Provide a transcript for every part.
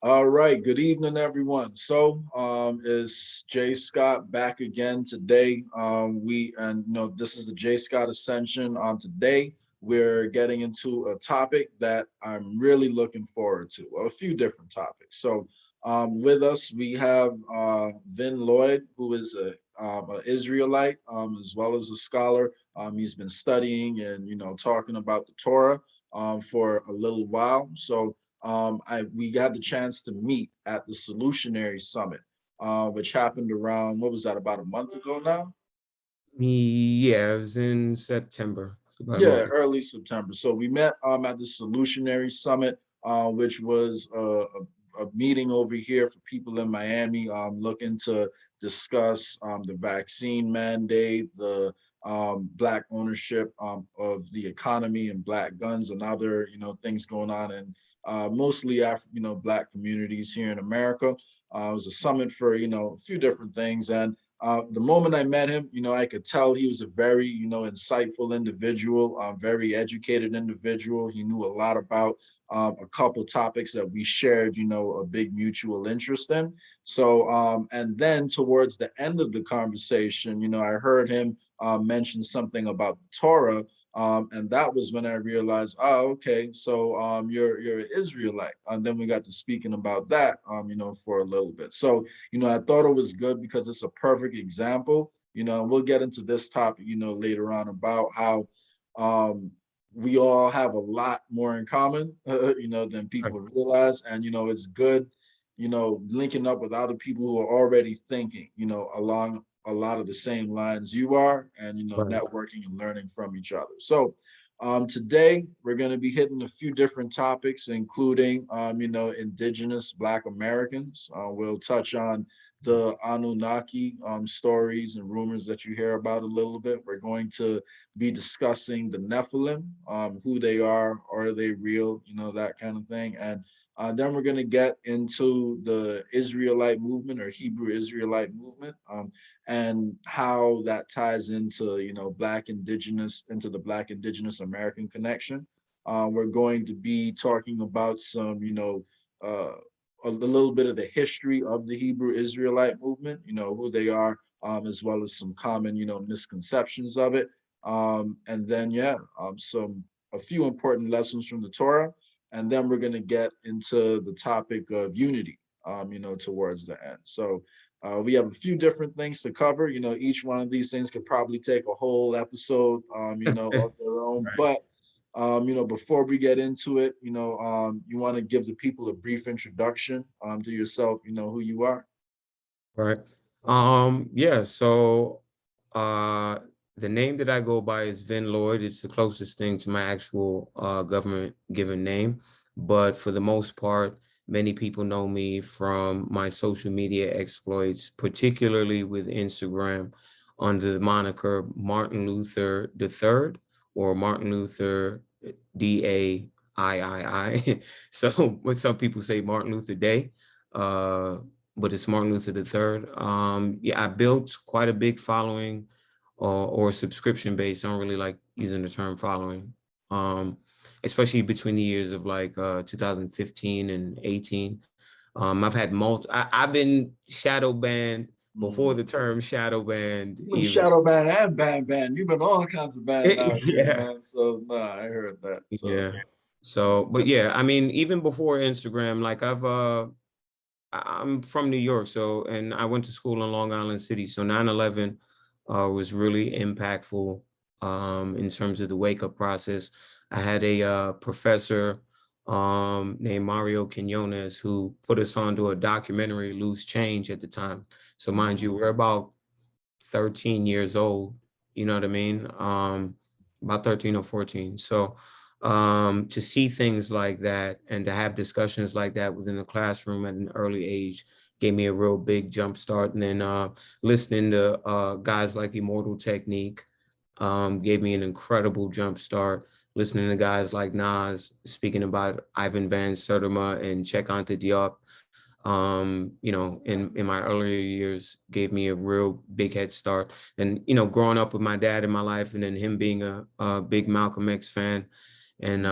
All right, good evening, everyone. Is Jay Scott back again today? This is the Jay Scott Ascension. Today we're getting into a topic that I'm really looking forward to. Well, a few different topics. With us we have Vin Lloyd, who is a Israelite as well as a scholar. He's been studying and talking about the Torah for a little while. We got the chance to meet at the Solutionary Summit, which happened around, what was that, about a month ago now? Yeah, it was in September, about a Yeah, month ago. early September. So we met at the Solutionary Summit, which was a meeting over here for people in Miami looking to discuss the vaccine mandate, the black ownership of the economy and black guns and other things going on in mostly black communities here in America. It was a summit for a few different things, and the moment I met him, I could tell he was a very, insightful individual, very educated individual. He knew a lot about a couple topics that we shared, a big mutual interest in. And then towards the end of the conversation, I heard him mention something about the Torah, and that was when I realized, oh, okay, so you're an Israelite. And then we got to speaking about that, for a little bit. So, I thought it was good because it's a perfect example. And we'll get into this topic, later on about how we all have a lot more in common, than Right. people realize. And, it's good, linking up with other people who are already thinking, along a lot of the same lines you are, and Right. networking and learning from each other. Today we're going to be hitting a few different topics, including Indigenous Black Americans. We'll touch on the Anunnaki stories and rumors that you hear about a little bit. We're going to be discussing the Nephilim, who they are they real, that kind of thing. And then we're going to get into the Israelite movement or Hebrew Israelite movement, and how that ties into into the Black Indigenous American connection. We're going to be talking about some a little bit of the history of the Hebrew Israelite movement, who they are, as well as some common misconceptions of it. And then some a few important lessons from the Torah, and then we're going to get into the topic of unity, towards the end. We have a few different things to cover. Each one of these things could probably take a whole episode, of their own. Right. But before we get into it, you want to give the people a brief introduction to yourself, who you are. Right. Yeah, so uh the name that I go by is Vin Lloyd. It's the closest thing to my actual government given name. But for the most part, many people know me from my social media exploits, particularly with Instagram, under the moniker Martin Luther III or Martin Luther DAIII. So what some people say Martin Luther Day. But it's Martin Luther III. Yeah, I built quite a big following or subscription base. I don't really like using the term following, especially between the years of like 2015 and 18. I've had I've been shadow banned before the term shadow banned You've been even. shadow banned and banned. You've been all kinds of banned out here, Yeah, man. So nah, I heard that. yeah. So, but yeah, I mean, even before Instagram, like I'm from New York, so and I went to school in Long Island City. So 9/11 was really impactful in terms of the wake up process. I had a professor named Mario Quinones who put us onto a documentary, Loose Change, at the time. So mind you, we're about 13 years old. You know what I mean? About 13 or 14. So to see things like that and to have discussions like that within the classroom at an early age gave me a real big jump start. And then listening to guys like Immortal Technique gave me an incredible jump start. Listening to guys like Nas speaking about Ivan Van Sertima and Cheikh Anta Diop, in my earlier years gave me a real big head start. And, growing up with my dad in my life and then him being a big Malcolm X fan And,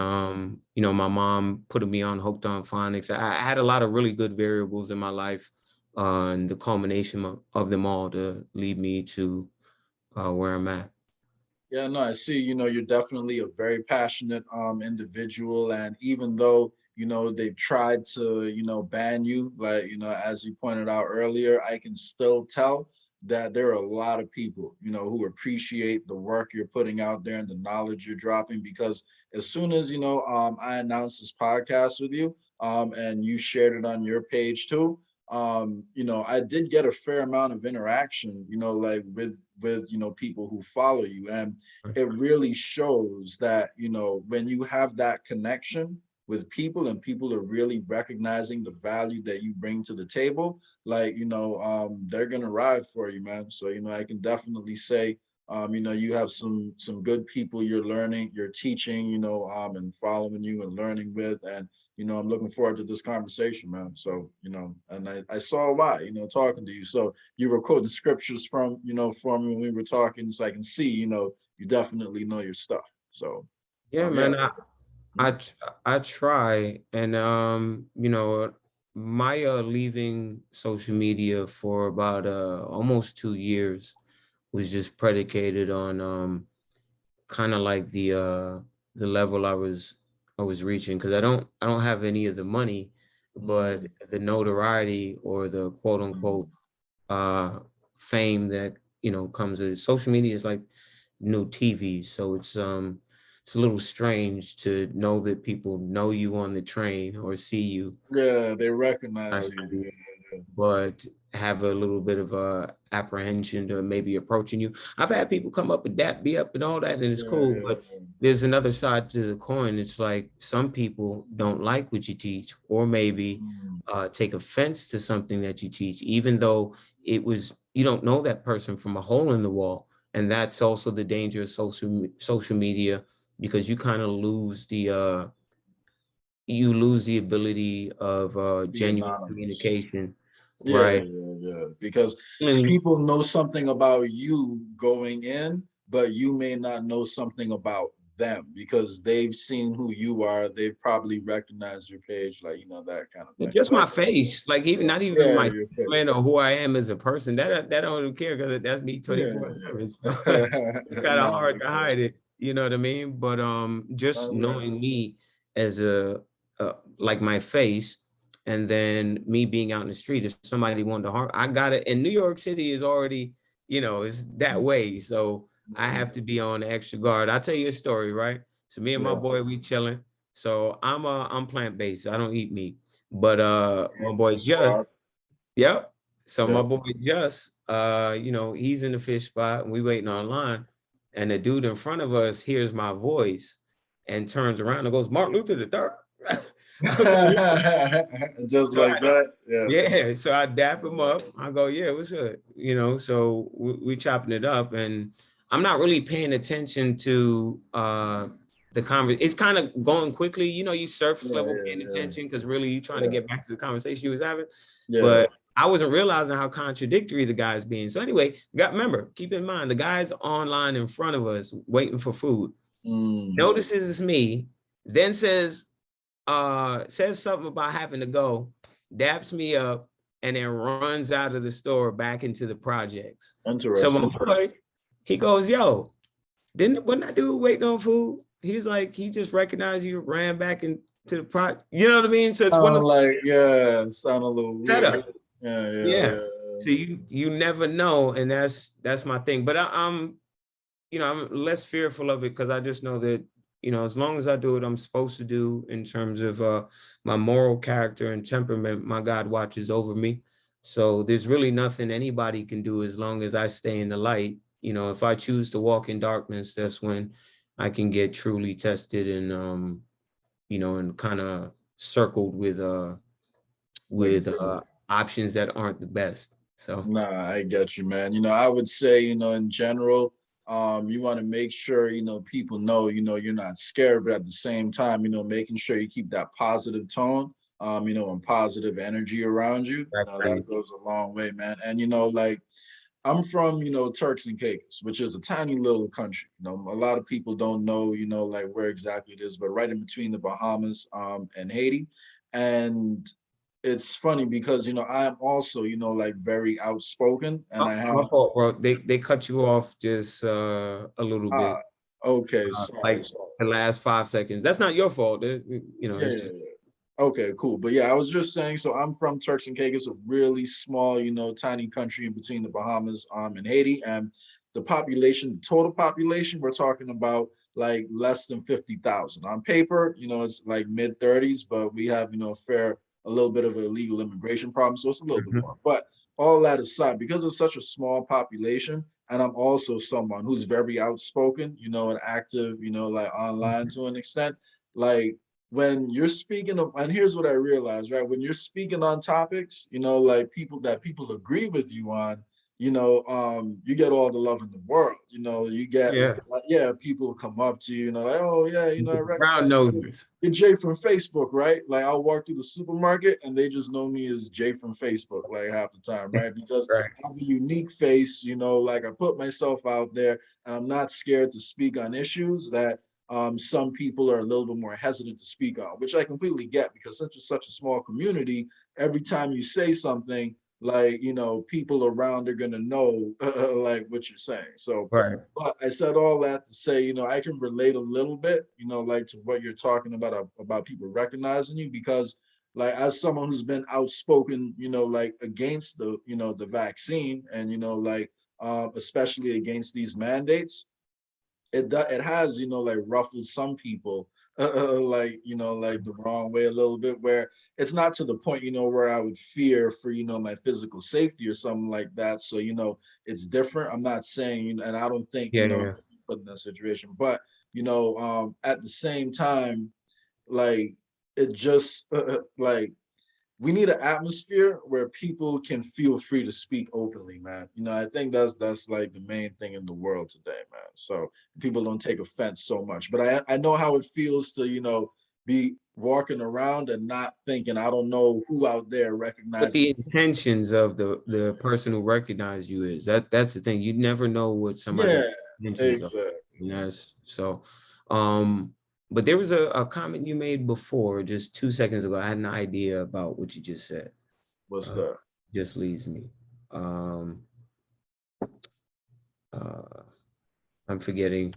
you know, my mom put me on hooked on phonics. I had a lot of really good variables in my life, and the culmination of them all to lead me to where I'm at. Yeah, no, I see, you're definitely a very passionate individual. And even though, they've tried to, ban you, like, as you pointed out earlier, I can still tell that there are a lot of people, who appreciate the work you're putting out there and the knowledge you're dropping. Because as soon as, I announced this podcast with you, and you shared it on your page too, I did get a fair amount of interaction, like with people who follow you. And it really shows that, when you have that connection with people and people are really recognizing the value that you bring to the table, like, they're gonna ride for you, man. So, I can definitely say, you have some good people you're teaching, and following you and learning with. And I'm looking forward to this conversation, man. So, and I saw why, talking to you. So you were quoting scriptures from when we were talking, so I can see, you definitely know your stuff. So, Yeah, yeah. man, So, I try. And, you know, my leaving social media for about almost 2 years was just predicated on kind of like the level I was reaching, because I don't have any of the money, but the notoriety or the quote unquote uh fame that comes with it. Social media is like new TV, so it's a little strange to know that people know you on the train or see you, yeah, they recognize you. Yeah, but have a little bit of a apprehension to maybe approaching you. I've had people come up and dap me up and all that, and it's yeah, cool. yeah, But there's another side to the coin. It's like some people don't like what you teach, or maybe take offense to something that you teach, even though you don't know that person from a hole in the wall. And that's also the danger of social media, because you lose the ability of be genuine anonymous. communication, Yeah, right? yeah, yeah. Because Mm. people know something about you going in, but you may not know something about them because they've seen who you are. They've probably recognized your page, like, that kind of thing. Just So I my get it. face, like even not even Yeah, my your face. man or who I am as a person. That I don't care, because that's me Yeah, 24/7. So yeah. it's kind of No, hard look to good. hide it. You know what I mean? But just All right. knowing me as like my face, and then me being out in the street, if somebody wanted to harm, I got it. And New York City is already, it's that way. So I have to be on extra guard. I'll tell you a story, right? So me and my Yeah. boy, we chilling. So I'm plant-based. I don't eat meat. But my And boy that's Just, hard. yep. So Yeah. my boy Just, he's in the fish spot and we waiting online. And the dude in front of us hears my voice and turns around and goes, Martin Luther the third. I go, yeah. Just So like that. Yeah. yeah, so I dap him up. I go, yeah, what's good? So we chopping it up, and I'm not really paying attention to the conversation. It's kind of going quickly. You surface Yeah, level yeah, paying yeah. attention because really you're trying to Yeah. get back to the conversation you was having. Yeah. But I wasn't realizing how contradictory the guy's being. So anyway, remember, keep in mind the guy's online in front of us waiting for food. Notices it's me, then says something about having to go, daps me up, and then runs out of the store back into the projects. So my Interesting. boy, he goes, yo, when that dude waiting on food, he's like, he just recognized you, ran back into the project. You know what I mean? So it's one of Like, yeah, sound a little the weird. setup. Yeah, yeah, Yeah. yeah. So you never know, and that's my thing. But I'm less fearful of it, because I just know that, as long as I do what I'm supposed to do in terms of my moral character and temperament, my God watches over me. So there's really nothing anybody can do as long as I stay in the light. If I choose to walk in darkness, that's when I can get truly tested and kind of circled Like, with options that aren't the best. So nah, I get you, man. I would say, in general, you want to make sure, people know, you're not scared, but at the same time, making sure you keep that positive tone, and positive energy around you. exactly. That goes a long way, man. And, like, I'm from, Turks and Caicos, which is a tiny little country. A lot of people don't know, like where exactly it is, but right in between the Bahamas and Haiti. And it's funny because, I am also, like very outspoken, and Oh, I have my fault, bro. They cut you off just a little bit, okay, sorry, like sorry. the last 5 seconds. That's not your fault. Yeah, It's yeah, just yeah. Okay, cool. But yeah, I was just saying, so I'm from Turks and Caicos, a really small, tiny country in between the Bahamas and Haiti. And the population, the total population, we're talking about like less than 50,000. On paper, it's like mid 30s, but we have, a little bit of an illegal immigration problem. So it's a little bit Mhm. more. But all that aside, because it's such a small population, and I'm also someone who's very outspoken, and active, like online to an extent, like when you're speaking of, and here's what I realized, right? When you're speaking on topics, like people agree with you on, you get all the love in the world. You get Yeah, like, yeah, people come up to you, like, oh yeah, I brown recognize you. nosers. You're Jay from Facebook, right? Like I'll walk through the supermarket and they just know me as Jay from Facebook, like half the time, right? Because Right. I have a unique face, like I put myself out there and I'm not scared to speak on issues that some people are a little bit more hesitant to speak on, which I completely get because since it's such a small community, every time you say something, like, people around are going to know like what you're saying. So, Right. but I said all that to say, I can relate a little bit, like to what you're talking about people recognizing you because like as someone who's been outspoken, like against the vaccine and, like, especially against these mandates, it has like ruffled some people like like the wrong way a little bit where it's not to the point where I would fear for my physical safety or something like that. So it's different. I'm not saying and I don't think Yeah, yeah. put in that situation, but at the same time, like it just like we need an atmosphere where people can feel free to speak openly, man. I think that's like the main thing in the world today, man. So people don't take offense so much. But I know how it feels to, be walking around and not thinking, I don't know who out there What recognizes the me. intentions of the person who recognized you is. That's the thing. You never know what somebody's Yeah, intentions are. exactly. And that's so um but there was a comment you made before just 2 seconds ago. I had an idea about what you just said. What's Uh that? just leaves me. Um uh I'm forgetting.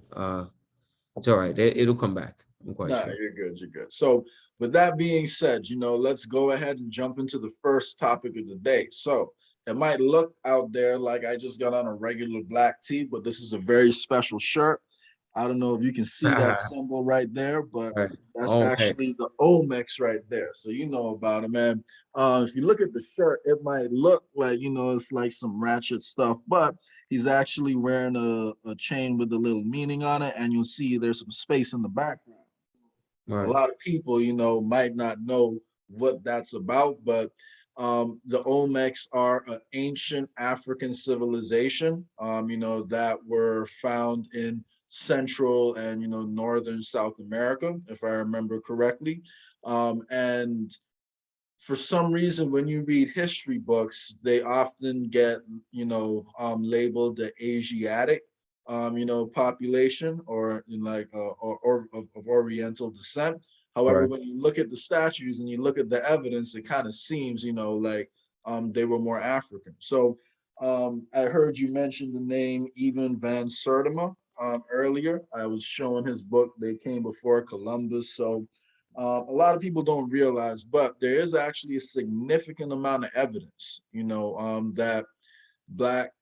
It's all right. It'll come back. I'm quite Nah, sure. you're good. You're good. So, with that being said, let's go ahead and jump into the first topic of the day. So, it might look out there like I just got on a regular black tee, but this is a very special shirt. I don't know if you can see that symbol right there, but Right. that's Oh, heck. actually the Olmecs right there. So you know about it, man. If you look at the shirt, it might look like it's like some ratchet stuff, but he's actually wearing a chain with a little meaning on it, and you'll see there's some space in the background. A Right. lot of people, might not know what that's about, but the Olmecs are an ancient African civilization, that were found in Central and, Northern South America, if I remember correctly. And for some reason, when you read history books, they often get, labeled the Asiatic, population or in like or of Oriental descent. However, Right. when you look at the statues and you look at the evidence, it kind of seems, like they were more African. So I heard you mention the name Even Van Sertima earlier. I was showing his book, They Came Before Columbus. So a lot of people don't realize, but there is actually a significant amount of evidence, that black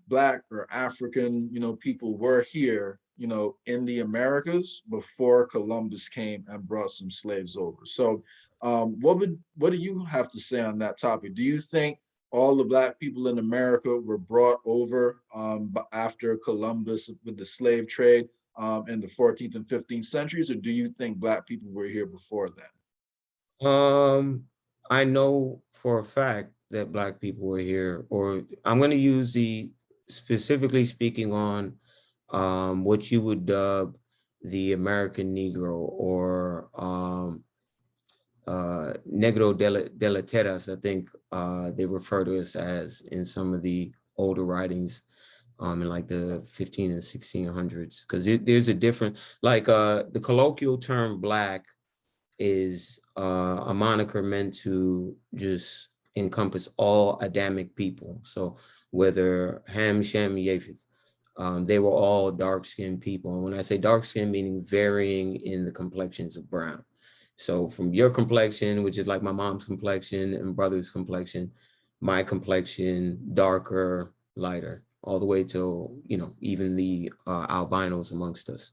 black or African, people were here, in the Americas before Columbus came and brought some slaves over. So, what do you have to say on that topic? Do you think all the black people in America were brought over after Columbus with the slave trade in the 14th and 15th centuries, or do you think black people were here before then? I know for a fact that Black people were here, or I'm going to use the specifically speaking on what you would dub the American Negro or Negro de la Terras, I think they refer to us as in some of the older writings in like the 15 and 1600s, because there's a different, like the colloquial term black is a moniker meant to just encompass all Adamic people. So whether Ham, Shem, Japheth, they were all dark-skinned people. And when I say dark-skinned, meaning varying in the complexions of brown. So from your complexion, which is like my mom's complexion and brother's complexion, my complexion, darker, lighter, all the way till, you know, even the albinos amongst us.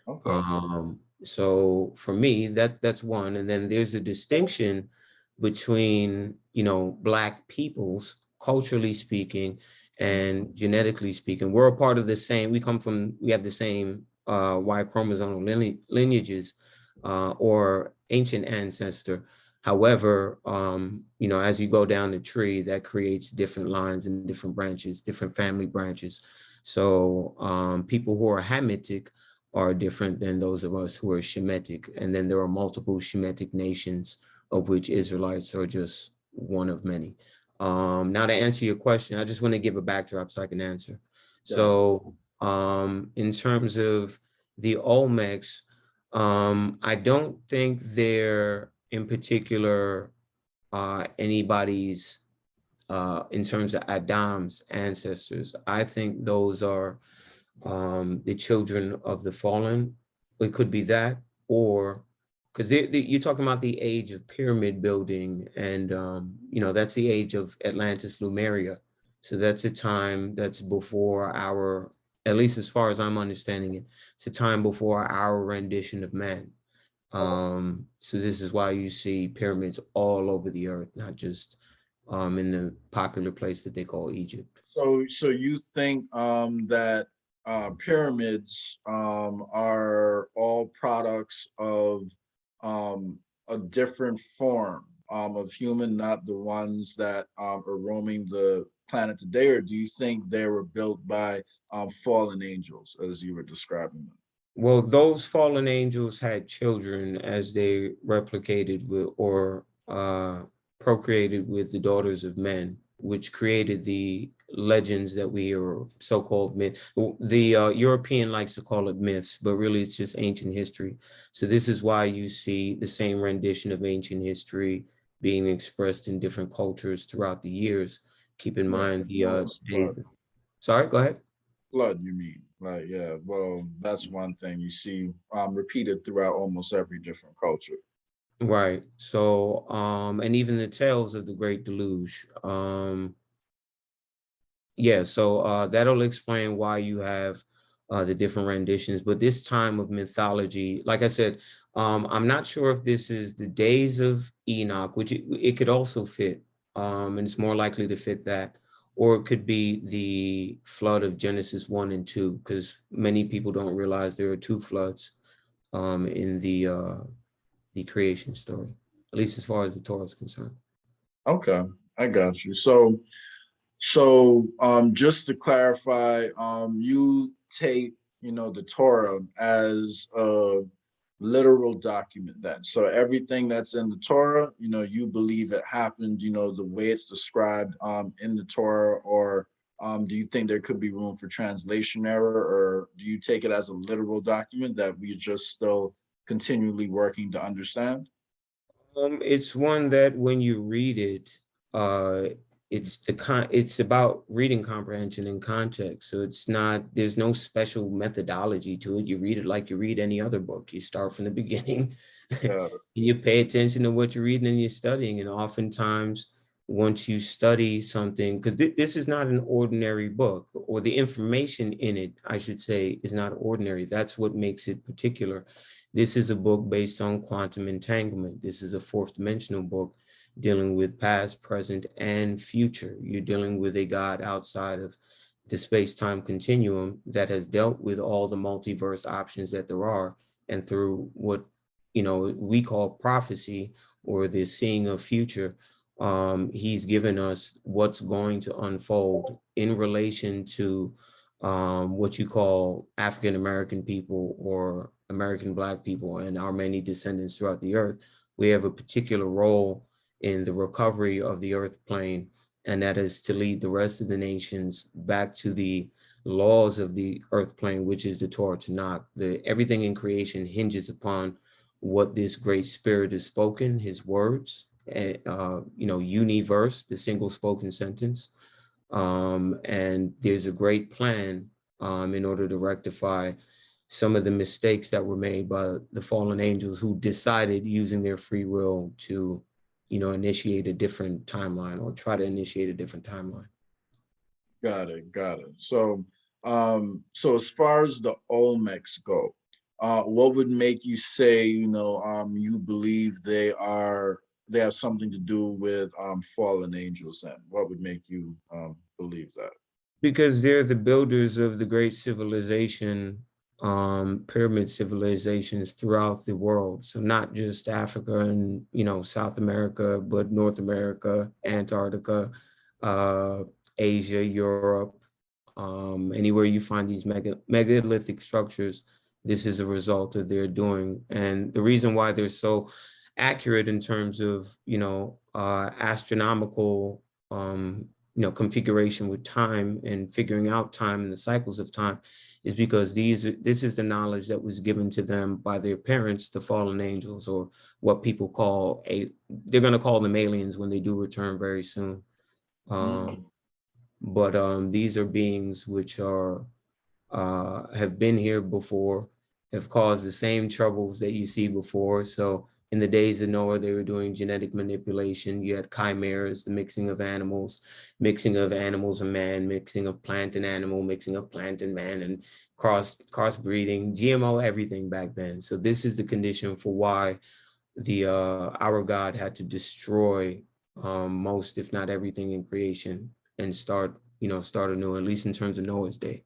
Okay. So for me, that's one. And then there's a distinction between, you know, Black peoples, culturally speaking and genetically speaking. We're a part of the same, we have the same Y chromosomal lineages or ancient ancestor. However, you know, as you go down the tree, that creates different lines and different branches, different family branches. So people who are Hamitic are different than those of us who are Shemitic. And then there are multiple Shemitic nations, of which Israelites are just one of many. Now to answer your question, I just want to give a backdrop so I can answer. So in terms of the Olmecs, I don't think they're in particular anybody's, in terms of Adam's ancestors. I think those are the children of the fallen. It could be that, or because you're talking about the age of pyramid building, and you know, that's the age of Atlantis, Lemuria. So that's a time that's before our, at least as far as I'm understanding it, it's a time before our rendition of man. So this is why you see pyramids all over the earth, not just in the popular place that they call Egypt. So you think that pyramids are all products of a different form of human, not the ones that are roaming the planet today, or do you think they were built by fallen angels, as you were describing them? Well, those fallen angels had children as they replicated with or procreated with the daughters of men, which created the legends that we are so-called myth. The European likes to call it myths, but really it's just ancient history. So this is why you see the same rendition of ancient history being expressed in different cultures throughout the years. Keep in Yeah, mind flood. sorry, go ahead. Flood, you mean? Like, yeah, well, that's one thing you see repeated throughout almost every different culture. Right. So, and even the tales of the Great Deluge. Yeah, so that'll explain why you have the different renditions. But this time of mythology, like I said, I'm not sure if this is the days of Enoch, which it could also fit, and it's more likely to fit that, or it could be the flood of Genesis 1 and 2, because many people don't realize there are two floods in the creation story, at least as far as the Torah is concerned. Okay, I got you. So just to clarify, you take, the Torah as a literal document then. So everything that's in the Torah, you believe it happened, the way it's described in the Torah, or do you think there could be room for translation error, or do you take it as a literal document that we just still continually working to understand? It's one that when you read it, uh, it's about reading comprehension and context. So it's not, there's no special methodology to it. You read it like you read any other book. You start from the beginning. Yeah. You pay attention to what you're reading and you're studying. And oftentimes, once you study something, because this is not an ordinary book, or the information in it, I should say, is not ordinary. That's what makes it particular. This is a book based on quantum entanglement. This is a fourth dimensional book dealing with past, present, and future. You're dealing with a God outside of the space-time continuum that has dealt with all the multiverse options that there are, and through what we call prophecy, or the seeing of future, he's given us what's going to unfold in relation to what you call African American people or American Black people and our many descendants throughout the earth. We have a particular role in the recovery of the earth plane and that is to lead the rest of the nations back to the laws of the earth plane, which is the Torah Tanakh. Everything in creation hinges upon what this great spirit has spoken, his words, universe, the single spoken sentence. And there's a great plan in order to rectify some of the mistakes that were made by the fallen angels who decided using their free will to, initiate a different timeline or try to initiate a different timeline. Got it. So, so as far as the Olmecs go, what would make you say, you believe they have something to do with fallen angels? And what would make you believe that? Because they're the builders of the great civilization, pyramid civilizations throughout the world. So not just Africa and, South America, but North America, Antarctica, Asia, Europe, anywhere you find these megalithic structures, this is a result of their doing. And the reason why they're so accurate in terms of, astronomical, configuration with time and figuring out time and the cycles of time is because this is the knowledge that was given to them by their parents, the fallen angels, or what people call they're going to call them aliens when they do return very soon. But these are beings which are have been here before, have caused the same troubles that you see before. So in the days of Noah, they were doing genetic manipulation. You had chimeras, the mixing of animals and man, mixing of plant and animal, mixing of plant and man, and crossbreeding, GMO, everything back then. So this is the condition for why our God had to destroy most, if not everything in creation and start anew, at least in terms of Noah's day.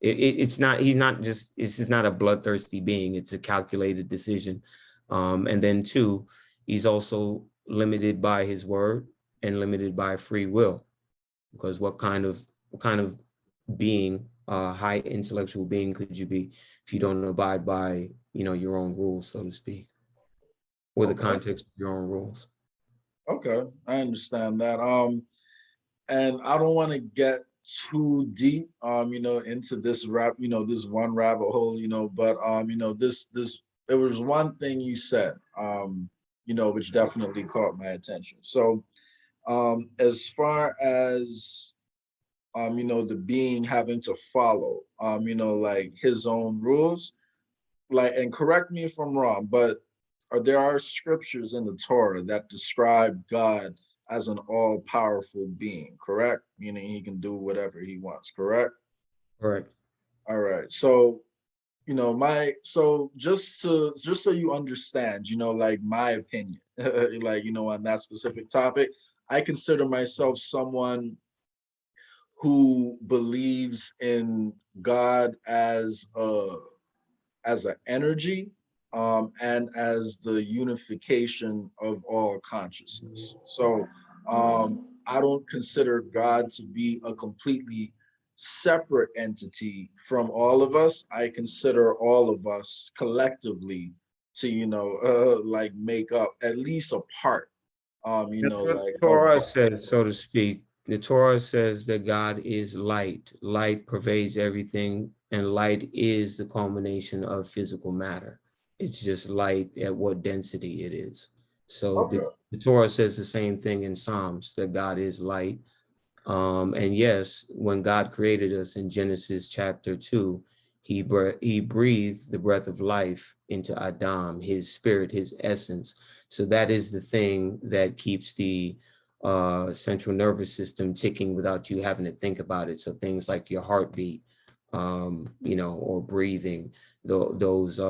This is not a bloodthirsty being. It's a calculated decision. And then two, he's also limited by his word and limited by free will, because what kind of being, high intellectual being could you be if you don't abide by, your own rules, so to speak, or the context of your own rules? Okay, I understand that. And I don't want to get too deep, into this this one rabbit hole, but there was one thing you said, which definitely caught my attention. So, as far as, the being having to follow, like his own rules, like, and correct me if I'm wrong, but there are scriptures in the Torah that describe God as an all-powerful being, correct? Meaning he can do whatever he wants, correct? Correct. All right. So, just so you understand, like my opinion, like, on that specific topic, I consider myself someone who believes in God as an energy, and as the unification of all consciousness. So I don't consider God to be a completely separate entity from all of us. I consider all of us collectively to, like make up at least a part, like Torah says, so to speak. The Torah says that God is light. Light pervades everything, and light is the culmination of physical matter. It's just light at what density it is. So the Torah says the same thing in Psalms, that God is light. And yes, when God created us in Genesis chapter 2, he breathed the breath of life into Adam, his spirit, his essence. So that is the thing that keeps the central nervous system ticking without you having to think about it. So things like your heartbeat, or breathing, those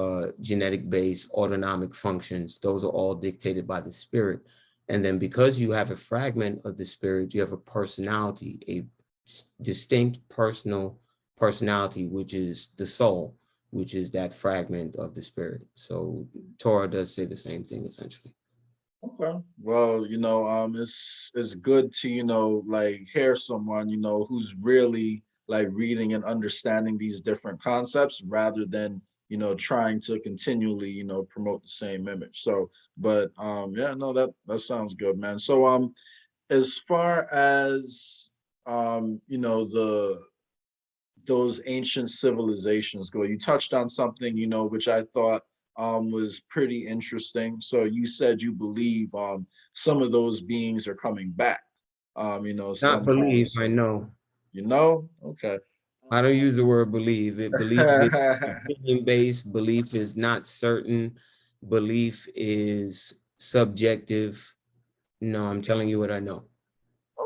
genetic-based autonomic functions, those are all dictated by the spirit. And then because you have a fragment of the spirit, you have a personality, a distinct personal personality, which is the soul, which is that fragment of the spirit. So Torah does say the same thing, essentially. Okay. Well, it's good to, like hear someone, who's really like reading and understanding these different concepts rather than, trying to continually, promote the same image. So, but yeah, no, that sounds good, man. So as far as you know, those ancient civilizations go, you touched on something, you know, which I thought was pretty interesting. So you said you believe some of those beings are coming back, you know, Not sometime believe, I soon. know. You know? Okay. I don't use the word believe. Belief is opinion based. Belief is not certain. Belief is subjective. No, I'm telling you what I know.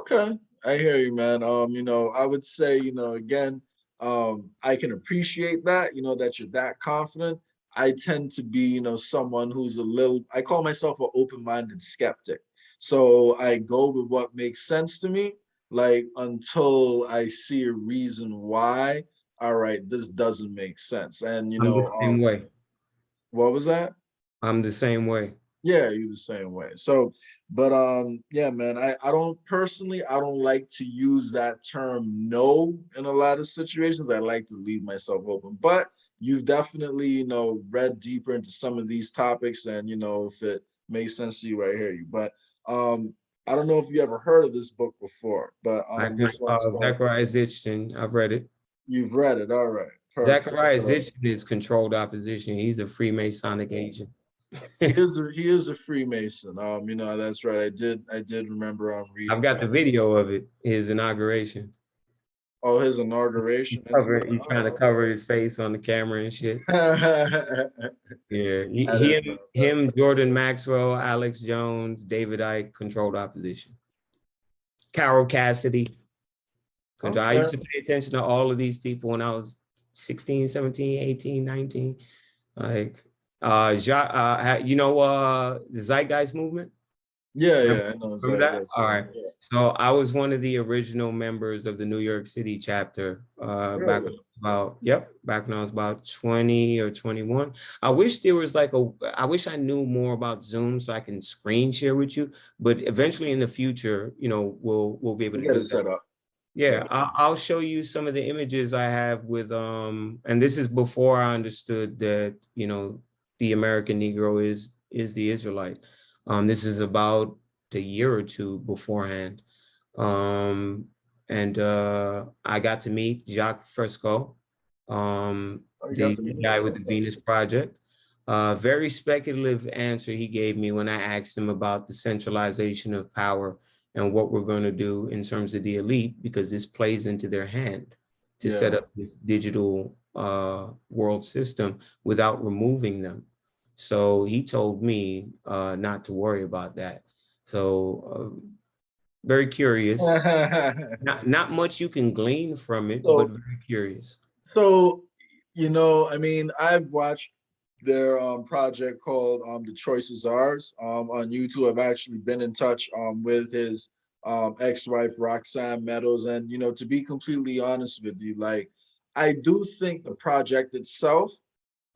Okay, I hear you, man. You know, I would say, you know, again, I can appreciate that, you know, that you're that confident. I tend to be, you know, someone who's a little, I call myself an open-minded skeptic. So I go with what makes sense to me, like until I see a reason why, all right, this doesn't make sense. And, you I'm the know, same way. what was that? I'm the same way. Yeah, you the same way. So, but yeah, man, I don't personally, I don't like to use that term no in a lot of situations. I like to leave myself open. But you've definitely, you know, read deeper into some of these topics, and you know, if it makes sense to you, I hear you. But I don't know if you ever heard of this book before, but this one's called, Zachariah Sitchin. I've read it. you've read it. All right, perfect. Zachariah Sitchin is controlled opposition. He's a Freemasonic agent. He is a Freemason. You know, that's right. I did remember I've reading got the that. So, video of it, his inauguration. oh, his inauguration into Cover, it. he's trying to cover his face on the camera and shit. Oh. Yeah, I didn't know that. Jordan Maxwell, Alex Jones, David Icke, controlled opposition. Carol Cassidy. I Okay. used to pay attention to all of these people when I was 16, 17, 18, 19. Like, you know, the Zeitgeist movement? Yeah, Remember, yeah, I know remember that? Zeitgeist All movement. right. Yeah, So I was one of the original members of the New York City chapter back really. about, yep, back when I was about 20 or 21. I wish there was like I wish I knew more about Zoom so I can screen share with you, but eventually in the future, you know, we'll be able We to get it do that. set up. Yeah. Yeah, I'll show you some of the images I have with and this is before I understood that, you know, the American Negro is the Israelite. This is about a year or two beforehand. Um, and I got to meet Jacques Fresco, Oh, you got the the meeting. guy with the Okay. Venus Project. Very speculative answer he gave me when I asked him about the centralization of power and what we're going to do in terms of the elite, because this plays into their hand to set Yeah. up this digital world system without removing them. So he told me not to worry about that. So very curious. Not much you can glean from it, but So, very curious. so, you know, I mean, I've watched their project called The Choice Is Ours on YouTube. I've actually been in touch with his ex-wife Roxanne Meadows, and you know, to be completely honest with you, like I do think the project itself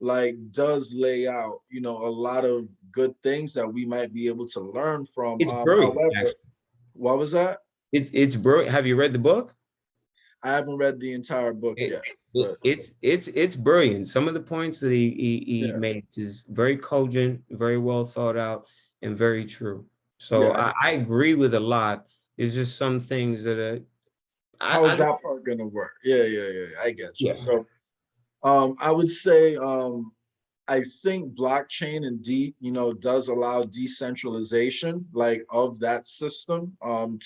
like does lay out, you know, a lot of good things that we might be able to learn from. It's brilliant, However, actually. what was that? It's brilliant. Have you read the book? I haven't read the entire book It, yet, but it's brilliant. Some of the points that he yeah, makes is very cogent, very well thought out, and very true. So yeah. I agree with a lot. There's just some things that How I is don't. that part gonna work? Yeah, yeah, yeah. I get you. Yeah, So I would say I think blockchain indeed, you know, does allow decentralization like of that system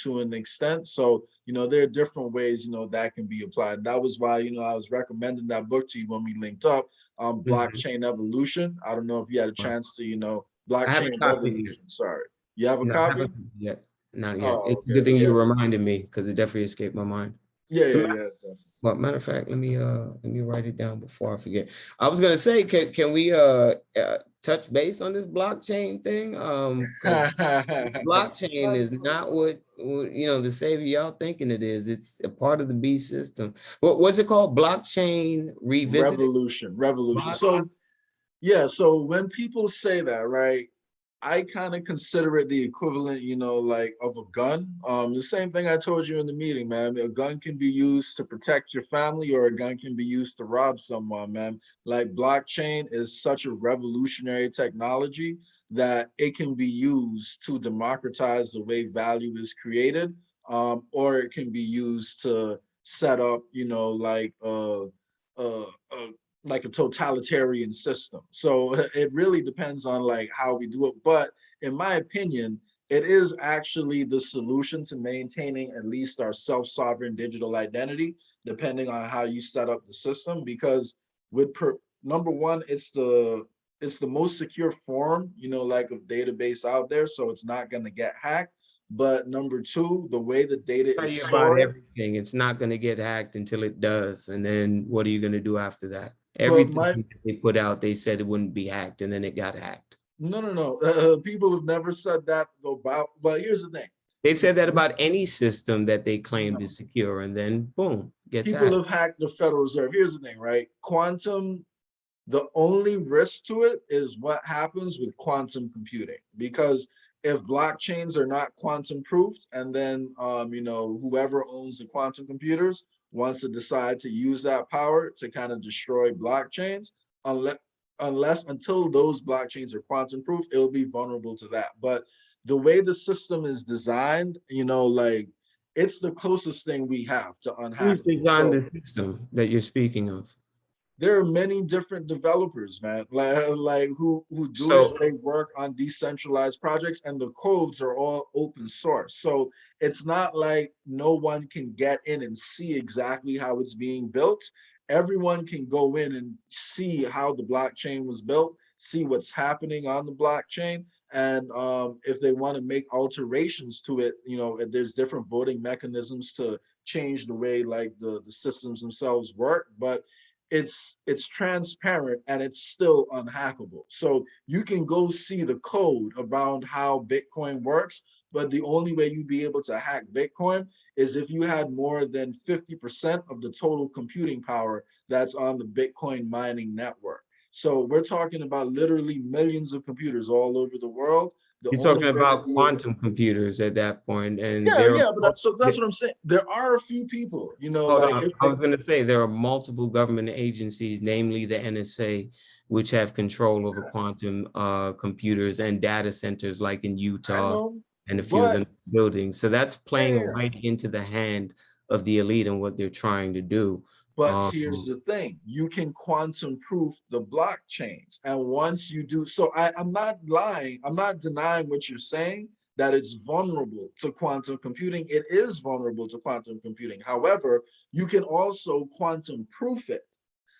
to an extent. So, you know, there are different ways, you know, that can be applied. That was why, you know, I was recommending that book to you when we linked up, Mhm. Blockchain Evolution. I don't know if you had a chance to, you know, I Blockchain haven't copied it yet. Revolution. Sorry. You have a No, I copy? haven't copied it yet. Not yet. Oh, It's a okay. good thing Yeah. you reminded me because it definitely escaped my mind. Yeah, yeah, yeah, definitely. Well, matter of fact, let me write it down before I forget. I was gonna say, can we touch base on this blockchain thing? Because blockchain is not what you know the savior y'all thinking it is. It's a part of the B system. What's it called? Blockchain revisited? Revolution. Block, So yeah, so when people say that, right, I kind of consider it the equivalent, you know, like of a gun. The same thing I told you in the meeting, man. A gun can be used to protect your family, or a gun can be used to rob someone, man. Like blockchain is such a revolutionary technology that it can be used to democratize the way value is created, or it can be used to set up, a, like a totalitarian system. So it really depends on like how we do it. But in my opinion, it is actually the solution to maintaining at least our self-sovereign digital identity, depending on how you set up the system. Because number one, it's the most secure form, like of database out there, so it's not going to get hacked. But number two, the way the data Tell is you about stored. everything. It's not going to get hacked until it does. And then what are you going to do after that? But Everything my they put out, they said it wouldn't be hacked, and then it got hacked. no. People have never said that about. But here's the thing: They've said that about any system that they claimed no, is secure, and then boom, gets people hacked. have hacked the Federal Reserve. Here's the thing, right? Quantum. The only risk to it is what happens with quantum computing, because if blockchains are not quantum proofed, and then whoever owns the quantum computers wants to decide to use that power to kind of destroy blockchains, unless until those blockchains are quantum proof, it'll be vulnerable to that. But the way the system is designed, like it's the closest thing we have to Who's unhackable. designed So the system that you're speaking of? there are many different developers, man, like who do it. So, They work on decentralized projects, and the codes are all open source. So it's not like no one can get in and see exactly how it's being built. Everyone can go in and see how the blockchain was built, see what's happening on the blockchain, and if they want to make alterations to it, there's different voting mechanisms to change the way like the systems themselves work. But it's transparent and it's still unhackable. So you can go see the code around how Bitcoin works, but the only way you'd be able to hack Bitcoin is if you had more than 50% of the total computing power that's on the Bitcoin mining network. So we're talking about literally millions of computers all over the world. The you're only talking way to about be able. quantum computers at that point, and Yeah, there are yeah, but that's what I'm saying. There are a few people, hold like on. if I was going to say there are multiple government agencies, namely the NSA, which have control over quantum computers and data centers like in I Utah know, and a few of but the buildings. So that's yeah, yeah, playing yeah. right into the hand of the elite and what they're trying to do. But here's Um, the thing, you can quantum proof the blockchains. And once you do, so I'm not lying, I'm not denying what you're saying, that it's vulnerable to quantum computing. It is vulnerable to quantum computing. However, you can also quantum proof it.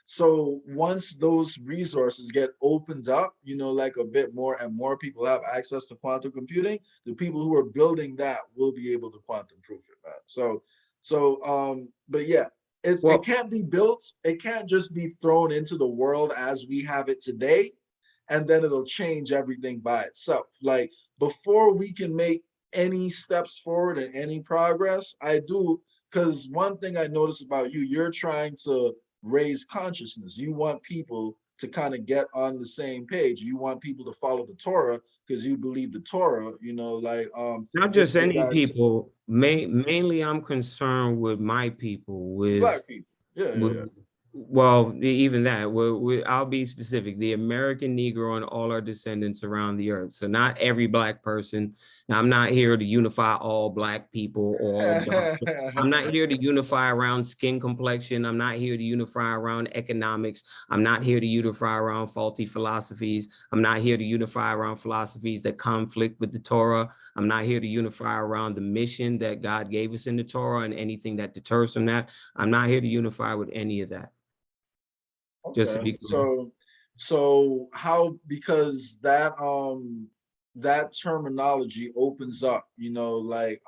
So once those resources get opened up, like a bit more and more people have access to quantum computing, the people who are building that will be able to quantum proof it, man. But yeah, it well, can't be built. It can't just be thrown into the world as we have it today, and then it'll change everything by itself. Like before we can make any steps forward and any progress, I do, because one thing I notice about you, you're trying to raise consciousness. You want people to kind of get on the same page. You want people to follow the Torah because you believe the Torah, not with just any regards people. Mainly, I'm concerned with my people, to with black people. Yeah, yeah, yeah. w- well, even that. I'll be specific. The American Negro and all our descendants around the earth. So not every black person. Now, I'm not here to unify all black people or all dark. I'm not here to unify around skin complexion. I'm not here to unify around economics. I'm not here to unify around faulty philosophies. I'm not here to unify around philosophies that conflict with the Torah. I'm not here to unify around the mission that God gave us in the Torah and anything that deters from that. I'm not here to unify with any of that. Just to Okay. be clear. So how, because that terminology opens up, like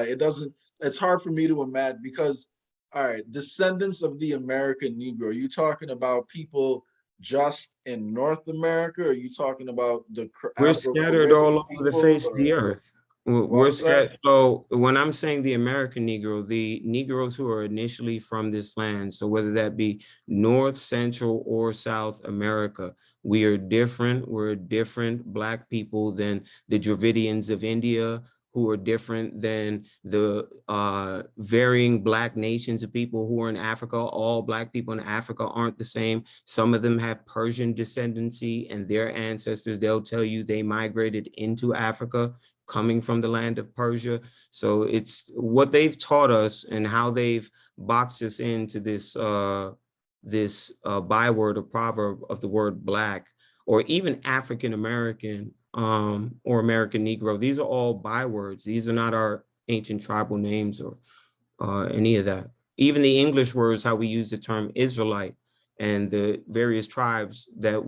it doesn't, it's hard for me to imagine because all right, descendants of the American Negro, are you talking about people just in North America? Or are you talking about the We're scattered all Afro-Caribbean over the people face of the or earth. We're what was that? scattered. So when I'm saying the American Negro, the Negroes who are initially from this land, so whether that be North, Central, or South America, we are different. We're different Black people than the Dravidians of India who are different than the varying Black nations of people who are in Africa. All Black people in Africa aren't the same. Some of them have Persian descendancy, and their ancestors, they'll tell you they migrated into Africa coming from the land of Persia. So it's what they've taught us and how they've boxed us into this byword or proverb of the word Black, or even African American, or American Negro. These are all bywords. These are not our ancient tribal names or any of that. Even the English words, how we use the term Israelite, and the various tribes that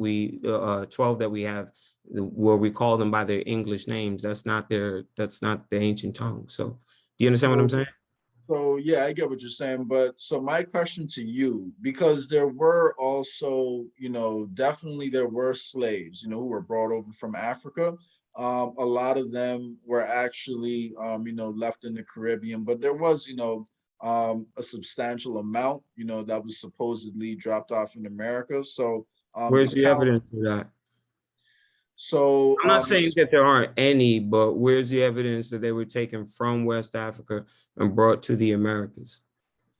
12 that we have, where we call them by their English names, that's not the ancient tongue. So do you understand what I'm saying? So yeah, I get what you're saying, but so my question to you, because there were also, definitely there were slaves, who were brought over from Africa. A lot of them were actually, left in the Caribbean, but there was, a substantial amount, that was supposedly dropped off in America. So Where's the the count, evidence of that? so I'm not saying that there aren't any, but where's the evidence that they were taken from West Africa and brought to the Americas?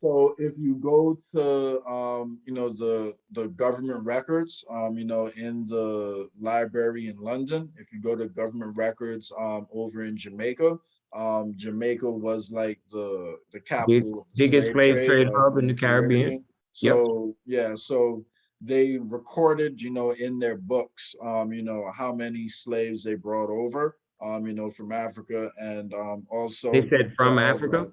So if you go to the government records, in the library in London, if you go to government records over in Jamaica, Jamaica was like the capital of the Biggest slave slave trade trade hub in in the the Caribbean. Caribbean. Yep. So yeah, so they recorded, in their books, how many slaves they brought over, from Africa, and They also said from Africa.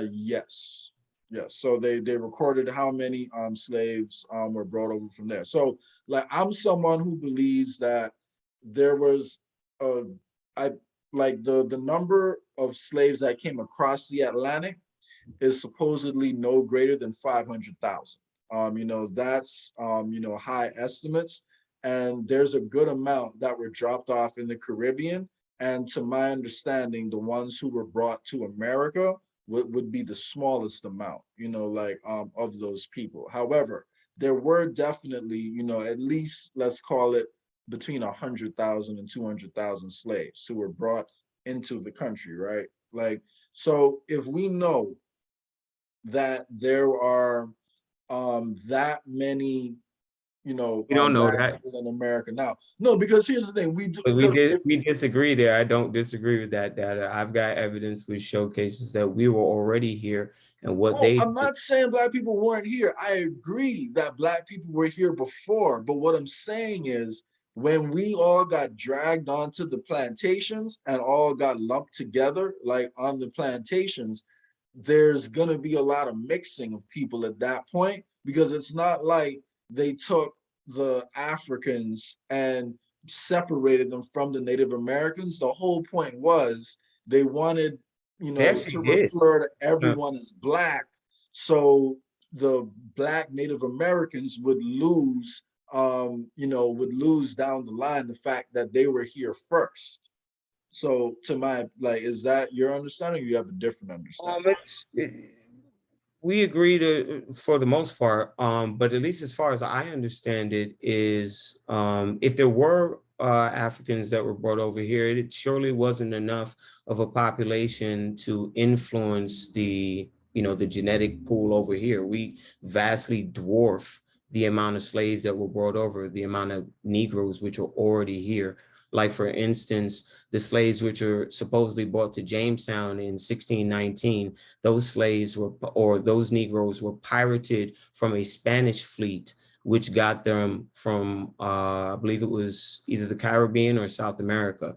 yes, yes. So they recorded how many slaves were brought over from there. So like I'm someone who believes that there was I like the number of slaves that came across the Atlantic is supposedly no greater than 500,000. That's high estimates, and there's a good amount that were dropped off in the Caribbean. And to my understanding, the ones who were brought to America would be the smallest amount, of those people. However, there were definitely, at least let's call it between 100,000 and 200,000 slaves who were brought into the country, right? Like, so if we know that there are that many, We don't know Black that. people in America now. No, because here's the thing, we do, because if, We disagree there. I don't disagree with that data. I've got evidence which showcases that we were already here, and what oh, they I'm did. not saying Black people weren't here. I agree that Black people were here before, but what I'm saying is when we all got dragged onto the plantations and all got lumped together, like on the plantations, there's gonna be a lot of mixing of people at that point, because it's not like they took the Africans and separated them from the Native Americans. The whole point was they wanted, They to actually did. refer to everyone as Black. So the Black Native Americans would lose, would lose down the line the fact that they were here first. So to my, like, is that your understanding, or you have a different understanding? We agree to for the most part, but at least as far as I understand it, is if there were Africans that were brought over here, it surely wasn't enough of a population to influence the genetic pool over here. We vastly dwarf the amount of slaves that were brought over, the amount of Negroes which are already here. Like, for instance, the slaves which are supposedly brought to Jamestown in 1619, those slaves were, or those Negroes were pirated from a Spanish fleet, which got them from, I believe it was either the Caribbean or South America.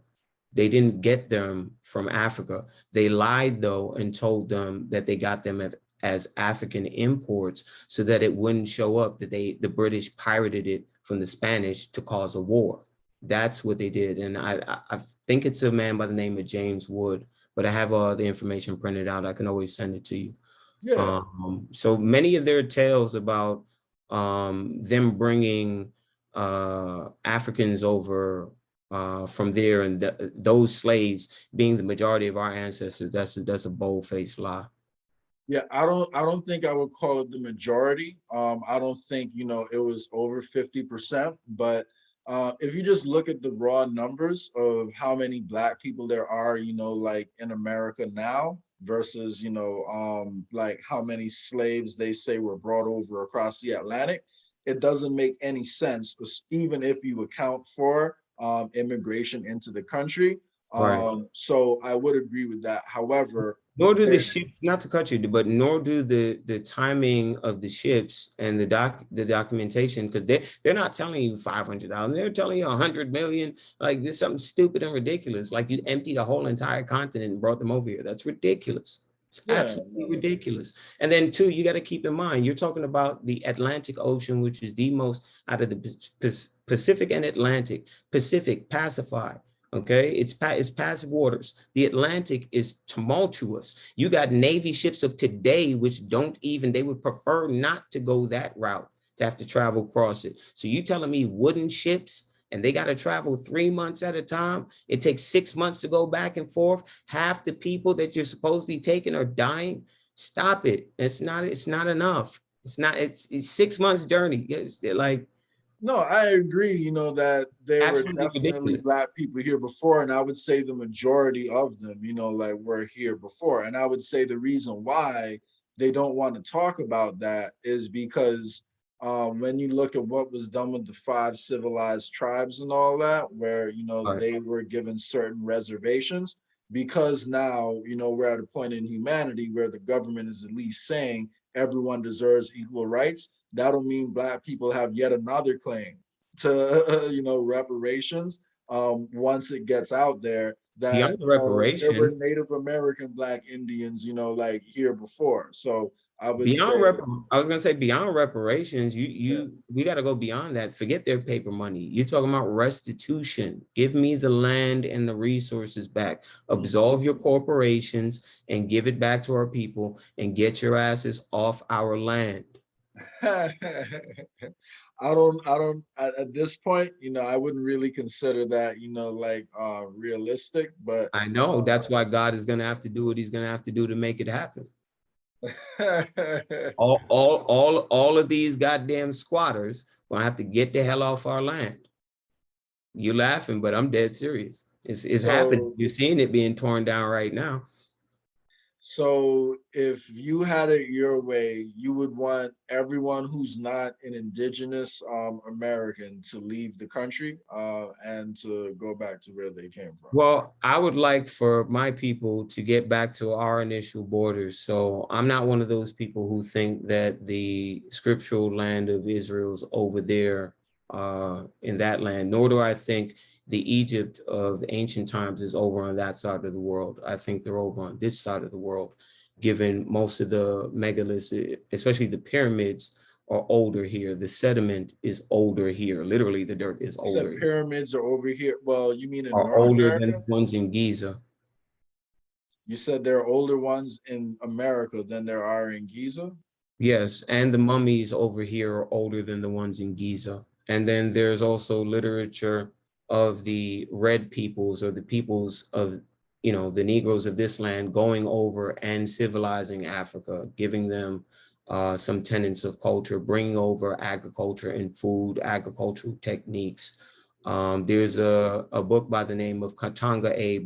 They didn't get them from Africa. They lied, though, and told them that they got them as African imports so that it wouldn't show up that the British pirated it from the Spanish to cause a war. That's what they did. And I think it's a man by the name of James Wood, but I have all the information printed out. I can always send it to you. Yeah. So many of their tales about them bringing Africans over from there, and those slaves being the majority of our ancestors, that's a bold-faced lie. Yeah, I don't think I would call it the majority. I don't think, it was over 50%, but if you just look at the raw numbers of how many Black people there are, like in America now versus, like how many slaves they say were brought over across the Atlantic, it doesn't make any sense, even if you account for immigration into the country. Right. So I would agree with that. However, Nor do the there, ships, not to cut you, but nor do the timing of the ships and the documentation, because they're not telling you 500,000, they're telling you 100 million. Like there's something stupid and ridiculous. Like you emptied a whole entire continent and brought them over here. That's ridiculous. It's yeah, absolutely no. ridiculous. And then two, you got to keep in mind, you're talking about the Atlantic Ocean, which is the most out of the Pacific and Atlantic, Pacific pacified. Okay, it's passive waters. The Atlantic is tumultuous. You got Navy ships of today, which don't even, they would prefer not to go that route, to have to travel across it. So you telling me wooden ships and they got to travel 3 months at a time? It takes 6 months to go back and forth. Half the people that you're supposedly taking are dying. Stop it. It's not enough. It's 6 months journey. They're like, No, I agree, that there were absolutely definitely ridiculous. Black people here before, and I would say the majority of them, like were here before. And I would say the reason why they don't want to talk about that is because when you look at what was done with the 5 civilized tribes and all that, where, All right. they were given certain reservations, because now, we're at a point in humanity where the government is at least saying everyone deserves equal rights. That'll mean Black people have yet another claim to reparations, once it gets out there that Beyond the there were reparation, Native American Black Indians, like here before. So I would beyond say, I was gonna say beyond reparations, yeah. we got to go beyond that. Forget their paper money. You're talking about restitution. Give me the land and the resources back. Absolve your corporations and give it back to our people and get your asses off our land. I don't at this point, I wouldn't really consider that, like realistic, but I know uh that's why God is gonna have to do what he's gonna have to do to make it happen. All of these goddamn squatters gonna have to get the hell off our land. You're laughing, but I'm dead serious. It's happening. so You're seeing it being torn down right now. So if you had it your way, you would want everyone who's not an indigenous American to leave the country and to go back to where they came from. Well, I would like for my people to get back to our initial borders. So I'm not one of those people who think that the scriptural land of Israel's over there in that land, nor do I think the Egypt of ancient times is over on that side of the world. I think they're over on this side of the world, given most of the megaliths, especially the pyramids, are older here. The sediment is older here. Literally, the dirt is You said older. pyramids are over here. Well, you mean in Are North older than America? the ones in Giza. You said there are older ones in America than there are in Giza? Yes, and the mummies over here are older than the ones in Giza. And then there's also literature of the red peoples or the peoples of, the Negroes of this land going over and civilizing Africa, giving them some tenets of culture, bringing over agriculture and food, agricultural techniques. There's a book by the name of Katanga A.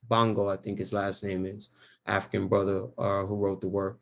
Bongo, I think his last name is, African brother who wrote the work.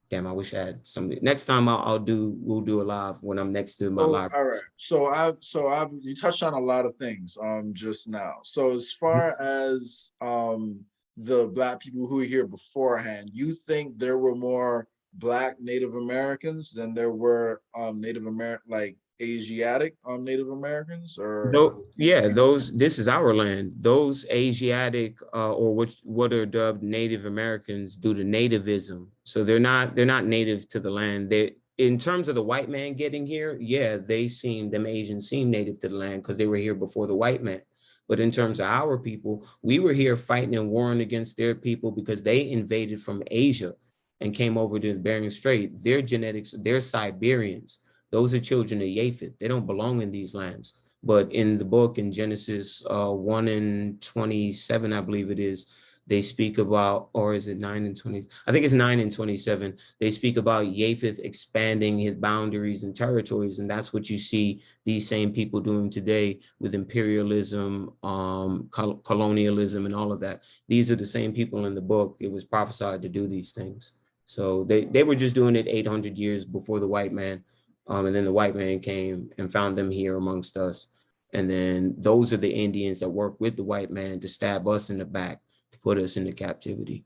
Damn, I wish I had somebody. Next time we'll do a live when I'm next to my So, live. all right. So you touched on a lot of things just now. So as far as the Black people who were here beforehand, you think there were more Black Native Americans than there were Native American, like Asiatic Native Americans, or Though, yeah, this is our land. Those Asiatic or what are dubbed Native Americans due to nativism. So they're not native to the land. They, in terms of the white man getting here, yeah, them Asians seem native to the land because they were here before the white man. But in terms of our people, we were here fighting and warring against their people because they invaded from Asia and came over to the Bering Strait. Their genetics, they're Siberians. Those are children of Japheth. They don't belong in these lands. But in the book in Genesis 1 and 27, I believe it is, they speak about, or is it 9 and 20? I think it's 9 and 27. They speak about Japheth expanding his boundaries and territories. And that's what you see these same people doing today with imperialism, colonialism, and all of that. These are the same people in the book. It was prophesied to do these things. So they were just doing it 800 years before the white man. And then the white man came and found them here amongst us. And then those are the Indians that work with the white man to stab us in the back, to put us into captivity.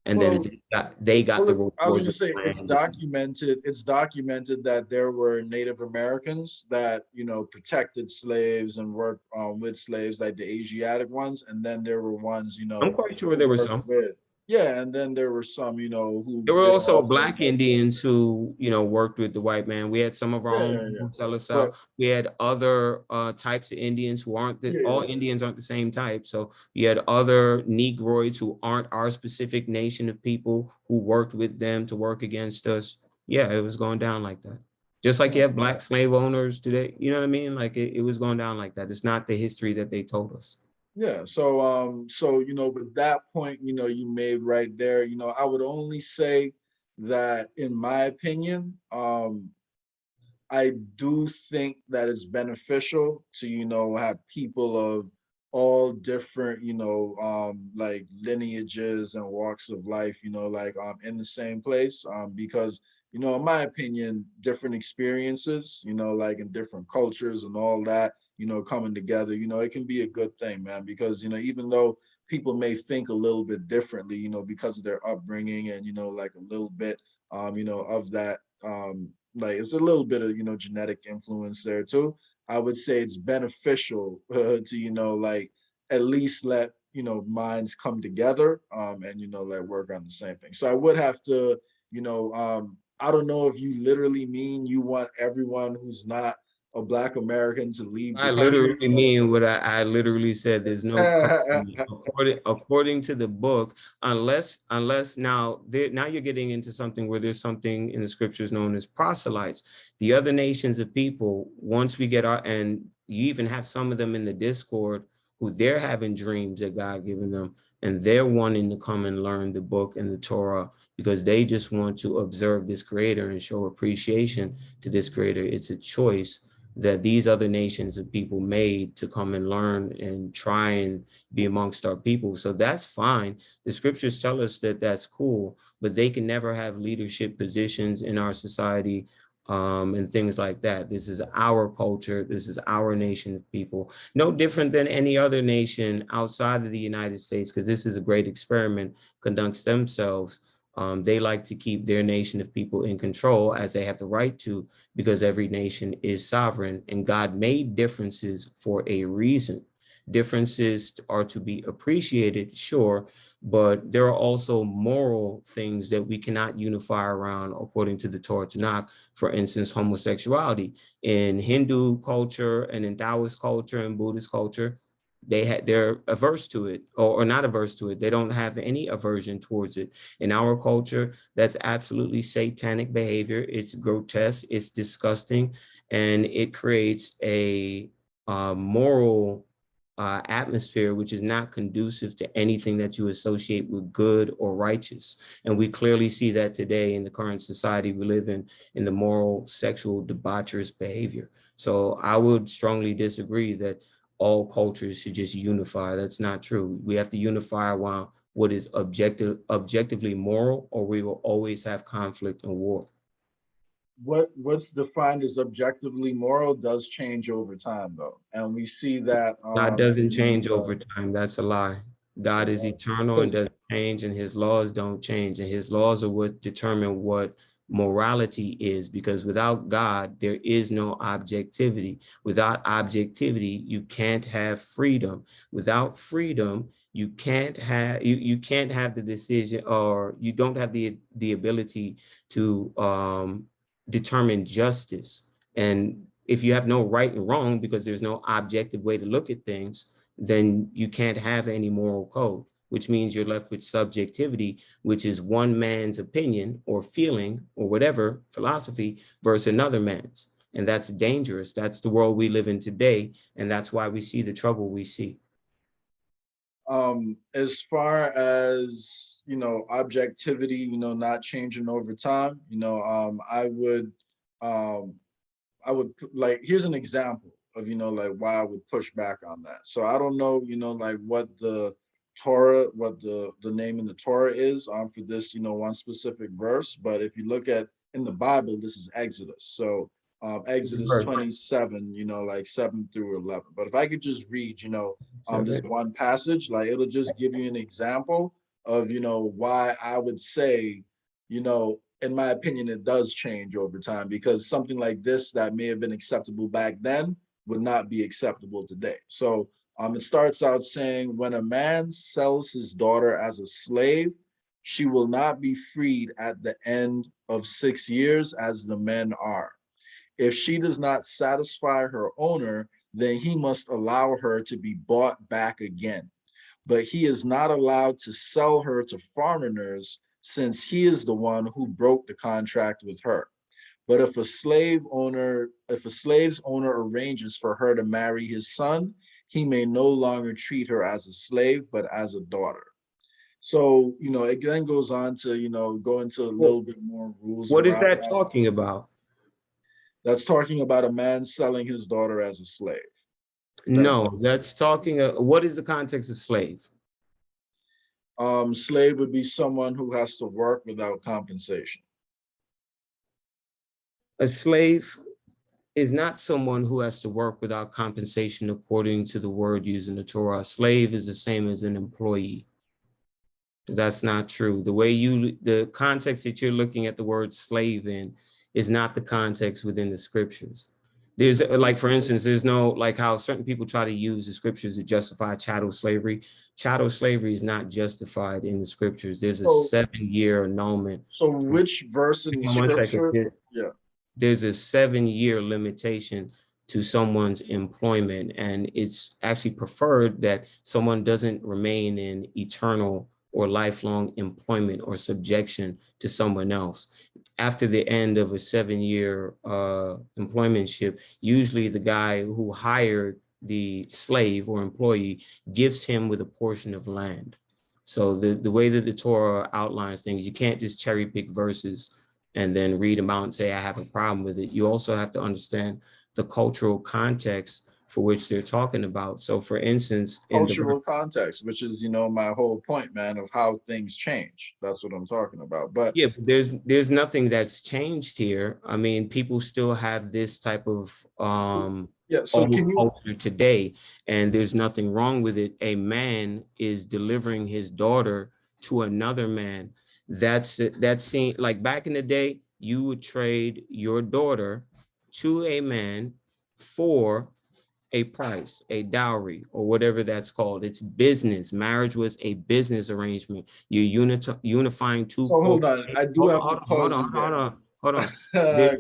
And then Well, they got the I was rewards gonna of say the it's land. documented. It's documented that there were Native Americans that protected slaves and worked with slaves, like the Asiatic ones, and then there were ones I'm quite sure who there were worked some. with. Yeah, and then there were some who There were did also also Black work with. Indians who, worked with the white man. We had some of our Yeah, own yeah, yeah. people sell us But out. We had other types of Indians who aren't all yeah, Indians aren't the same type. So you had other Negroids who aren't our specific nation of people who worked with them to work against us. Yeah, it was going down like that. Just like you yeah. have Black slave owners today. You know what I mean? Like it was going down like that. It's not the history that they told us. Yeah. So but that point, you made right there, I would only say that in my opinion, I do think that it's beneficial to, have people of all different, like lineages and walks of life, like in the same place. Because, in my opinion, different experiences, like in different cultures and all that, coming together, it can be a good thing, man, because, even though people may think a little bit differently, because of their upbringing and, like a little bit, of that, like it's a little bit of genetic influence there too. I would say it's beneficial to like at least let minds come together and like work on the same thing. So I would have to I don't know if you literally mean you want everyone who's not a Black American to leave the I country. literally mean what I literally said. There's no country according to the book, unless now you're getting into something where there's something in the scriptures known as proselytes. The other nations of people, once we get our, and you even have some of them in the Discord who they're having dreams that God given them, and they're wanting to come and learn the book and the Torah because they just want to observe this creator and show appreciation to this creator. It's a choice that these other nations of people made to come and learn and try and be amongst our people. So that's fine. The scriptures tell us that that's cool, but they can never have leadership positions in our society and things like that. This is our culture. This is our nation of people. No different than any other nation outside of the United States, because this is a great experiment conducts themselves. They like to keep their nation of people in control, as they have the right to, because every nation is sovereign and God made differences for a reason. Differences are to be appreciated, sure, but there are also moral things that we cannot unify around according to the Torah Tanakh. For instance, homosexuality. In Hindu culture and in Taoist culture and Buddhist culture, they're averse to it, or not averse to it. They don't have any aversion towards it. In our culture, that's absolutely satanic behavior. It's grotesque, it's disgusting, and it creates a moral atmosphere which is not conducive to anything that you associate with good or righteous. And we clearly see that today in the current society we live in the moral, sexual, debaucherous behavior. So I would strongly disagree that all cultures should just unify. That's not true. We have to unify around what is objectively moral, or we will always have conflict and war. What's defined as objectively moral does change over time though, and we see that God doesn't in change these over time. That's a lie. God is eternal and because doesn't change, and his laws don't change. And his laws are what determine what morality is, because without God, there is no objectivity. Without objectivity, you can't have freedom. Without freedom, you can't have the decision, or you don't have the ability to determine justice. And if you have no right and wrong, because there's no objective way to look at things, then you can't have any moral code, which means you're left with subjectivity, which is one man's opinion or feeling or whatever philosophy versus another man's. And that's dangerous. That's the world we live in today. And that's why we see the trouble we see. As far as, objectivity, not changing over time, um, like, here's an example of, like, why I would push back on that. So I don't know, like, what the Torah, what the name in the Torah is for this, one specific verse. But if you look at in the Bible, this is Exodus. So Exodus 27, like 7 through 11. But if I could just read, this one passage, like, it'll just give you an example of, why I would say, in my opinion, it does change over time, because something like this that may have been acceptable back then would not be acceptable today. So it starts out saying, when a man sells his daughter as a slave, she will not be freed at the end of 6 years as the men are. If she does not satisfy her owner, then he must allow her to be bought back again. But he is not allowed to sell her to foreigners, since he is the one who broke the contract with her. But if a slave's owner arranges for her to marry his son, he may no longer treat her as a slave, but as a daughter. So, it then goes on to, go into a little bit more rules What is around that that. talking about? That's talking about a man selling his daughter as a slave. No, that's talking, what is the context of slave? Slave would be someone who has to work without compensation. A slave is not someone who has to work without compensation according to the word used in the Torah. A slave is the same as an employee. That's not true. The context that you're looking at the word slave in is not the context within the scriptures. There's, like, for instance, there's no, like, how certain people try to use the scriptures to justify chattel slavery. Chattel slavery is not justified in the scriptures. There's a 7-year annulment. So which verse in the scripture? Yeah. There's a 7-year limitation to someone's employment, and it's actually preferred that someone doesn't remain in eternal or lifelong employment or subjection to someone else. After the end of a 7-year employmentship, usually the guy who hired the slave or employee gives him with a portion of land. So the way that the Torah outlines things, you can't just cherry pick verses and then read them out and say, I have a problem with it. You also have to understand the cultural context for which they're talking about. So for instance, cultural context, which is, my whole point, man, of how things change. That's what I'm talking about. But yeah, there's nothing that's changed here. I mean, people still have this type of so culture today, and there's nothing wrong with it. A man is delivering his daughter to another man. That's seen, like, back in the day, you would trade your daughter to a man for a price, a dowry, or whatever that's called. It's business. Marriage was a business arrangement. You're unifying two. So hold on, I do have to pause you there. Hold on.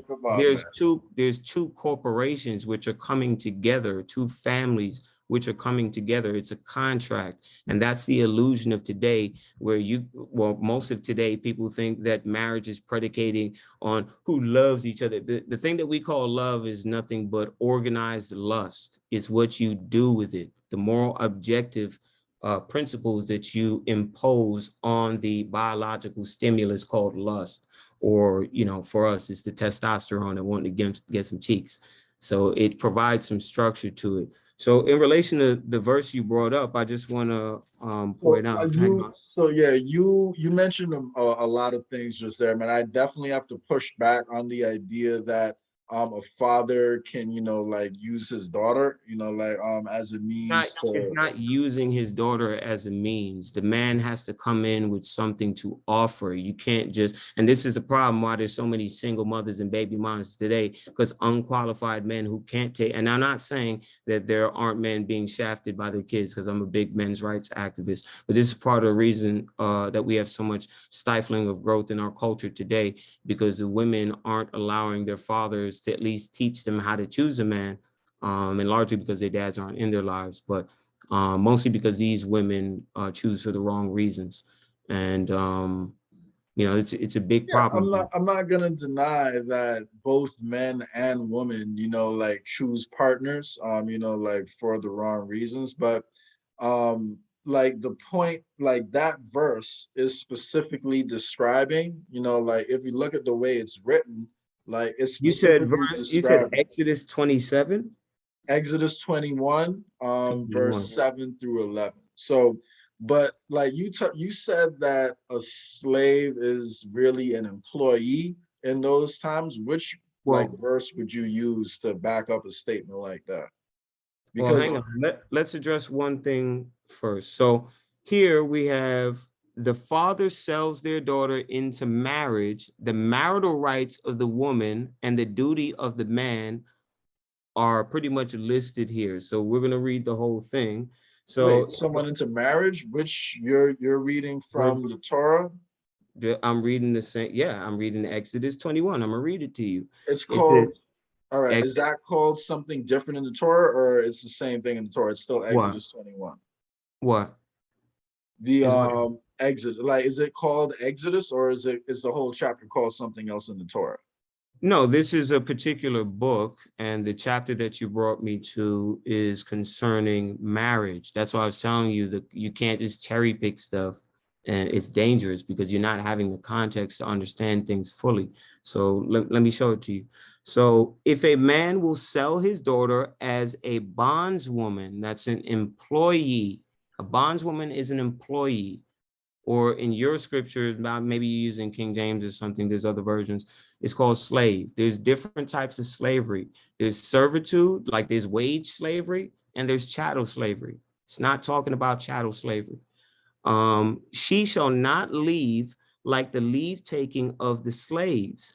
Come on, There's two corporations which are coming together, two families which are coming together. It's a contract. And that's the illusion of today, where most of today, people think that marriage is predicating on who loves each other. The thing that we call love is nothing but organized lust. It's what you do with it. The moral objective principles that you impose on the biological stimulus called lust. Or, for us, it's the testosterone that wanting to get some cheeks. So it provides some structure to it. So in relation to the verse you brought up, I just want to point out. You mentioned a lot of things just there, man. I definitely have to push back on the idea that a father can, like, use his daughter, as a means It's not using his daughter as a means. The man has to come in with something to offer. You can't just, and this is a problem why there's so many single mothers and baby moms today, because unqualified men who can't take, and I'm not saying that there aren't men being shafted by their kids, because I'm a big men's rights activist, but this is part of the reason that we have so much stifling of growth in our culture today, because the women aren't allowing their fathers to at least teach them how to choose a man. And largely because their dads aren't in their lives, but mostly because these women choose for the wrong reasons. And it's a big problem. I'm not gonna deny that both men and women, like, choose partners, like, for the wrong reasons. But like the point, like that verse is specifically describing, like if you look at the way it's written, like it's specifically You said describing Exodus 27? Exodus 21, verse 21. 7 through 11. So, but like you said that a slave is really an employee in those times. Which like Well, verse would you use to back up a statement like that? well, hang Because on. Let's address one thing first. So here we have the father sells their daughter into marriage. The marital rights of the woman and the duty of the man are pretty much listed here. So we're going to read the whole thing. wait, So someone into marriage, which you're reading from the Torah. I'm reading the same. Yeah, I'm reading Exodus 21. I'm going to read it to you. It's It says, called, all right. Is that called something different in the Torah, or it's the same thing in the Torah? It's still what? Exodus 21. What? The Is what? exit, like, is it called Exodus, or is the whole chapter called something else in the Torah? No, this is a particular book, and the chapter that you brought me to is concerning marriage. That's why I was telling you that you can't just cherry pick stuff, and it's dangerous because you're not having the context to understand things fully. So let me show it to you. So if a man will sell his daughter as a bondswoman, that's an employee. A bondswoman is an employee. Or in your scripture, maybe you're using King James or something, there's other versions, it's called slave. There's different types of slavery. There's servitude, like there's wage slavery, and there's chattel slavery. It's not talking about chattel slavery. She shall not leave like the leave taking of the slaves.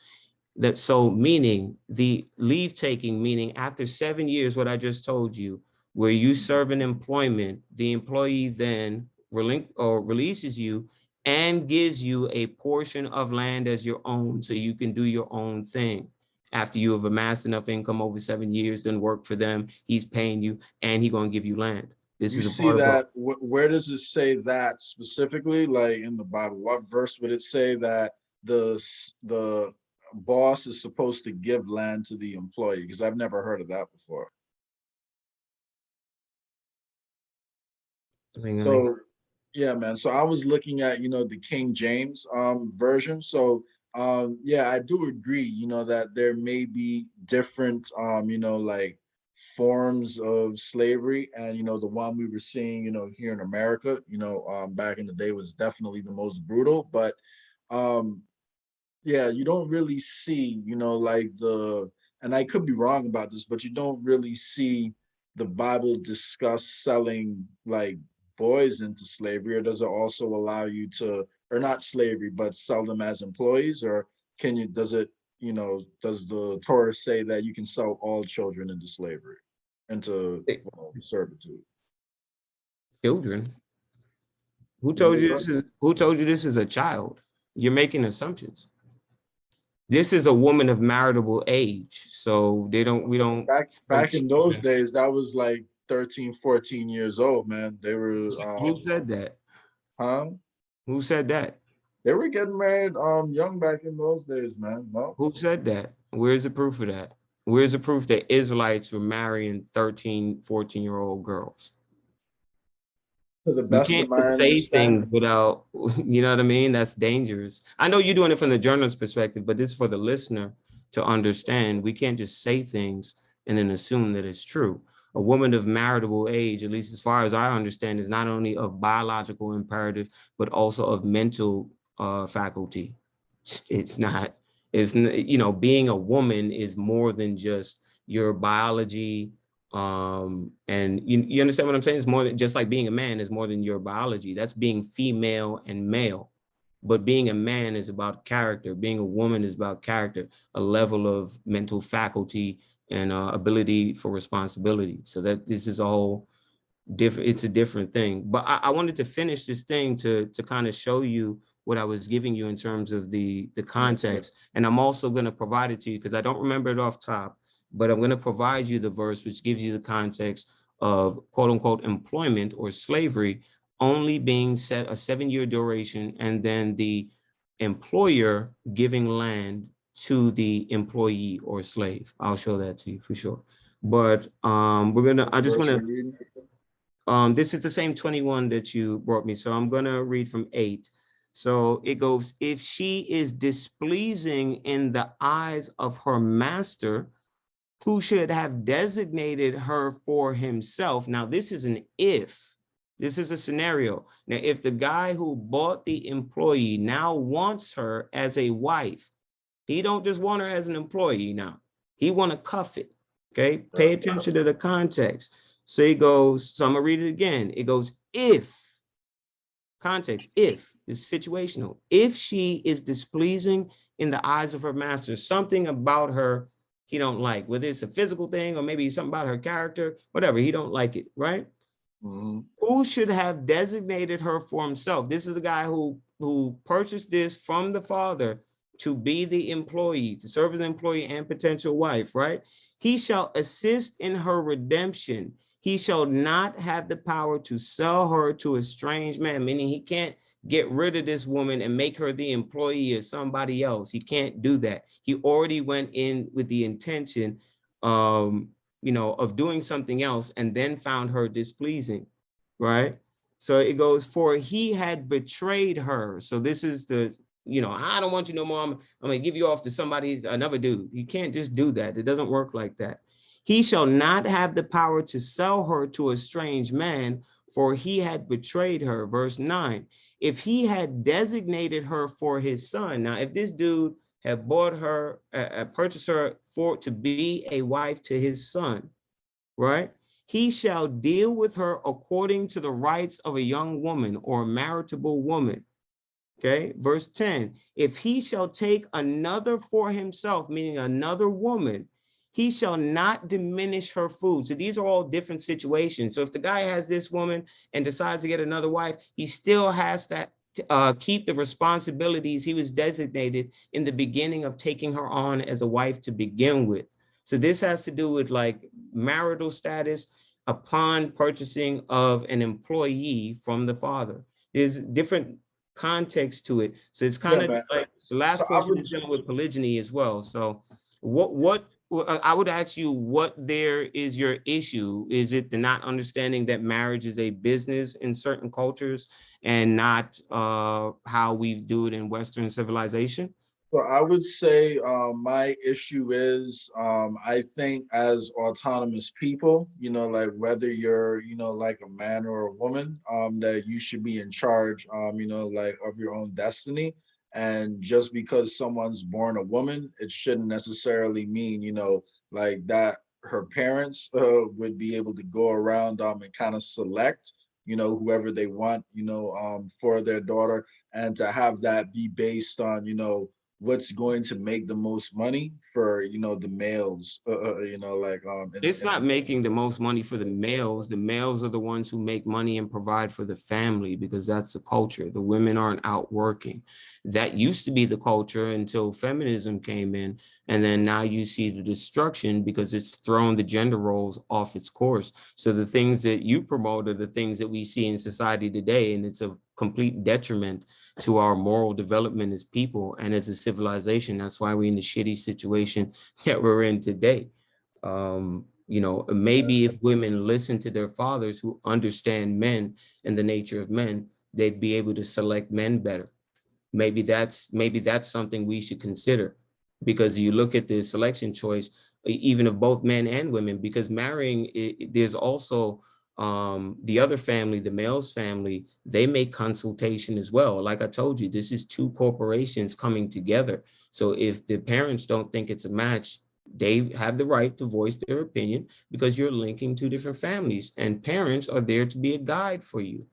That so meaning the leave taking, meaning after 7 years, what I just told you, where you serve in employment, the employee then releases you and gives you a portion of land as your own so you can do your own thing. After you have amassed enough income over 7 years, then work for them, he's paying you and he's going to give you land. This You is a see part of that? Where does it say that specifically? Like in the Bible, what verse would it say that the boss is supposed to give land to the employee? Because I've never heard of that before. So yeah, man. So I was looking at, the King James version. So yeah, I do agree, that there may be different like forms of slavery. And the one we were seeing, here in America, back in the day was definitely the most brutal. But um yeah, you don't really see, like and I could be wrong about this, but you don't really see the Bible discuss selling like boys into slavery, or does it also allow you to, or not slavery, but sell them as employees? Or does the Torah say that you can sell all children into slavery, into servitude? children. What was that? Who told you this is a child? You're making assumptions. This is a woman of marriageable age. So we don't sell Back in those children. days, that was like 13, 14 years old, man. They were Who said that? huh? Who said that? They were getting married young back in those days, man. No, Who said that? Where's the proof of that? Where's the proof that Israelites were marrying 13, 14-year-old girls? to the We best of can't my just say things understanding. without, you know what I mean? That's dangerous. I know you're doing it from the journalist perspective, but this is for the listener to understand. We can't just say things and then assume that it's true. A woman of marriageable age, at least as far as I understand, is not only of biological imperative, but also of mental faculty. It's not, being a woman is more than just your biology, and you understand what I'm saying? It's more than just like being a man is more than your biology. That's being female and male. But being a man is about character. Being a woman is about character, a level of mental faculty and ability for responsibility. So that this is a whole different, it's a different thing. But I wanted to finish this thing to kind of show you what I was giving you in terms of the context. And I'm also going to provide it to you because I don't remember it off top, but I'm going to provide you the verse which gives you the context of quote unquote employment or slavery only being set a 7-year duration, and then the employer giving land to the employee or slave. I'll show that to you for sure. But I just want to This is the same 21 that you brought me. So I'm going to read from 8. So it goes, if she is displeasing in the eyes of her master, who should have designated her for himself. Now, this is an if. This is a scenario. Now, if the guy who bought the employee now wants her as a wife, he don't just want her as an employee now. He want to cuff it. Okay, pay attention to the context. So he goes, so I'm gonna read it again. It goes, if, context, if, is situational. If she is displeasing in the eyes of her master, something about her he don't like, whether it's a physical thing or maybe something about her character, whatever, he don't like it, right? Mm-hmm. Who should have designated her for himself? This is a guy who purchased this from the father to be the employee, to serve as an employee and potential wife, right? He shall assist in her redemption. He shall not have the power to sell her to a strange man, meaning he can't get rid of this woman and make her the employee of somebody else. He can't do that. He already went in with the intention, of doing something else and then found her displeasing, right? So it goes, for he had betrayed her. So this is the, I don't want you no more. I'm going to give you off to somebody, another dude. You can't just do that. It doesn't work like that. He shall not have the power to sell her to a strange man, for he had betrayed her. Verse 9. If he had designated her for his son. Now, if this dude had bought her, purchased her to be a wife to his son, right? He shall deal with her according to the rights of a young woman or a marriageable woman. Okay, verse 10, if he shall take another for himself, meaning another woman, he shall not diminish her food. So these are all different situations. So if the guy has this woman and decides to get another wife, he still has to keep the responsibilities he was designated in the beginning of taking her on as a wife to begin with. So this has to do with like marital status upon purchasing of an employee from the father. There's different context to it. So it's kind of like the last portion is dealing with polygyny as well. So what I would ask you, what there is your issue? Is it the not understanding that marriage is a business in certain cultures and not how we do it in Western civilization? So I would say my issue is I think as autonomous people, like whether you're, like a man or a woman, that you should be in charge, like of your own destiny. And just because someone's born a woman, it shouldn't necessarily mean, like that her parents would be able to go around and kind of select, whoever they want, for their daughter, and to have that be based on, what's going to make the most money for the males, It's not making the most money for the males. The males are the ones who make money and provide for the family because that's the culture. The women aren't out working. That used to be the culture until feminism came in. And then now you see the destruction because it's thrown the gender roles off its course. So the things that you promote are the things that we see in society today. And it's a complete detriment to our moral development as people and as a civilization. That's why we're in the shitty situation that we're in today. Maybe if women listen to their fathers who understand men and the nature of men, they'd be able to select men better. Maybe that's something we should consider, because you look at the selection choice, even of both men and women, because marrying, there's also the other family, the male's family, they make consultation as well. Like I told you, this is two corporations coming together. So if the parents don't think it's a match, they have the right to voice their opinion, because you're linking two different families, and parents are there to be a guide for you.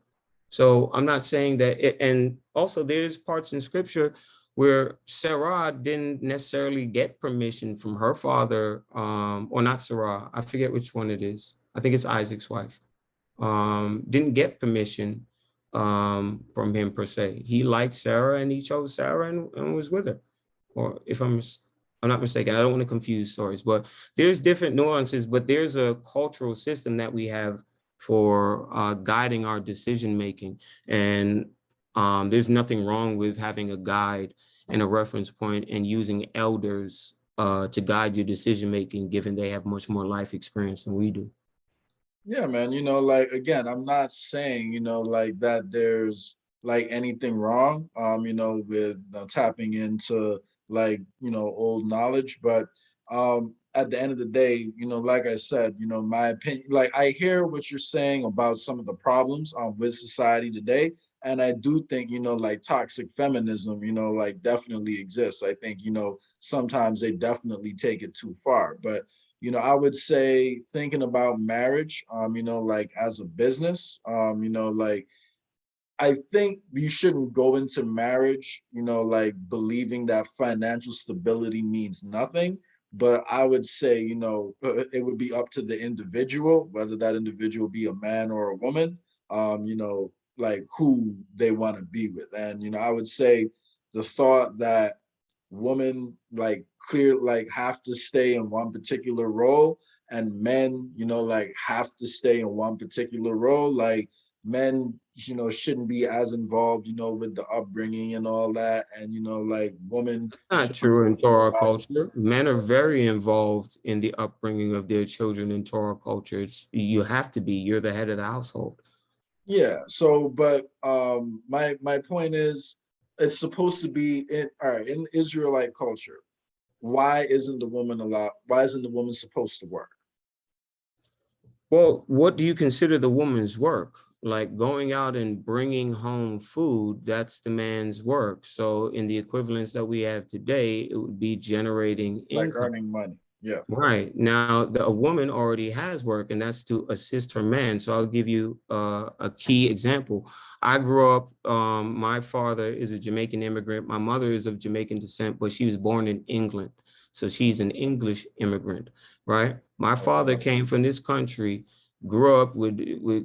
So I'm not saying that and also there's parts in scripture where Sarah didn't necessarily get permission from her father, or not Sarah, I forget which one it is. I think it's Isaac's wife. Didn't get permission from him per se. He liked Sarah and he chose Sarah and was with her. Or if I'm not mistaken, I don't want to confuse stories, but there's different nuances, but there's a cultural system that we have for guiding our decision making. And there's nothing wrong with having a guide and a reference point and using elders to guide your decision making, given they have much more life experience than we do. Yeah, man. Like again, I'm not saying, like that there's like anything wrong, with tapping into like, old knowledge. But at the end of the day, like I said, my opinion, like I hear what you're saying about some of the problems with society today. And I do think, like toxic feminism, like definitely exists. I think, sometimes they definitely take it too far. But I would say thinking about marriage, like as a business, like I think you shouldn't go into marriage, like believing that financial stability means nothing. But I would say, it would be up to the individual, whether that individual be a man or a woman, like who they want to be with. And, I would say the thought that women like like have to stay in one particular role and men like have to stay in one particular role, like men shouldn't be as involved with the upbringing and all that, and like women Not should be true in more Torah involved. culture. Men are very involved in the upbringing of their children in Torah culture. You have to be. You're the head of the household. Yeah, so but my point is it's supposed to be in all right in Israelite culture. Why isn't the woman supposed to work? Well, what do you consider the woman's work? Like going out and bringing home food, that's the man's work. So in the equivalence that we have today, it would be generating Like income. earning money. Yeah. Right. Now, a woman already has work, and that's to assist her man. So I'll give you a key example. I grew up, my father is a Jamaican immigrant. My mother is of Jamaican descent, but she was born in England. So she's an English immigrant, right? My father Okay. came from this country, grew up with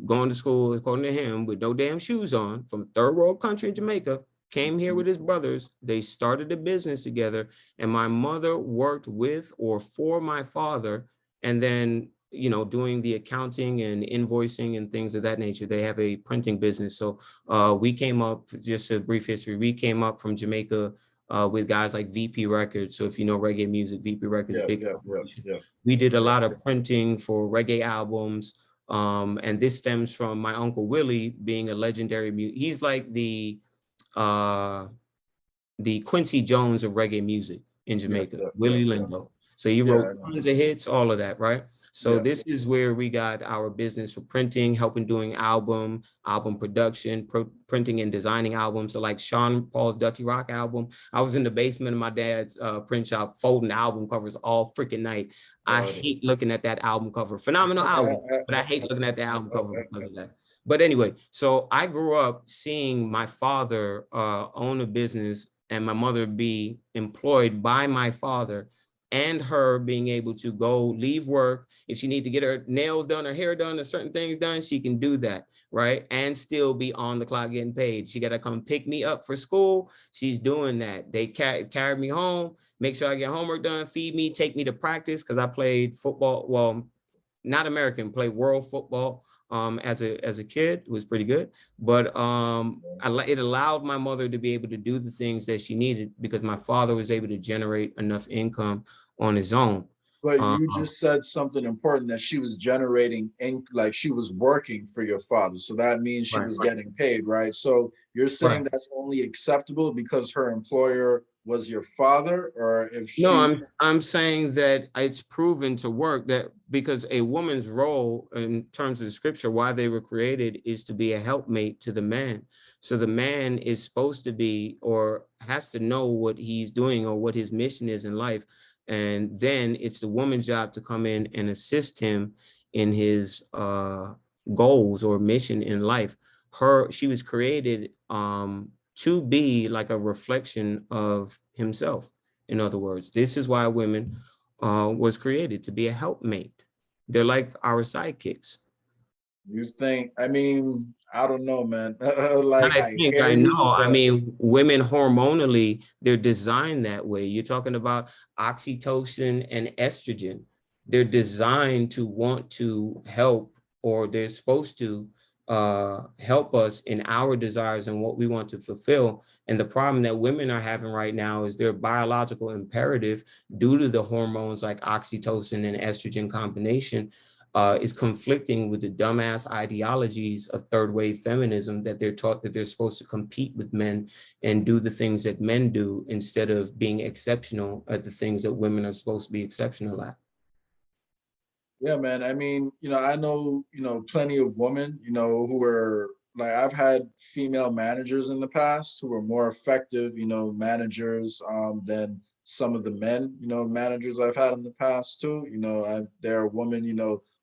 going to school, according to him, with no damn shoes on, from third world country in Jamaica, came here with his brothers. They started a business together, and my mother worked with or for my father, and then doing the accounting and invoicing and things of that nature. They have a printing business. So we came up, just a brief history, we came up from Jamaica with guys like VP Records. So if you know reggae music, VP Records, Yeah, big yeah, yeah, corporation. yeah. We did a lot of printing for reggae albums, and this stems from my uncle Willie being a legendary he's like uh the Quincy Jones of reggae music in Yeah, Jamaica, yeah, yeah, Willie yeah. Lindo. So he Yeah, wrote I know. tons of hits, all of that, right? So Yeah. this is where we got our business for printing, helping doing album production, printing and designing albums. So like Sean Paul's Dirty Rock album, I was in the basement of my dad's print shop folding album covers all freaking night. I Got hate looking at that album cover. Phenomenal album, but I hate looking at the album cover because of that. But anyway, so I grew up seeing my father own a business and my mother be employed by my father, and her being able to go leave work. If she need to get her nails done, her hair done, or certain things done, she can do that, right? And still be on the clock getting paid. She got to come pick me up for school. She's doing that. They carry me home, make sure I get homework done, feed me, take me to practice, because I played football. Well, not American, played world football as a kid. It was pretty good. But it allowed my mother to be able to do the things that she needed because my father was able to generate enough income on his own. But Um, you just said something important that she was generating like she was working for your father. So that means she right, was getting paid, right? So you're right. saying that's only acceptable because her employer was your father, or if No, she I'm saying that it's proven to work, that because a woman's role in terms of the scripture, why they were created, is to be a helpmate to the man. So the man is supposed to be or has to know what he's doing or what his mission is in life. And then it's the woman's job to come in and assist him in his goals or mission in life. She was created to be like a reflection of himself. In other words, this is why women was created, to be a helpmate. They're like our sidekicks. you think, I mean, I don't know, man. And Like I I think hear I know. you, I but mean, women hormonally, they're designed that way. You're talking about oxytocin and estrogen. They're designed to want to help, or they're supposed to help us in our desires and what we want to fulfill. And the problem that women are having right now is their biological imperative due to the hormones like oxytocin and estrogen combination. is conflicting with the dumbass ideologies of third wave feminism, that they're taught that they're supposed to compete with men and do the things that men do instead of being exceptional at the things that women are supposed to be exceptional at. Yeah, man. I mean, I know, plenty of women, who are like, I've had female managers in the past who were more effective, managers than some of the men, managers I've had in the past too. There are women,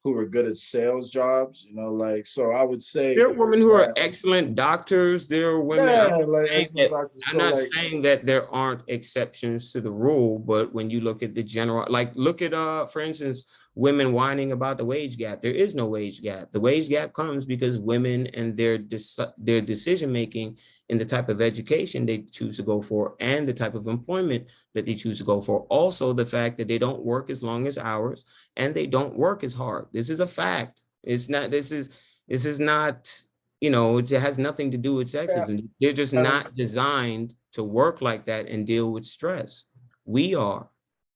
who are good at sales jobs, like, so I would say There are women who are that, excellent doctors. There are women, yeah, like excellent doctors. I'm So not like, saying that there aren't exceptions to the rule, but when you look at the general, like look at, for instance, women whining about the wage gap. There is no wage gap. The wage gap comes because women and their decision-making in the type of education they choose to go for and the type of employment that they choose to go for. Also, the fact that they don't work as long as hours and they don't work as hard. This is a fact. It's not, this is not, it has nothing to do with yeah, sexism. They're just not designed to work like that and deal with stress. We are.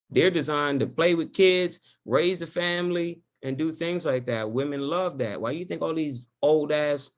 They're designed to play with kids, raise a family, and do things like that. Women love that. Why do you think all these old ass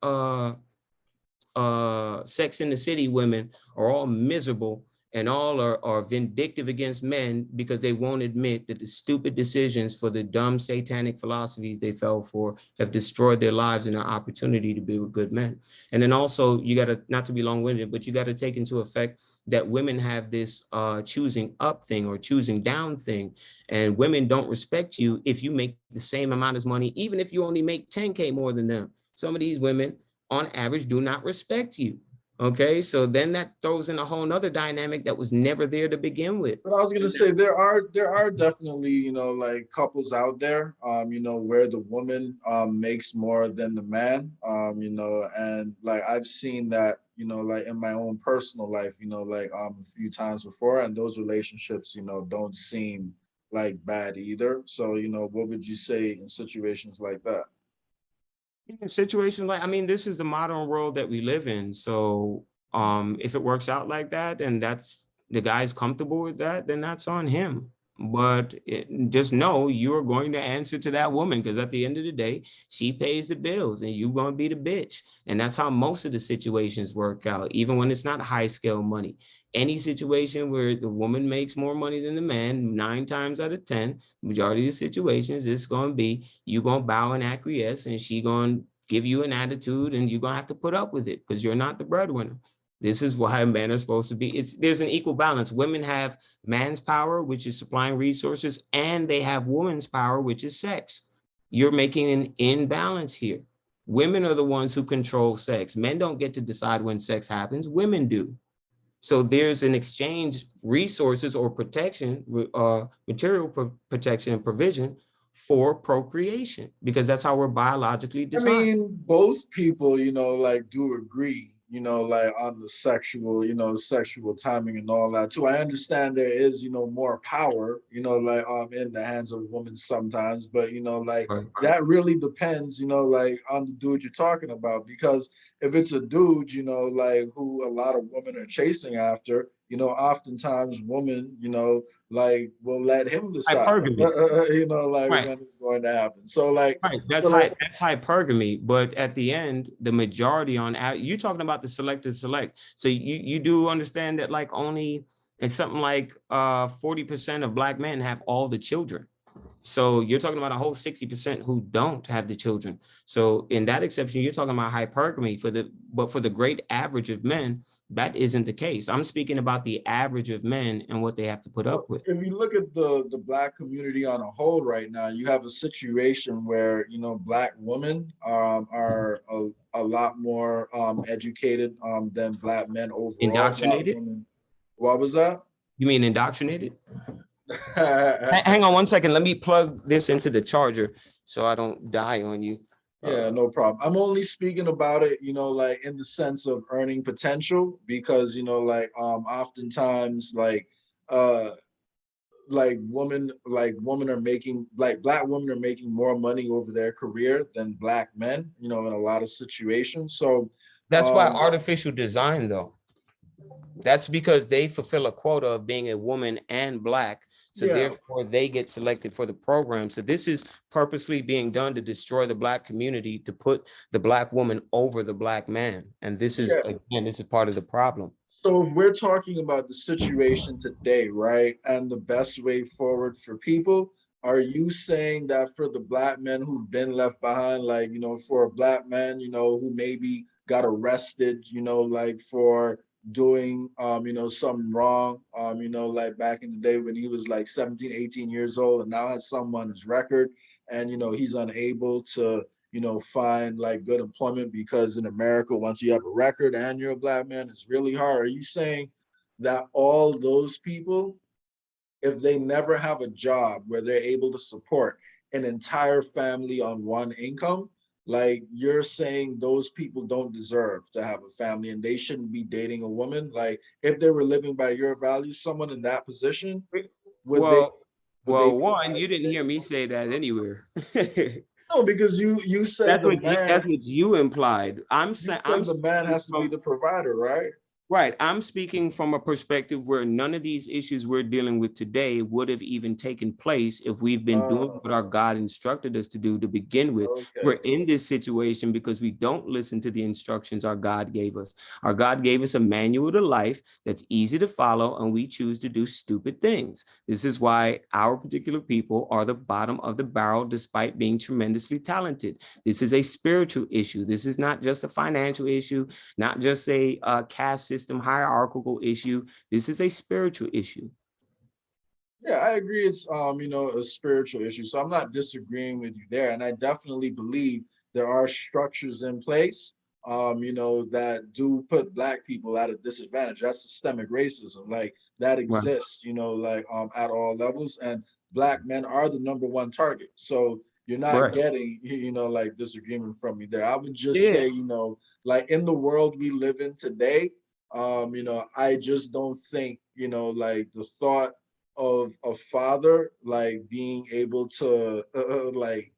Sex in the City women are all miserable and all are vindictive against men because they won't admit that the stupid decisions for the dumb satanic philosophies they fell for have destroyed their lives and their opportunity to be with good men. And then also, you got to, not to be long-winded, but you got to take into effect that women have this choosing up thing or choosing down thing, and women don't respect you if you make the same amount of money, even if you only make 10K more than them. Some of these women on average do not respect you. Okay, so then that throws in a whole nother dynamic that was never there to begin with. but I was gonna say there are definitely, like couples out there, where the woman makes more than the man, and like I've seen that, like in my own personal life, like a few times before, and those relationships, don't seem like bad either. So, what would you say in situations like that? In situations like, I mean, this is the modern world that we live in. So if it works out like that and that's the guy's comfortable with that, then that's on him. But just know you are going to answer to that woman, because at the end of the day, she pays the bills and you're going to be the bitch. And that's how most of the situations work out, even when it's not high scale money. Any situation where the woman makes more money than the man, 9 times out of 10, majority of the situations, it's going to be you going to bow and acquiesce, and she going to give you an attitude, and you're going to have to put up with it because you're not the breadwinner. This is why men are supposed to be. There's an equal balance. Women have man's power, which is supplying resources, and they have woman's power, which is sex. You're making an imbalance here. Women are the ones who control sex. Men don't get to decide when sex happens. Women do. So there's an exchange resources or protection, material protection and provision for procreation, because that's how we're biologically I designed. mean, both people, like do agree, like on the sexual, sexual timing and all that too. I understand there is, more power, like in the hands of women sometimes, but like Right. that really depends, like on the dude you're talking about. Because if it's a dude, like who a lot of women are chasing after, oftentimes women, like will let him decide, Hypergamy. like Right. when it's going to happen. So like, Right. so That's hypergamy. But at the end, the majority you talking about the selected select. So you do understand that like only it's something like 40% of Black men have all the children. So you're talking about a whole 60% who don't have the children. So in that exception, you're talking about hypergamy but for the great average of men, that isn't the case. I'm speaking about the average of men and what they have to put well, up with. if you look at the Black community on a whole right now, you have a situation where Black women are a lot more educated than Black men overall. Black Indoctrinated? women. What was that? You mean indoctrinated? Hang on one second. Let me plug this into the charger so I don't die on you. Yeah, no problem. I'm only speaking about it, like in the sense of earning potential, because like oftentimes uh women are making, like Black women are making more money over their career than Black men, in a lot of situations. So That's why um artificial design, though. That's because they fulfill a quota of being a woman and Black. So Yeah. therefore they get selected for the program. So this is purposely being done to destroy the Black community, to put the Black woman over the Black man. And this is, Yeah. again, this is part of the problem. So if we're talking about the situation today, right, and the best way forward for people, are you saying that for the Black men who've been left behind, like, for a Black man, who maybe got arrested, like for doing, something wrong, like back in the day when he was like 17, 18 years old and now has someone on his record and, he's unable to, find like good employment because in America, once you have a record and you're a Black man, it's really hard. Are you saying that all those people, if they never have a job where they're able to support an entire family on one income, like you're saying those people don't deserve to have a family and they shouldn't be dating a woman? Like if they were living by your values, someone in that position, would they Well, would they be one, allowed you to didn't date? hear me say that anywhere. No, because you said That's the what man, you implied. you I'm said the man speaking has to be from the provider, right? Right. I'm speaking from a perspective where none of these issues we're dealing with today would have even taken place if we've been doing Oh, what our God instructed us to do to begin with. okay. We're in this situation because we don't listen to the instructions our God gave us. Our God gave us a manual to life that's easy to follow, and we choose to do stupid things. This is why our particular people are the bottom of the barrel, despite being tremendously talented. This is a spiritual issue. This is not just a financial issue, not just a caste system hierarchical issue. This is a spiritual issue. Yeah, I agree. It's a spiritual issue. So I'm not disagreeing with you there. And I definitely believe there are structures in place, that do put Black people at a disadvantage. That's systemic racism. Like that Right. exists, like at all levels. And Black men are the number one target. So you're not Right. getting, like disagreement from me there. I would just Yeah. say, like in the world we live in today, I just don't think, like the thought of a father like being able to like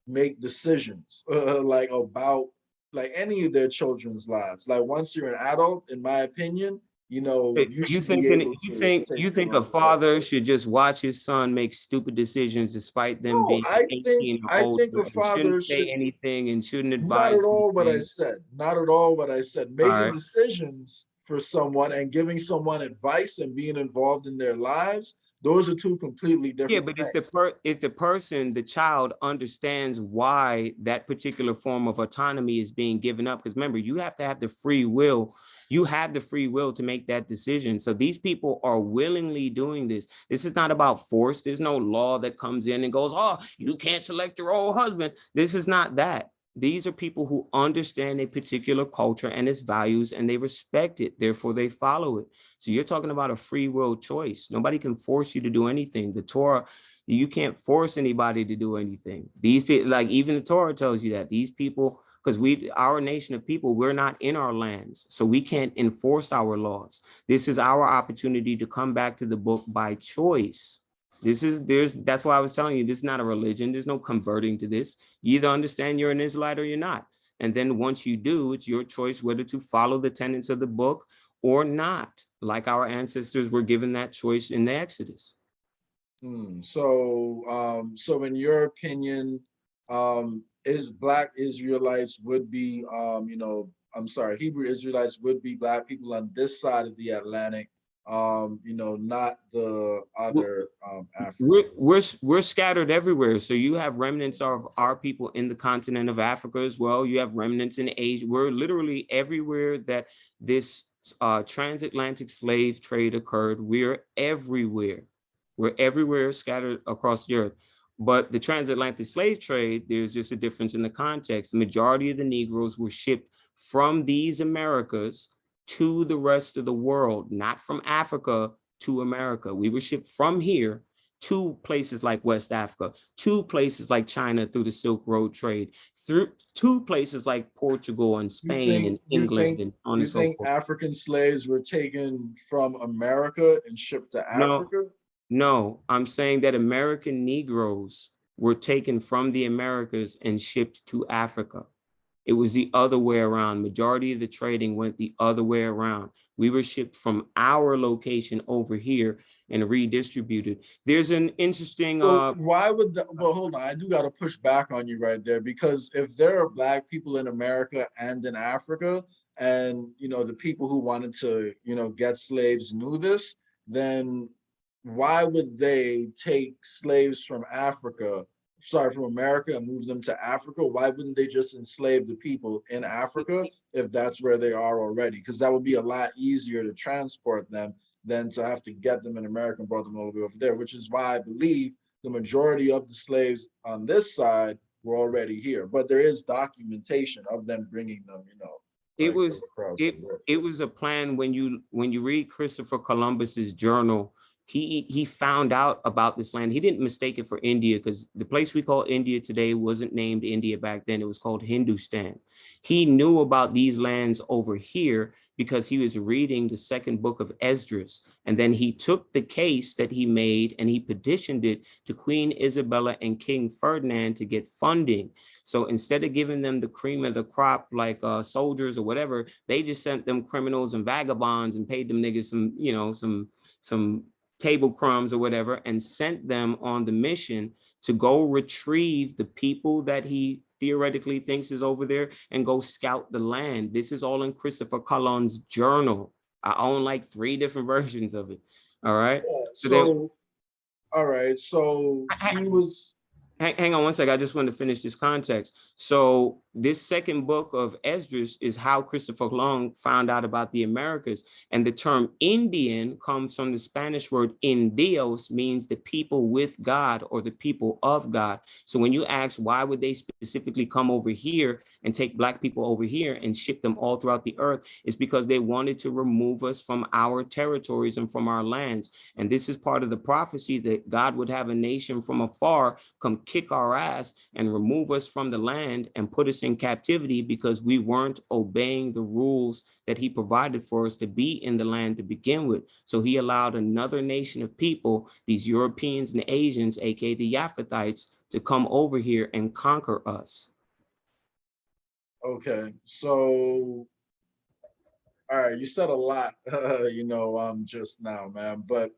make decisions like about like any of their children's lives. Like once you're an adult, in my opinion, you You should think be able to take you think a control. Yeah. father should just watch his son make stupid decisions despite them No, being I think 18 or I think older a and shouldn't father say should. anything and shouldn't Not advise at all what I anything? said. Not at all what I said. All Making right. decisions for someone and giving someone advice and being involved in their lives, those are two completely Yeah, different but things. if the person, the child understands why that particular form of autonomy is being given up, because remember, you have to have the free will. You have the free will to make that decision. So these people are willingly doing this. This is not about force. There's no law that comes in and goes, oh, you can't select your old husband. This is not that. These are people who understand a particular culture and its values, and they respect it. Therefore, they follow it. So you're talking about a free will choice. Nobody can force you to do anything. The Torah, you can't force anybody to do anything. These people, like even the Torah tells you that these people, because our nation of people, we're not in our lands, so we can't enforce our laws. This is our opportunity to come back to the book by choice. That's why I was telling you, this is not a religion. There's no converting to this. You either understand you're an Israelite or you're not. And then once you do, it's your choice whether to follow the tenets of the book or not, like our ancestors were given that choice in the Exodus. So in your opinion, is Black Israelites would be, I'm sorry, Hebrew Israelites would be Black people on this side of the Atlantic, not the other African. We're scattered everywhere. So you have remnants of our people in the continent of Africa as well. You have remnants in Asia. We're literally everywhere that this transatlantic slave trade occurred. We're everywhere. We're everywhere scattered across the earth. But the transatlantic slave trade, there's just a difference in the context. The majority of the Negroes were shipped from these Americas to the rest of the world, not from Africa to America. We were shipped from here to places like West Africa, to places like China through the Silk Road trade, through to places like Portugal and You Spain think and you England think and so on you and so think forth. African slaves were taken from America and shipped to No, Africa? no, I'm saying that American Negroes were taken from the Americas and shipped to Africa. It was the other way around. Majority of the trading went the other way around. We were shipped from our location over here and redistributed. There's an interesting So why would the, well, hold on, I do got to push back on you right there, because if there are Black people in America and in Africa, and the people who wanted to get slaves knew this, then why would they take slaves from Africa, sorry, from America, and move them to Africa? Why wouldn't they just enslave the people in Africa if that's where they are already? Because that would be a lot easier to transport them than to have to get them in America and brought them all the way over there, which is why I believe the majority of the slaves on this side were already here. But there is documentation of them bringing them, it like was across the it world. it was a plan. When you read Christopher Columbus's journal, he found out about this land. He didn't mistake it for India, because the place we call India today wasn't named India back then. It was called Hindustan. He knew about these lands over here because he was reading the second book of Esdras. And then he took the case that he made and he petitioned it to Queen Isabella and King Ferdinand to get funding. So instead of giving them the cream of the crop, like soldiers or whatever, they just sent them criminals and vagabonds and paid them niggas some table crumbs or whatever, and sent them on the mission to go retrieve the people that he theoretically thinks is over there and go scout the land. This is all in Christopher Colon's journal. I own like 3 different versions of it. All right. Yeah, So then, all right. So he was. hang on one second. I just want to finish this context. So this second book of Esdras is how Christopher Columbus found out about the Americas. And the term Indian comes from the Spanish word indios, means the people with God or the people of God. So when you ask why would they specifically come over here and take Black people over here and ship them all throughout the earth, it's because they wanted to remove us from our territories and from our lands. And this is part of the prophecy that God would have a nation from afar come kick our ass and remove us from the land and put us in captivity because we weren't obeying the rules that he provided for us to be in the land to begin with. So he allowed another nation of people, these Europeans and Asians, aka the Japhethites, to come over here and conquer us. Okay, so all right, you said a lot, just now, man. But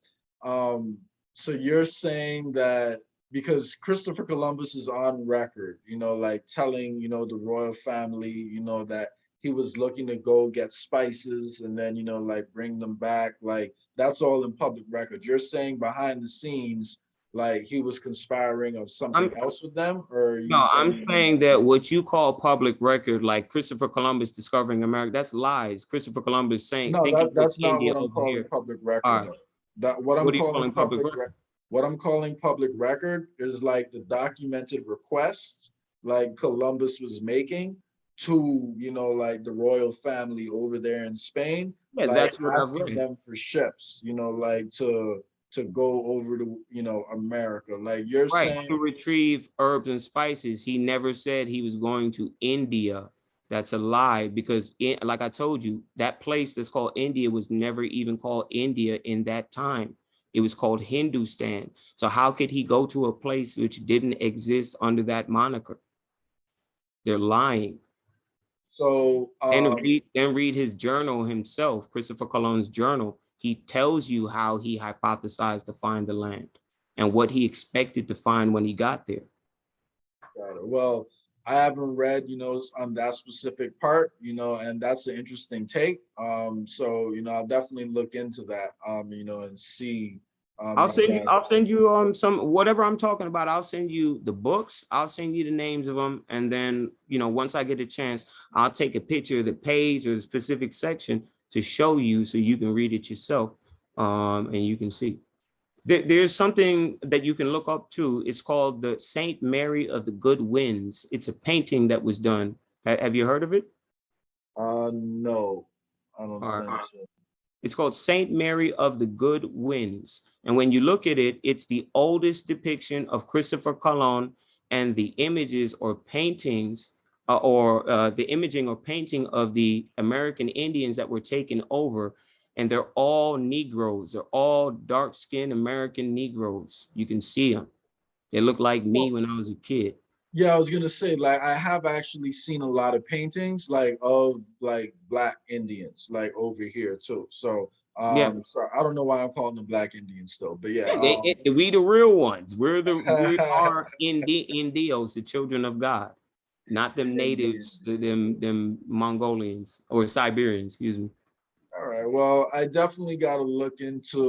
so you're saying that because Christopher Columbus is on record, like telling, the royal family, that he was looking to go get spices and then, like bring them back, like that's all in public record. You're saying behind the scenes, like he was conspiring of something else with them, or are you No, I'm saying? saying that what you call public record, like Christopher Columbus discovering America, that's lies. Christopher Columbus saying, No, thinking with that's not India what I'm over calling here. public All record right, though. That what are you calling public record? what I'm calling public record is like the documented requests like Columbus was making to, like the royal family over there in Spain, Yeah, like that's what I've asking read. them for ships, like to go over to, America. Like you're Right, saying. to retrieve herbs and spices. He never said he was going to India. That's a lie, because like I told you, that place that's called India was never even called India in that time. It was called Hindustan. So how could he go to a place which didn't exist under that moniker? They're lying. So Then read his journal himself, Christopher Columbus' journal. He tells you how he hypothesized to find the land and what he expected to find when he got there. got it. Well, I haven't read, on that specific part, and that's an interesting take. So, I'll definitely look into that, and see. I'll send you some whatever I'm talking about. I'll send you the books. I'll send you the names of them, and then once I get a chance, I'll take a picture of the page or the specific section to show you so you can read it yourself, and you can see. There's something that you can look up too. It's called the Saint Mary of the Good Winds. It's a painting that was done. Have you heard of it? No, I don't think so. It's called Saint Mary of the Good Winds. And when you look at it, it's the oldest depiction of Christopher Colon, and the images or paintings the imaging or painting of the American Indians that were taken over. And they're all Negroes. They're all dark-skinned American Negroes. You can see them. They look like me when I was a kid. Yeah, I was gonna say, like, I have actually seen a lot of paintings like of like Black Indians, like over here too. So Yeah. so I don't know why I'm calling them Black Indians still, but yeah, Yeah, we the real ones. We are Indios, the children of God, not them Indeed. natives, them Mongolians or Siberians, excuse me. All right. Well, I definitely got to look into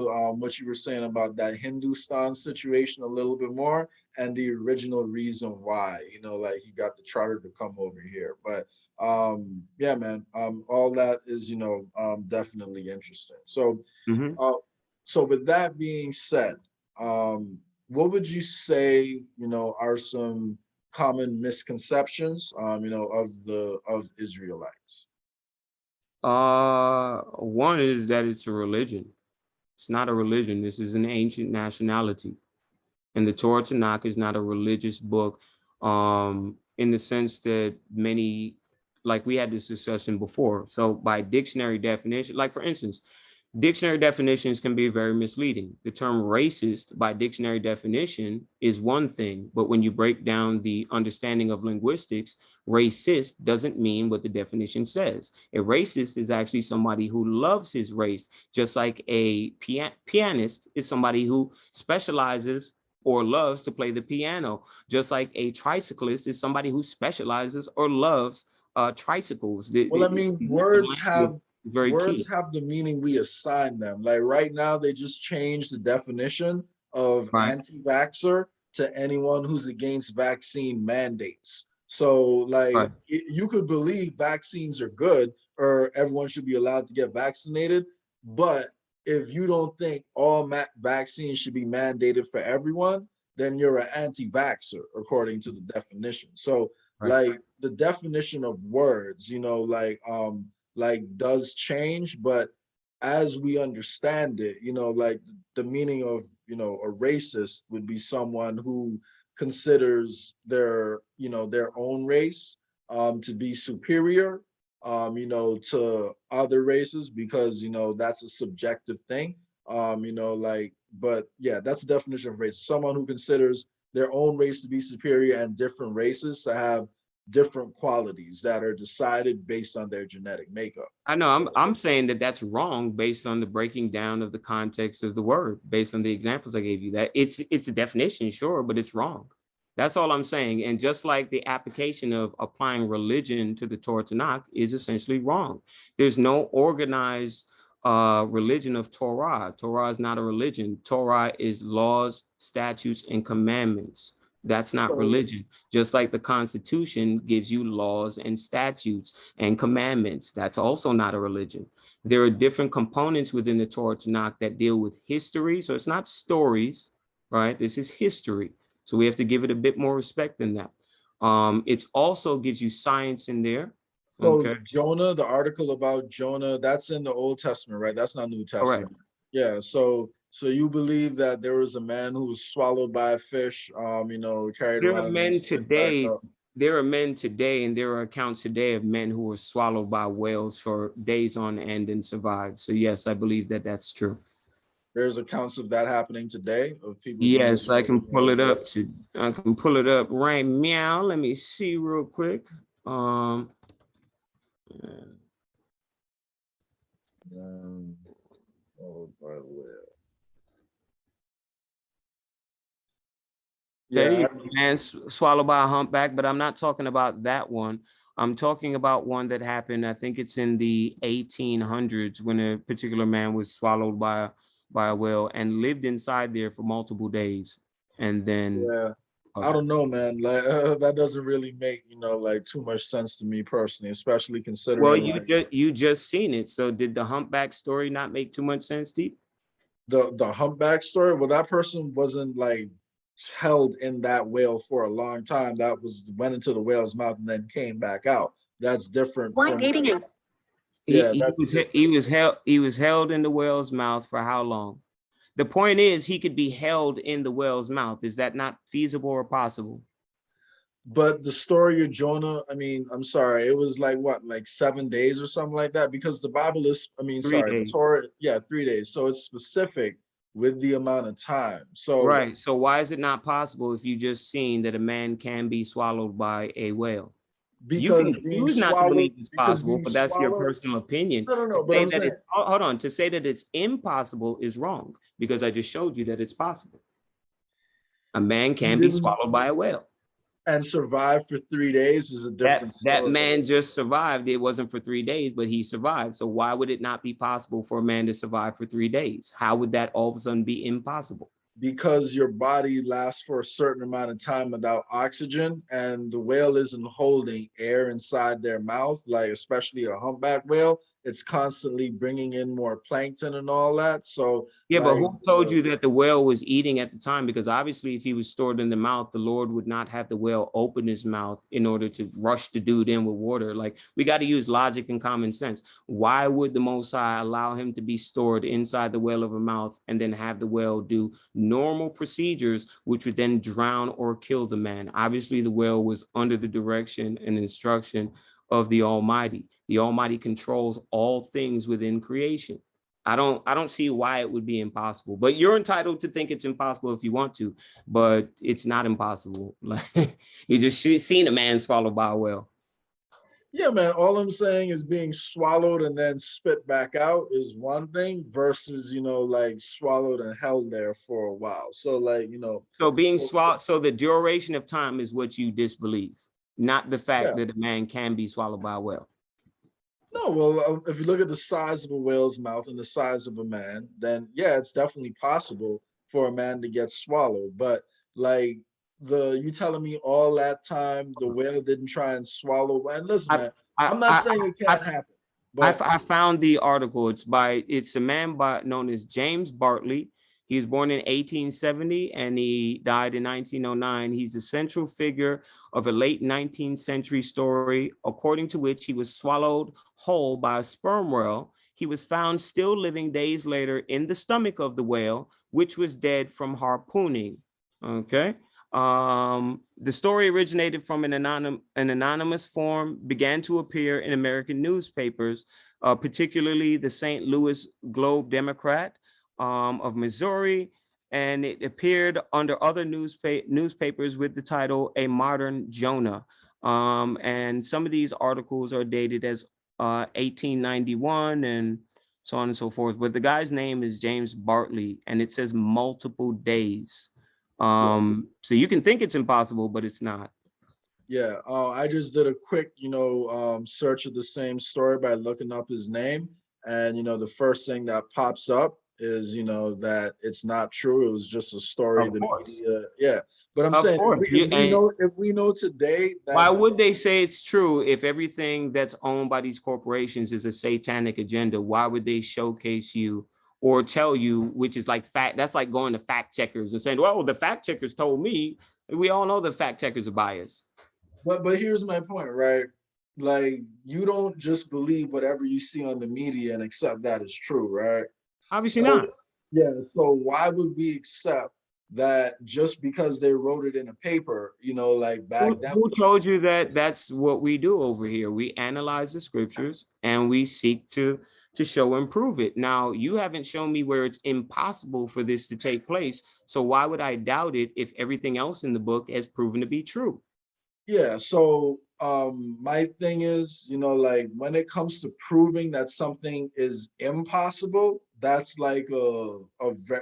what you were saying about that Hindustan situation a little bit more and the original reason why, like he got the charter to come over here. But yeah, man, all that is, definitely interesting. So, Mhm. uh, so with that being said, what would you say, are some common misconceptions, of Israelites? One is that it's a religion. It's not a religion. This is an ancient nationality. And the Torah Tanakh is not a religious book, in the sense that many, like we had this discussion before. So by dictionary definition, like for instance, dictionary definitions can be very misleading. The term racist by dictionary definition is one thing, but when you break down the understanding of linguistics, racist doesn't mean what the definition says. A racist is actually somebody who loves his race, just like a pianist is somebody who specializes or loves to play the piano, just like a tricyclist is somebody who specializes or loves tricycles. Well, I mean, The language is very words key. have the meaning we assign them. Like right now, they just changed the definition of Right. anti-vaxxer to anyone who's against vaccine mandates. So, like, Right. you could believe vaccines are good or everyone should be allowed to get vaccinated, but if you don't think all vaccines should be mandated for everyone, then you're an anti-vaxxer according to the definition. So, Right. like the definition of words, like does change, but as we understand it, like the meaning of, a racist would be someone who considers their own race to be superior, to other races because, that's a subjective thing. But yeah, that's the definition of race. Someone who considers their own race to be superior and different races to have different qualities that are decided based on their genetic makeup. I know I'm saying that that's wrong based on the breaking down of the context of the word, based on the examples I gave you. That it's a definition, sure, but it's wrong. That's all I'm saying. And just like the application of applying religion to the Torah Tanakh is essentially wrong. There's no organized religion of Torah. Torah is not a religion. Torah is laws, statutes, and commandments. That's not So, religion. Just like the Constitution gives you laws and statutes and commandments. That's also not a religion. There are different components within the Torah Tanakh that deal with history. So it's not stories, right? This is history. So we have to give it a bit more respect than that. It also gives you science in there. so Okay. Jonah, the article about Jonah, that's in the Old Testament, right? That's not New All right. Testament. Yeah. So you believe that there was a man who was swallowed by a fish, carried There are around and then men spit back today. up. There are men today, and there are accounts today of men who were swallowed by whales for days on end and survived. So yes, I believe that that's true. There's accounts of that happening today of people being Yes, I can swallowed by pull a it up fish. to I can pull it up right meow. Let me see real quick. Um Swallowed by a whale. okay, Yeah, man swallowed by a humpback, but I'm not talking about that one. I'm talking about one that happened, I think it's in the 1800s when a particular man was swallowed by a whale and lived inside there for multiple days. And then yeah. I don't know, man. Like that doesn't really make like too much sense to me personally, especially well, considering like you just seen it. So did the humpback story not make too much sense, Steve? the humpback story. Well, that person wasn't like held in that whale for a long time. That was went into the whale's mouth and then came back out. That's different from like, yeah, that's different. He was held in the whale's mouth for how long? The point is he could be held in the whale's mouth. Is that not feasible or possible? But the story of Jonah, I mean, I'm sorry, it was like what, like 7 days or something like that? Because the Bible is, I mean, Three sorry, the days. Torah, yeah, 3 days. So it's specific with the amount of time. So Right. So why is it not possible if you just seen that a man can be swallowed by a whale? You can because being choose not to swallowed, believe it's because possible, being but that's your swallowed, personal opinion. no, no, To no, but say I'm that saying it's, hold on, to say that it's impossible is wrong because I just showed you that it's possible. A man he can be didn't swallowed by a whale. and survive for 3 days is a different That story. man just survived. It wasn't for 3 days, but he survived. So why would it not be possible for a man to survive for 3 days? How would that all of a sudden be impossible? Because your body lasts for a certain amount of time without oxygen, and the whale isn't holding air inside their mouth, like especially a humpback whale. It's constantly bringing in more plankton and all that. So Yeah, but like who told you that the whale was eating at the time? Because obviously, if he was stored in the mouth, the Lord would not have the whale open his mouth in order to rush the dude in with water. Like, we got to use logic and common sense. Why would the Most High allow him to be stored inside the whale of a mouth and then have the whale do normal procedures, which would then drown or kill the man? Obviously, the whale was under the direction and instruction of the Almighty. The Almighty controls all things within creation. I don't see why it would be impossible, but you're entitled to think it's impossible if you want to, but it's not impossible. Like, you just seen a man swallowed by a whale. yeah, man, all I'm saying is being swallowed and then spit back out is one thing versus, like swallowed and held there for a while. So like, So being so, swallowed, so the duration of time is what you disbelieve, not the fact yeah. that a man can be swallowed by a whale. No, well, if you look at the size of a whale's mouth and the size of a man, then yeah, it's definitely possible for a man to get swallowed. But like you telling me all that time the whale didn't try and swallow. And listen, I man, I I'm not I, saying it I, can't happen, but I found the article. It's a man known as James Bartley. He was born in 1870 and he died in 1909. He's a central figure of a late 19th century story, according to which he was swallowed whole by a sperm whale. He was found still living days later in the stomach of the whale, which was dead from harpooning. Okay. The story originated from an anonymous form, began to appear in American newspapers, particularly the St. Louis Globe Democrat of Missouri, and it appeared under other newspapers with the title "A Modern Jonah." And some of these articles are dated as 1891 and so on and so forth. But the guy's name is James Bartley, and it says multiple days. yeah, So you can think it's impossible, but it's not. yeah. I just did a quick, search of the same story by looking up his name, and the first thing that pops up is that it's not true. It was just a story Of the course. media, yeah. But I'm Of saying course. if we know today that Why would they say it's true if everything that's owned by these corporations is a satanic agenda? Why would they showcase you or tell you, which is like fact? That's like going to fact checkers and saying, well, the fact checkers told me. We all know the fact checkers are biased. but here's my point, right? Like you don't just believe whatever you see on the media and accept that as true, right? Obviously So not. yeah, so why would we accept that just because they wrote it in a paper, like back then Who what you told see? you that that's what we do over here? We analyze the scriptures and we seek to show and prove it. Now, you haven't shown me where it's impossible for this to take place. So why would I doubt it if everything else in the book has proven to be true? Yeah, so my thing is, like when it comes to proving that something is impossible, that's like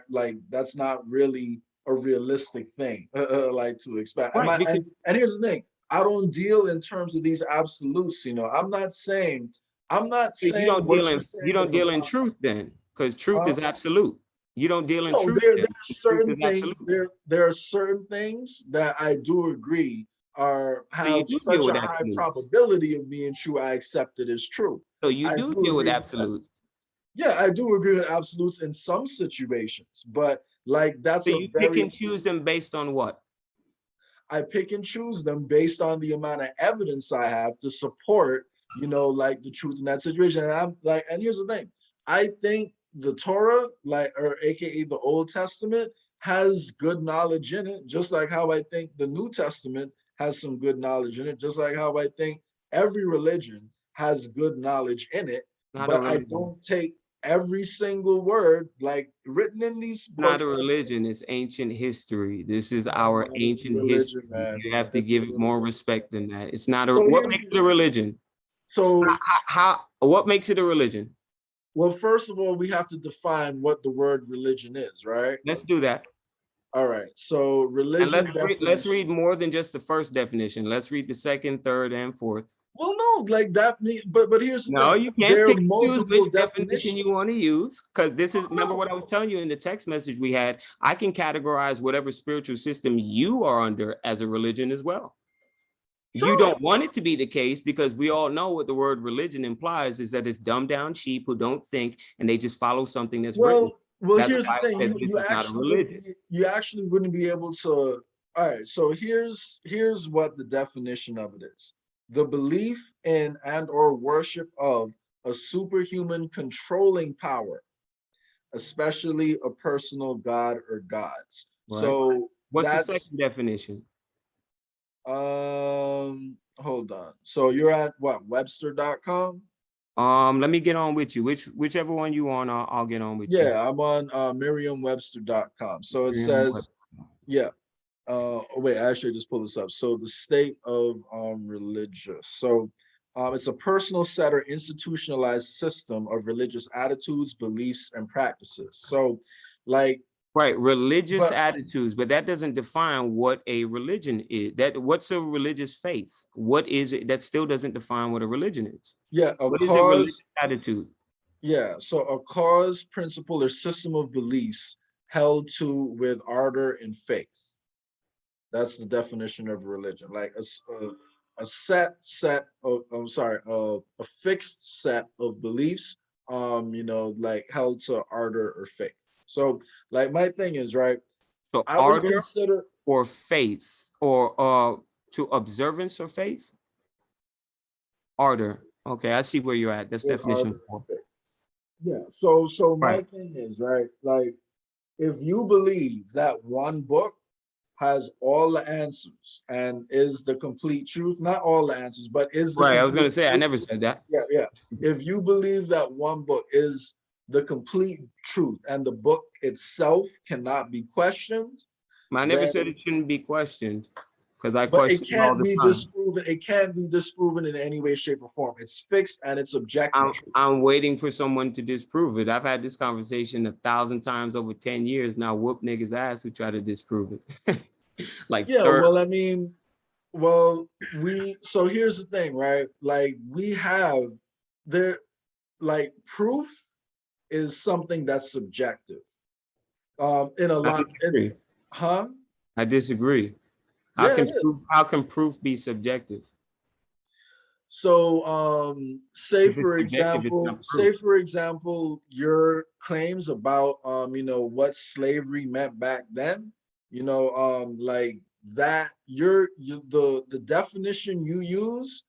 like that's not really a realistic thing like to expect. Right. Because And here's the thing, I don't deal in terms of these absolutes, I'm not you saying don't what deal you're in you saying don't is deal in impossible. truth then, because truth Huh? is absolute. You don't deal in No, truth there then. are Truth certain is things absolute. there are certain things that I do agree are So you have do deal such a with high absolutes. probability of being true. I accept it as true. So you I do do deal with agree with that. absolutes. Yeah, I do agree with absolutes in some situations, but like that's So a you pick very and choose them based on what? I pick and choose them based on the amount of evidence I have to support, like the truth in that situation. And I'm like, and here's the thing, I think the Torah, like, or AKA the Old Testament, has good knowledge in it, just like how I think the New Testament has some good knowledge in it, just like how I think every religion has good knowledge in it. Not a But I religion. don't take every single word, like written in these Not books. a religion, it's ancient history. This is Oh our man, it's a ancient religion, history. man. You have to It's a give it more religion. respect than that. It's not a, So what here's makes it a religion? so What makes it a religion? well, first of all, we have to define what the word religion is, right? Let's do that. All right. So And religion let's definition. read more than just the first definition. Let's read the second, third, and fourth. Well, no, like that mean, but here's the No, thing. you can't There are pick and choose multiple which definition you want definitions. to use, because this is, remember No, what I was telling you in the text message we had. I can categorize whatever spiritual system you are under as a religion as well. You sure. don't want it to be the case because we all know what the word religion implies is that it's dumbed down sheep who don't think and they just follow something that's written. Well, That's here's the why I thing. said this is not a religion. You actually wouldn't be able to. All right. So here's what the definition of it is: the belief in and or worship of a superhuman controlling power, especially a personal god or gods. Right. So What's the that's second definition? hold on. So you're at what, Webster.com? Let me get on with you. Whichever one you want, I'll get on with you. Yeah, I'm on Merriam-Webster.com. So it Merriam says, yeah. Oh, wait, I actually just pull this up. So the state of religious. So it's a personal set or institutionalized system of religious attitudes, beliefs, and practices. So like, Right, religious but attitudes, but that doesn't define what a religion is. That what's a religious faith? What is it? That still doesn't define what a religion is. yeah, a What is a religious cause, attitude? yeah. So a cause, principle, or system of beliefs held to with ardor and faith. That's the definition of religion. Like a set of, I'm sorry, a fixed set of beliefs, like held to ardor or faith. So like my thing is, right, So I would ardor consider, or faith or to observance or faith? Ardor. Okay, I see where you're at. That's with definition ardor and 4. faith. Yeah. So my Right. thing is, right, like if you believe that one book has all the answers and is the complete truth, not all the answers, but is the Right. I was complete gonna say I truth. never said that. Yeah, yeah. If you believe that one book is the complete truth and the book itself cannot be questioned, I never then said it shouldn't be questioned because I but it question it all can't the be time. disproven. It can't be disproven in any way, shape, or form. It's fixed and it's objective truth. I'm waiting for someone to disprove it. I've had this conversation 1,000 times over 10 years now. Whoop niggas ass who try to disprove it. Like Yeah, third. well, I mean, well, so here's the thing, right? Like we have there, like proof is something that's subjective. In a I lot, disagree. huh? I disagree. Yeah, it is. How can proof be subjective? So If it's subjective, it's not proof. say for example, your claims about what slavery meant back then, like that the definition you use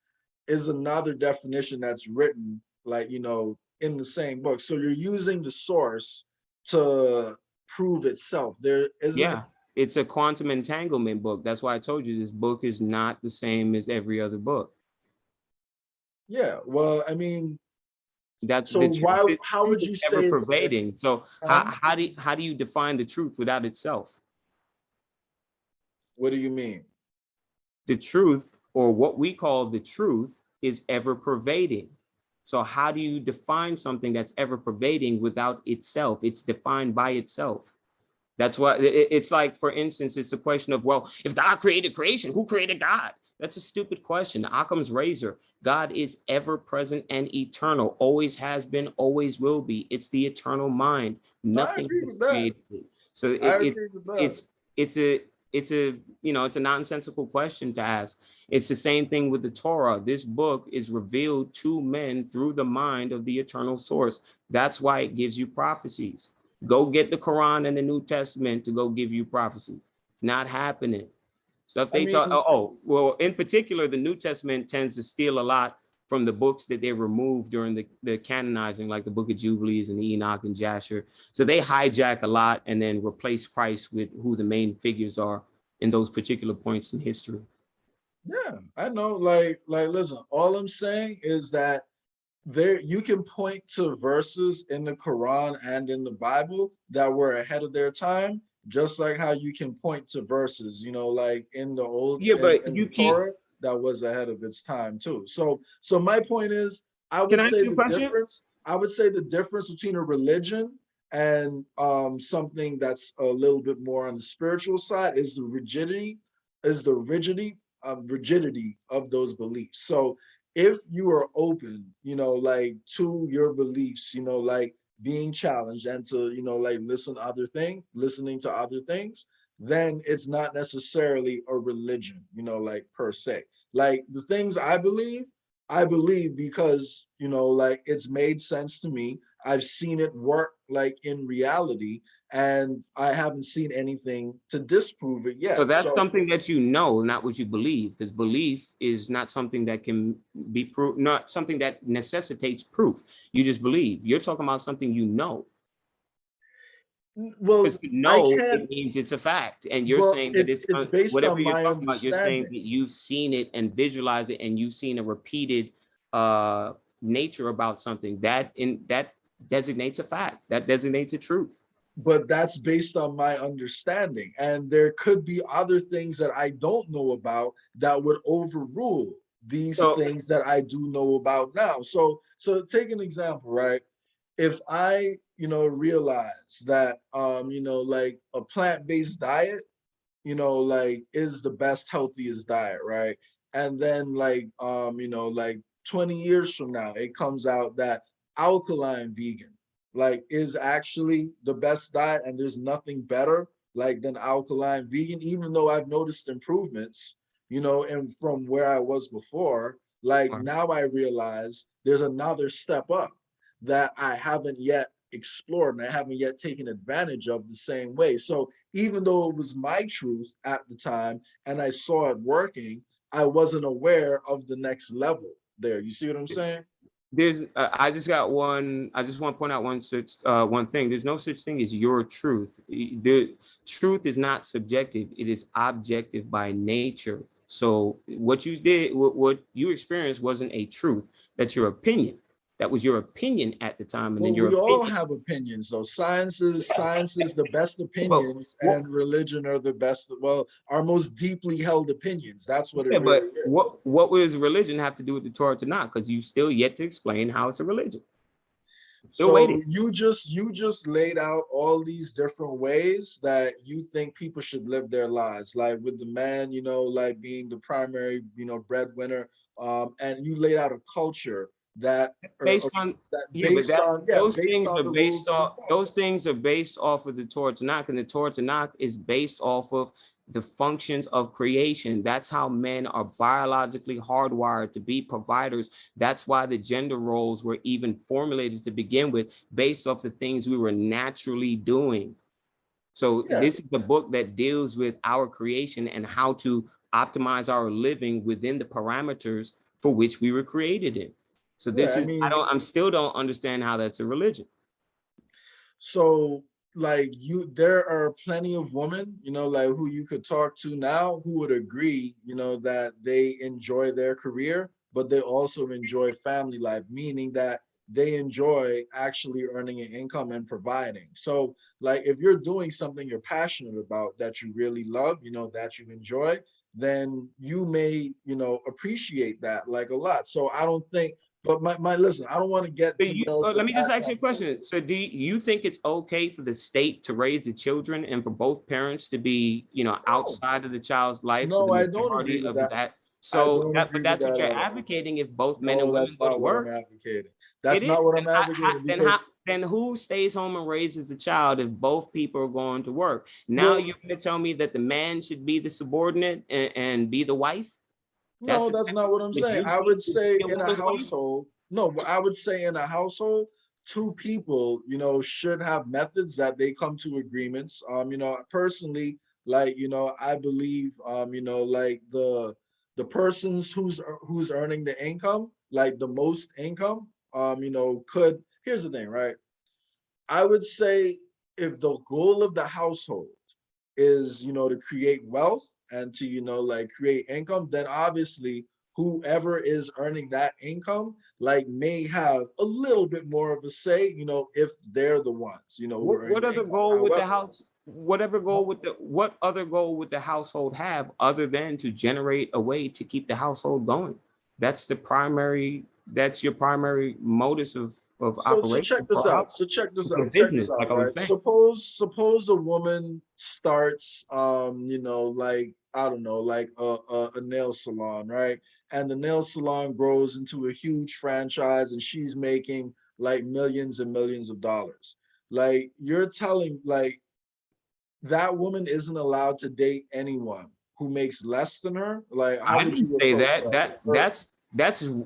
is another definition that's written like in the same book. So you're using the source to prove itself. There isn't. Yeah, it's a quantum entanglement book. That's why I told you this book is not the same as every other book. Yeah, well, I mean, That's so the truth. why, The how truth would is you ever say it's pervading. So huh? how do you define the truth without itself? What do you mean? The truth, or what we call the truth, is ever pervading. So how do you define something that's ever pervading without itself? It's defined by itself. That's what it's like. For instance, it's the question of, well, if God created creation, who created God? That's a stupid question. Occam's razor. God is ever present and eternal, always has been, always will be. It's the eternal mind. No, I Nothing agree has with that. created it. So I agree with that. it's a it's a nonsensical question to ask. It's the same thing with the Torah. This book is revealed to men through the mind of the eternal source. That's why it gives you prophecies. Go get the Quran and the New Testament to go give you prophecy. It's not happening. So if I they talk, mean, well, in particular, the New Testament tends to steal a lot from the books that they removed during the canonizing, like the Book of Jubilees and Enoch and Jasher. So they hijack a lot and then replace Christ with who the main figures are in those particular points in history. yeah, I know. Like, listen. All I'm saying is that there you can point to verses in the Quran and in the Bible that were ahead of their time, just like how you can point to verses, like in the old Yeah, but in you the keep. Torah that was ahead of its time too. So my point is, I Can would I ask say you a the question? difference, I would say the difference between a religion and something that's a little bit more on the spiritual side is the rigidity of those beliefs. So if you are open, like to your beliefs, like being challenged and to, like listening to other things, then it's not necessarily a religion, like per se. Like the things I believe because, like it's made sense to me. I've seen it work like in reality, and I haven't seen anything to disprove it So yet. that's So something that you know, not what you believe, because belief is not something that can be proved, not something that necessitates proof. You just believe. You're talking about something you know. Because well, to I know, can't. it means it's a fact. And you're Well, saying that it's based whatever on you're my talking about, you're saying understanding. that you've seen it and visualized it and you've seen a repeated uh nature about something. That designates a fact. That designates a truth. But that's based on my understanding. And there could be other things that I don't know about that would overrule these So things that I do know about now. So take an example, right? If I, realize that like a plant-based diet, like is the best, healthiest diet, right? And then like 20 years from now, it comes out that alkaline vegan like is actually the best diet and there's nothing better like than alkaline vegan, even though I've noticed improvements, and from where I was before, like now I realize there's another step up that I haven't yet explored and I haven't yet taken advantage of the same way. So even though it was my truth at the time and I saw it working, I wasn't aware of the next level there. You see what I'm saying? there's I just got one. I just want to point out one thing. There's no such thing as your truth. The truth is not subjective. It is objective by nature. So what you did, what you experienced, wasn't a truth. That's your opinion. That was your opinion at the time, and then Well, your we all opinion. have opinions, though. Science is the best But opinions, what? and religion are the best. Well, our most deeply held opinions. That's what it Yeah, really but is. what does religion have to do with the Torah to not? Because you still yet to explain how it's a religion. Still waiting. So you just laid out all these different ways that you think people should live their lives, like with the man, like being the primary, breadwinner, and you laid out a culture that Based on, that yeah, but based that on yeah those based things on are the based rules of the off book. those things are based off of the Torah Tanakh, and the Torah Tanakh is based off of the functions of creation. That's how men are biologically hardwired to be providers. That's why the gender roles were even formulated to begin with, based off the things we were naturally doing. So Yeah, this is the book that deals with our creation and how to optimize our living within the parameters for which we were created in. So yeah. this I is, mean, I'm still don't understand how that's a religion. so like there are plenty of women, like who you could talk to now who would agree, that they enjoy their career, but they also enjoy family life, meaning that they enjoy actually earning an income and providing. So like if you're doing something you're passionate about that you really love, that you enjoy, then you may, appreciate that like a lot. So I don't think, but my listen, I don't want to get So to build the let me just that ask you a conversation. question. So do you think it's okay for the state to raise the children and for both parents to be, No, outside of the child's life for no, the I don't agree majority with of that. that? I So don't that, but agree with that's what that you're at all. advocating. If both men No, and women that's go to not what I'm work, advocating. it That's is. not what I'm advocating because, Then who stays home and raises the child if both people are going to work? Now well, you're going to tell me that the man should be the subordinate and be the wife? That's no, that's not exactly what I'm would saying. you I be would would you say be a in a woman's wife? household, no, I would say in a household, two people, should have methods that they come to agreements. Personally, like, I believe, like the persons who's earning the income, like the most income, here's the thing, right? I would say if the goal of the household is, to create wealth and to, like create income, then obviously whoever is earning that income, like, may have a little bit more of a say, you know, if they're the ones, you know, who are What earning other income. goal would the However, house, whatever goal with the, what other goal would the household have other than to generate a way to keep the household going? That's the primary, that's your primary modus of so check operation this for a out. house. So check this It's a out. Check this business, out, like I was right? saying. Suppose a woman starts, you know, like, I don't know, like a nail salon, right? And the nail salon grows into a huge franchise, and she's making like millions and millions of dollars. Like, you're telling, like, that woman isn't allowed to date anyone who makes less than her? Like, how I would didn't you say approach that. that? Or,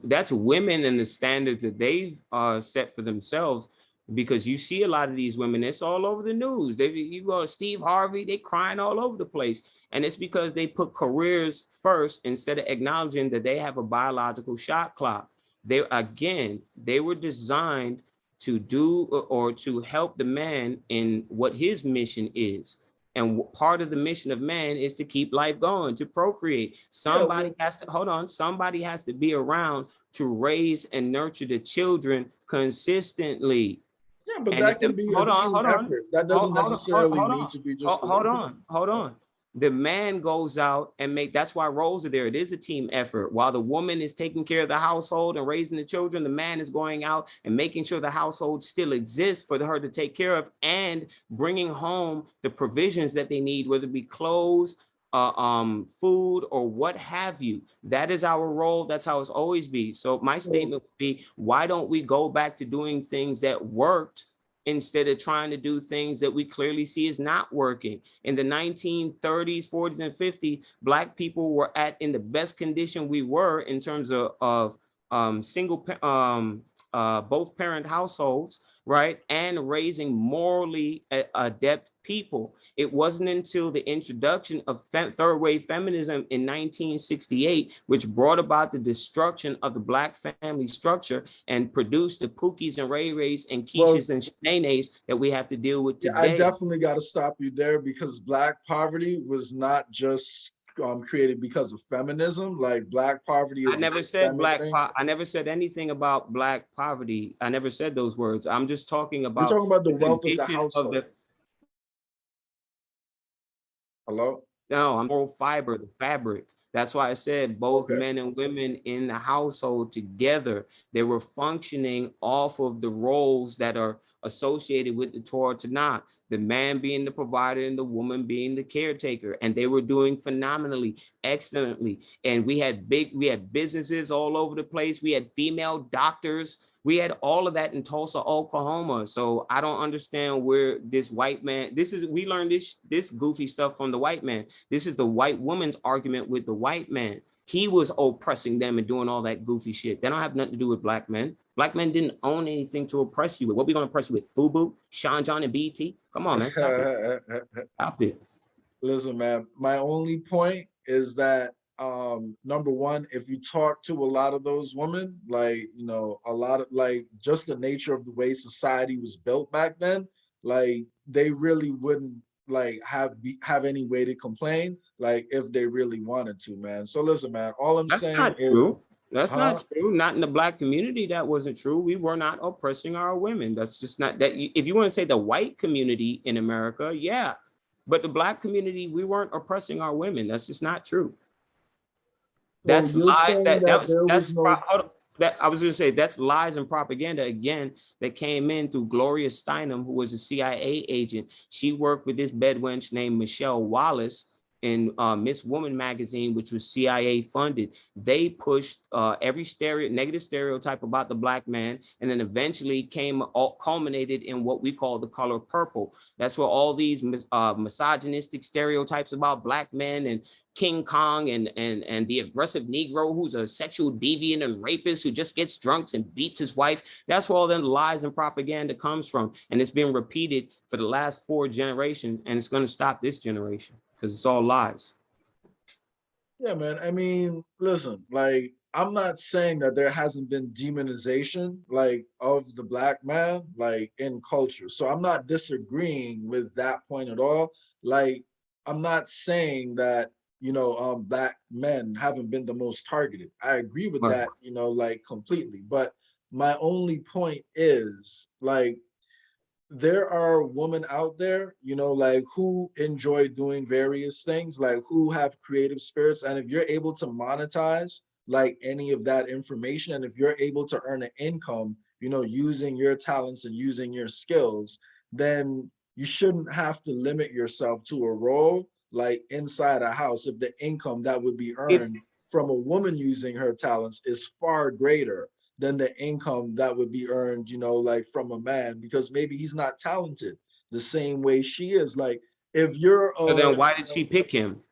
That's women and the standards that they've set for themselves. Because you see a lot of these women, it's all over the news. They, you go to Steve Harvey, they crying all over the place, and it's because they put careers first instead of acknowledging that they have a biological shot clock. They, again, they were designed to do or to help the man in what his mission is. And part of the mission of man is to keep life going, to procreate. yeah, Somebody well, has to, hold on, somebody has to be around to raise and nurture the children consistently. yeah, but And that can be a hold on, team hold on, effort. That doesn't necessarily hold need on, to be just the hold woman. on, hold on. The man goes out and make, that's why roles are there. It is a team effort. While the woman is taking care of the household and raising the children, the man is going out and making sure the household still exists for her to take care of and bringing home the provisions that they need, whether it be clothes, food, or what have you. That is our role. That's how it's always be. So my statement would be, why don't we go back to doing things that worked instead of trying to do things that we clearly see is not working? In the 1930s, 40s, and 50s, Black people were in the best condition we were in terms of single, both parent households, right? And raising morally adept people. It wasn't until the introduction of third wave feminism in 1968, which brought about the destruction of the Black family structure and produced the Pookies and Ray Rays and Well, Keishas and Shanaes that we have to deal with yeah, I today. definitely got to stop you there, because Black poverty was not just created because of feminism. Like, Black poverty I is a never said systemic thing. I never said anything about Black poverty. I never said those words. I'm just talking We're about talking about the the wealth of the condition of household. the, Hello? no, I'm moral fiber, the fabric. That's why I said both Okay. men and women in the household together, they were functioning off of the roles that are associated with the Torah Tanakh, the man being the provider and the woman being the caretaker. And they were doing phenomenally, excellently. And we had businesses all over the place. We had female doctors. We had all of that in Tulsa, Oklahoma. So I don't understand where this white man, we learned this goofy stuff from the white man. This is the white woman's argument with the white man. He was oppressing them and doing all that goofy shit. That don't have nothing to do with Black men. Black men didn't own anything to oppress you with. What we gonna oppress you with? FUBU, Sean John, and BET? Come on, man, stop it. Stop it. Listen, man, my only point is that, number one, if you talk to a lot of those women, like, you know, a lot of, like, just the nature of the way society was built back then, like, they really wouldn't, like, have any way to complain, like, if they really wanted to, man. So listen, man, all I'm That's saying not is, true. That's huh? not true. Not in the Black community. That wasn't true. We were not oppressing our women. That's just not that. If you want to say the white community in America, yeah, but the Black community, we weren't oppressing our women. That's just not true. So That's you're lies. saying that there was no, Hold on. That I was going to say that's lies and propaganda again that came in through Gloria Steinem, who was a CIA agent. She worked with this bedwench named Michelle Wallace in Miss Woman magazine, which was CIA funded. They pushed every negative stereotype about the Black man, and then eventually culminated in what we call the color purple. That's where all these misogynistic stereotypes about Black men and King Kong and the aggressive Negro who's a sexual deviant and rapist who just gets drunk and beats his wife. That's where all them lies and propaganda comes from. And it's been repeated for the last 4 generations, and it's going to stop this generation because it's all lies. yeah, man. I mean, listen, like, I'm not saying that there hasn't been demonization, like, of the Black man, like, in culture. So I'm not disagreeing with that point at all. Like, I'm not saying that black men haven't been the most targeted. I agree with Right. that, like completely. But my only point is like there are women out there, like who enjoy doing various things, like who have creative spirits. And if you're able to monetize like any of that information, and if you're able to earn an income, using your talents and using your skills, then you shouldn't have to limit yourself to a role like inside a house if the income that would be It, earned from a woman using her talents is far greater than the income that would be earned, like from a man, because maybe he's not talented the same way she is. Like if you're so then why did she pick him?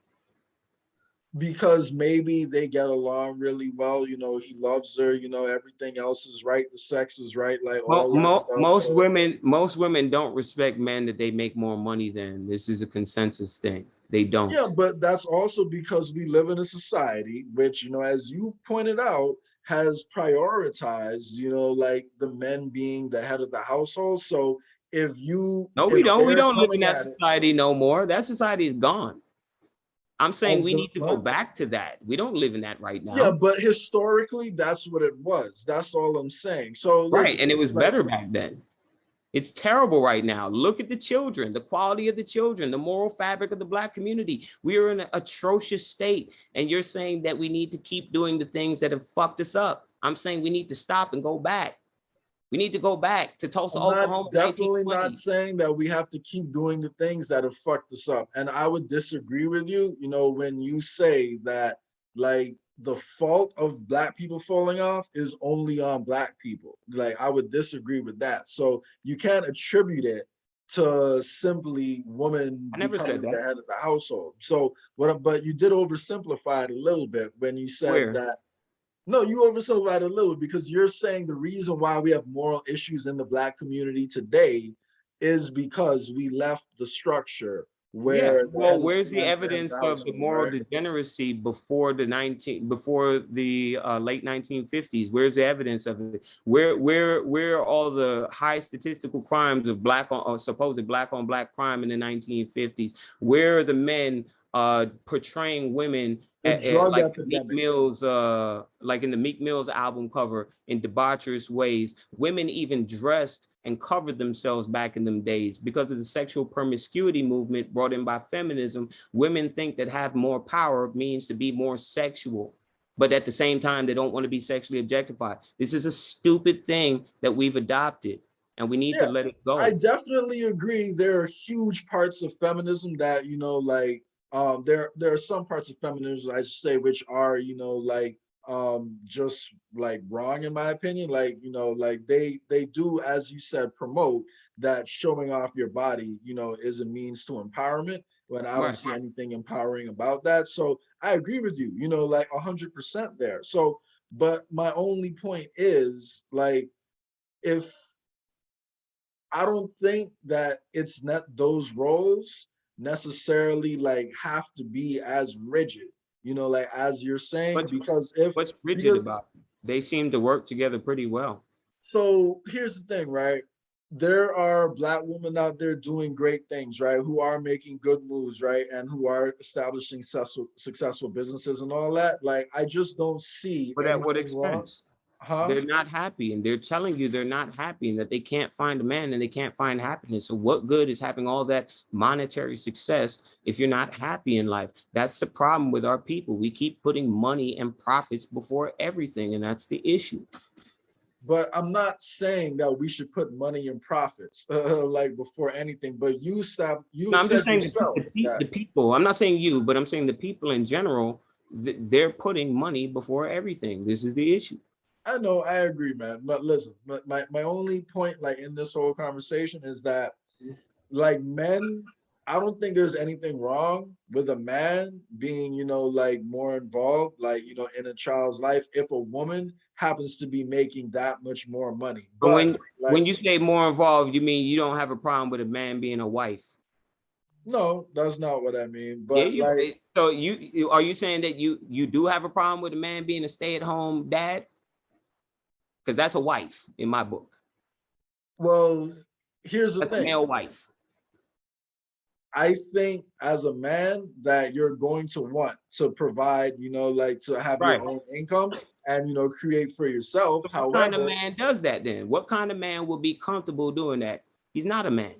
because maybe they get along really well, he loves her, everything else is right, the sex is right, like all that stuff. So Most women don't respect men that they make more money than. This is a consensus thing. They don't. yeah, but that's also because we live in a society which, as you pointed out, has prioritized, like the men being the head of the household. So No, we if don't. We they're don't live in coming that at it, society no more. That society is gone. I'm saying as we the need to go what? back to that. We don't live in that right Yeah, now. but historically, that's what it was. That's all I'm saying. So Right. listen, And it was like, better back then. It's terrible right now. Look at the children, the quality of the children, the moral fabric of the Black community. We are in an atrocious state. And you're saying that we need to keep doing the things that have fucked us up. I'm saying we need to stop and go back. We need to go back to Tulsa, I'm not Oklahoma, definitely not 1920. saying that we have to keep doing the things that have fucked us up. And I would disagree with you, when you say that like the fault of Black people falling off is only on Black people. Like I would disagree with that. So you can't attribute it to simply woman I never said becoming the that. head of the household. So but you did oversimplify it a little bit when you said Where? that no, you oversimplified a little because you're saying the reason why we have moral issues in the Black community today is because we left the structure Yeah, where the well, head is where's the the man's the head of evidence the of the household, moral right? degeneracy before the late 1950s? Where's the evidence of it? Where are all the high statistical crimes of black on or supposed black on black crime in the 1950s? Where are the men portraying women The drug like the Meek epidemic. Mill's like in the Meek Mill's album cover in debaucherous ways? Women even dressed and covered themselves back in them days because of the sexual promiscuity movement brought in by feminism. Women think that have more power means to be more sexual, but at the same time, they don't want to be sexually objectified. This is a stupid thing that we've adopted, and we need to Yeah, let it I go. definitely agree. There are huge parts of feminism that, like there are some parts of feminism I should say which are, like just like wrong in my opinion. Like, like they do, as you said, promote that showing off your body, is a means to empowerment when I don't Right. see anything empowering about that. So I agree with you, like 100% there. So, but my only point is like if I don't think that it's not those roles necessarily like have to be as rigid, like as you're saying, What's because if what's rigid because about it? They seem to work together pretty well. so here's the thing, right? There are Black women out there doing great things, right? Who are making good moves, right? And who are establishing successful businesses and all that. Like I just don't see But at what anything wrong. expense? Huh? They're not happy, and they're telling you they're not happy and that they can't find a man and they can't find happiness. So what good is having all that monetary success if you're not happy in life? That's the problem with our people. We keep putting money and profits before everything, and that's the issue. But I'm not saying that we should put money in profits like before anything. But you No, I'm just said saying yourself that the people. I'm not saying you, but I'm saying the people in general, they're putting money before everything. This is the issue. I know I agree, man. But listen, my only point like in this whole conversation is that like men, I don't think there's anything wrong with a man being, like more involved, like, in a child's life if a woman happens to be making that much more money. But But when like, you say more involved, you mean you don't have a problem with a man being a wife? no, that's not what I mean. Yeah, But like, so are you saying that you do have a problem with a man being a stay-at-home dad? Because that's a wife in my book. well, here's the That's a thing. male wife. I think as a man that you're going to want to provide, you know, like to have Right. your own income and, you know, create for yourself. So what kind of However, man does that then? What kind of man will be comfortable doing that? He's not a man.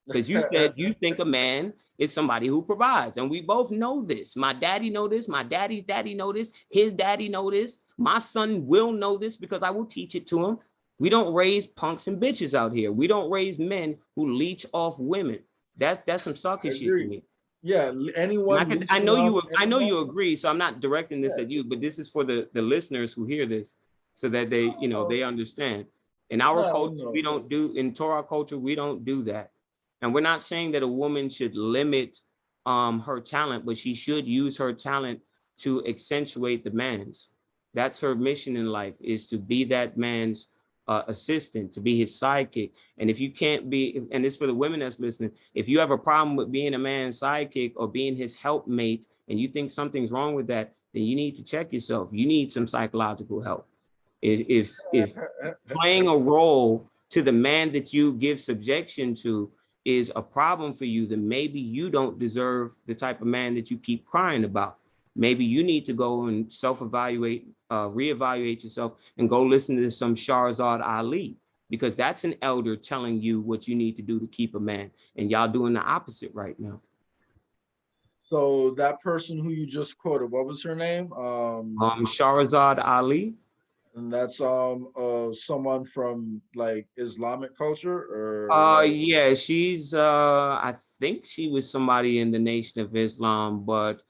Because you said you think a man is somebody who provides, and we both know this. My daddy know this, my daddy's daddy know this, his daddy know this, my son will know this because I will teach it to him. We don't raise punks and bitches out here. We don't raise men who leech off women. That's some sucker shit to me. Yeah, anyone I leeching know off I know anyone, you agree, so I'm not directing this yeah. at you, but this is for the listeners who hear this, so that they, you know, No, they understand. In our no, culture, we no. don't do, in Torah culture, we don't do that. And we're not saying that a woman should limit her talent, but she should use her talent to accentuate the man's. That's her mission in life, is to be that man's assistant, to be his sidekick. And if you can't be, and this for the women that's listening, if you have a problem with being a man's sidekick or being his helpmate, and you think something's wrong with that, then you need to check yourself. You need some psychological help. If playing a role to the man that you give subjection to is a problem for you, then maybe you don't deserve the type of man that you keep crying about. Maybe you need to go and self-evaluate, reevaluate yourself, and go listen to some Shahrazad Ali, because that's an elder telling you what you need to do to keep a man, and y'all doing the opposite right now. So that person who you just quoted, what was her name? Shahrazad Ali. And that's someone from like Islamic culture or like, Yeah, she's I think she was somebody in the Nation of Islam, but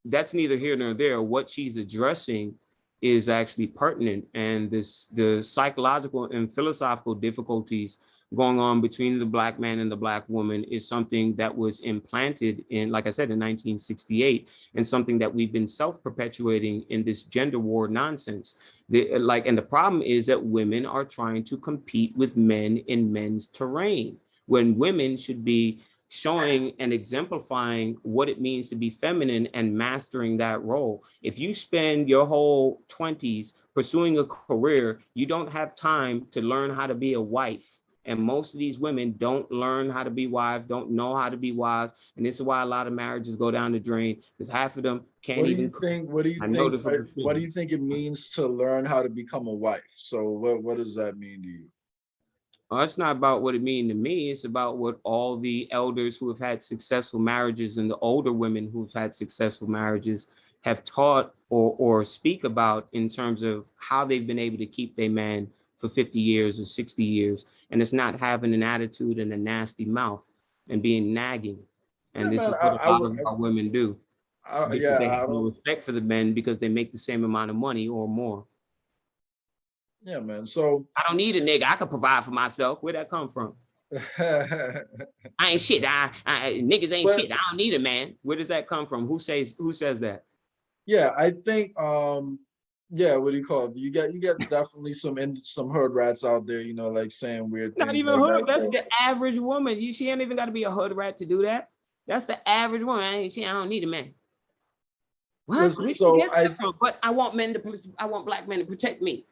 that's neither here nor there. What she's addressing is actually pertinent, and the psychological and philosophical difficulties going on between the Black man and the Black woman is something that was implanted in, like I said, in 1968, and something that we've been self-perpetuating in this gender war nonsense. And the problem is that women are trying to compete with men in men's terrain, when women should be showing and exemplifying what it means to be feminine and mastering that role. If you spend your whole 20s pursuing a career, you don't have time to learn how to be a wife. And most of these women don't learn how to be wives, don't know how to be wives. And this is why a lot of marriages go down the drain, because half of them can't what do even you think? What do you I know think? this from What do you experience. think it means to learn how to become a wife? So what does that mean to you? It's not about what it means to me. It's about what all the elders who have had successful marriages and the older women who've had successful marriages have taught or speak about in terms of how they've been able to keep their man for 50 years or 60 years. And it's not having an attitude and a nasty mouth and being nagging. Yeah, And this man. is what a lot of our women do, because Yeah, they I have no don't. respect for the men because they make the same amount of money or more. Yeah, man. So I don't need a nigga. I can provide for myself. Where'd that come from? I ain't shit. Niggas ain't shit. I don't need a man. Where does that come from? Who says that? yeah, I think yeah, what do you call it? You get definitely some hood rats out there, you know, like saying weird Not things even like hood. that. That's So the average woman. She ain't even got to be a hood rat to do that. That's the average woman. I don't need a man. What? so But I want Black men to protect me.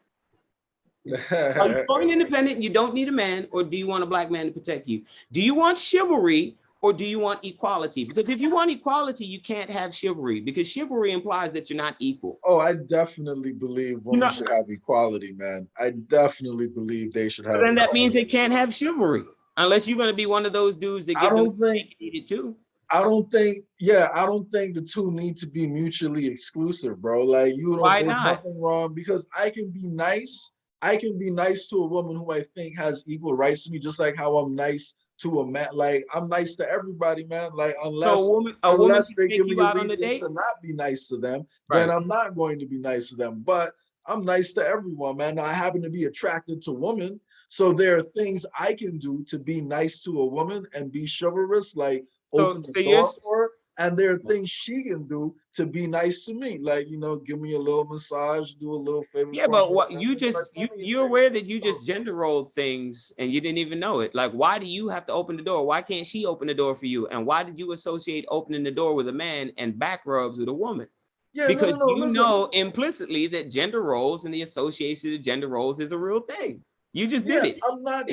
Are you strong and independent? You don't need a man, or do you want a Black man to protect you? Do you want chivalry, or do you want equality? Because if you want equality, you can't have chivalry, because chivalry implies that you're not equal. Oh, I definitely believe women should have equality, man. I definitely believe they should have. Then that means they can't have chivalry unless you're going to be one of those dudes that give them needed too. I don't think the two need to be mutually exclusive, bro. Like, you know, Why there's not? nothing wrong, because I can be nice to a woman who I think has equal rights to me, just like how I'm nice to a man. Like, I'm nice to everybody, man. Like, unless a woman they take give me you a out on a reason date? to not be nice to them, Right. then I'm not going to be nice to them. But I'm nice to everyone, man. Now, I happen to be attracted to women, so there are things I can do to be nice to a woman and be chivalrous, like open the door for her. And there are things she can do to be nice to me, like, you know, give me a little massage, do a little favor. Yeah, but what you're aware that you just gender rolled things and you didn't even know it. Like, why do you have to open the door? Why can't she open the door for you? And why did you associate opening the door with a man and back rubs with a woman? Yeah, because you know implicitly that gender roles and the association of gender roles is a real thing. You just Yeah, did it. I'm not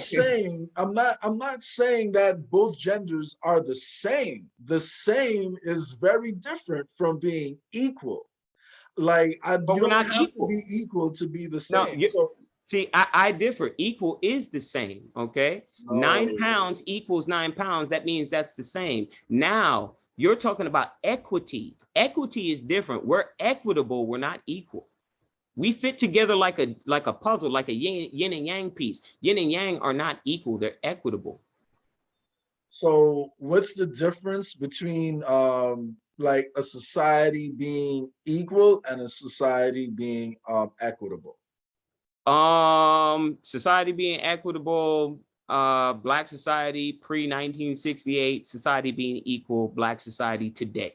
saying that both genders are the same. The same is very different from being equal. Like But you we're don't not have to equal. be equal to be the No, same. So see, I differ. Equal is the same, okay? no, 9 pounds equals 9 pounds. That means that's the same. Now, you're talking about equity. Equity is different. We're equitable. We're not equal. We fit together like a puzzle, like a yin and yang piece. Yin and yang are not equal. They're equitable. so what's the difference between like a society being equal and a society being equitable? Society being equitable, Black society pre-1968, society being equal, Black society today.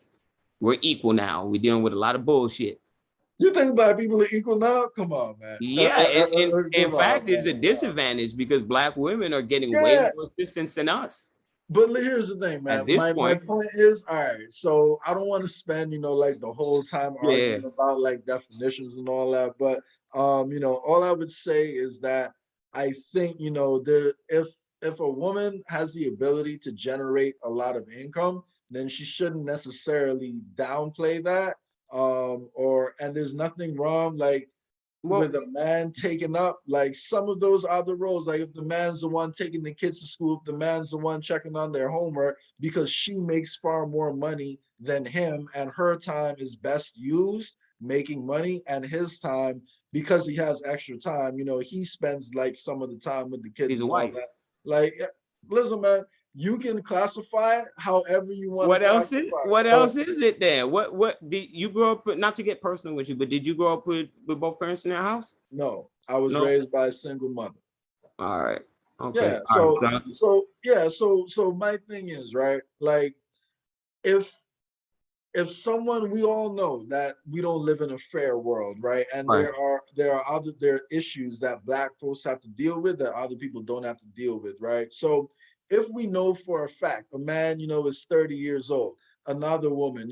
We're equal now. We're dealing with a lot of bullshit. You think Black people are equal now? Come on, man. Yeah, and in Come on, fact, it's a man. disadvantage because Black women are getting way Yeah, more assistance than us but here's the thing, man. at this My point. point is, all right. So I don't want to spend, like the whole time Yeah. arguing about like definitions and all that. But all I would say is that I think, there if a woman has the ability to generate a lot of income, then she shouldn't necessarily downplay that. And there's nothing wrong like Well, with a man taking up like some of those other roles, like if the man's the one taking the kids to school, if the man's the one checking on their homework, because she makes far more money than him and her time is best used making money, and his time, because he has extra time, he spends like some of the time with the kids she's a and all wife. that. Like, listen, man, you can classify it however you want to What else is classify it, what but else is it then? What did you grow up with? Not to get personal with you, but did you grow up with both parents in their house? no, I was No. raised by a single mother. All right. Okay. Yeah. All right. So my thing is, right, like if someone, we all know that we don't live in a fair world, right? And All right. there are issues that Black folks have to deal with that other people don't have to deal with, right? So if we know for a fact a man, is 30 years old, another woman,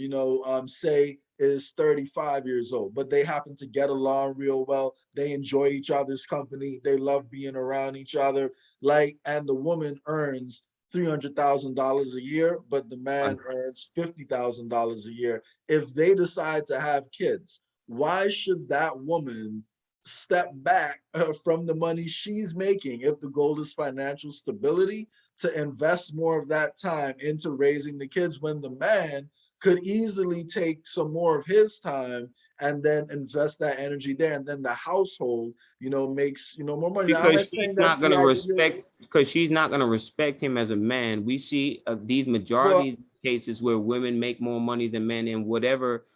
say is 35 years old, but they happen to get along real well, they enjoy each other's company, they love being around each other, like, and the woman earns $300,000 a year, but the All man right. earns $50,000 a year. If they decide to have kids, why should that woman step back from the money she's making if the goal is financial stability to invest more of that time into raising the kids when the man could easily take some more of his time and then invest that energy there, and then the household makes more money. Now, I'm Because not saying that's the ideal. she's not gonna respect him as a man. We see these Well, majority cases where women make more money than men in whatever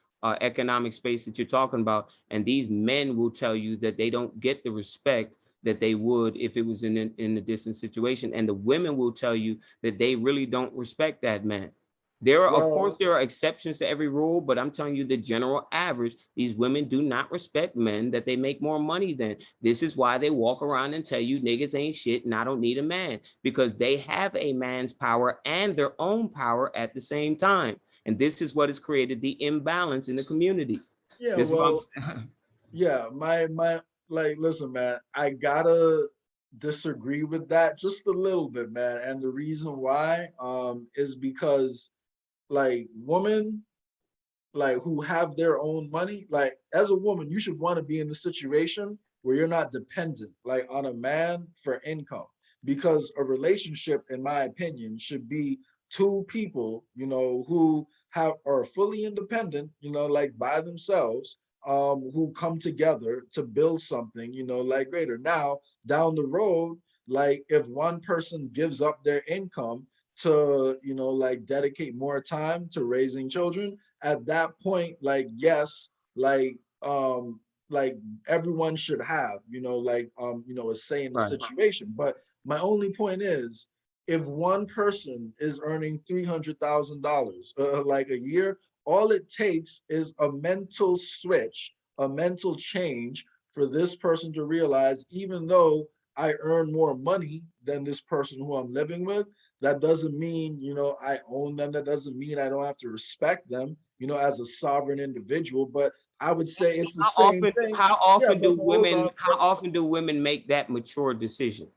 economic space that you're talking about, and these men will tell you that they don't get the respect that they would if it was in a distant situation, and the women will tell you that they really don't respect that man. Of course, well, there are exceptions to every rule, but I'm telling you the general average, these women do not respect men that they make more money than. This is why they walk around and tell you niggas ain't shit and I don't need a man, because they have a man's power and their own power at the same time. And this is what has created the imbalance in the community. yeah, This is what well, yeah, my like, listen, man, I gotta disagree with that just a little bit, man. And the reason why is because like women like who have their own money, like as a woman, you should want to be in the situation where you're not dependent like on a man for income. Because a relationship, in my opinion, should be two people, who are fully independent, like by themselves, who come together to build something, like greater. Now, down the road, like if one person gives up their income to, like dedicate more time to raising children, at that point, like yes, like everyone should have, a say in the right, situation. But my only point is, if one person is earning $300,000 like a year, all it takes is a mental switch, a mental change for this person to realize, even though I earn more money than this person who I'm living with, that doesn't mean, I own them. That doesn't mean I don't have to respect them, as a sovereign individual. But I would say it's the How same often, thing. how Yeah, often but do hold women, on. But how often do women make that mature decision?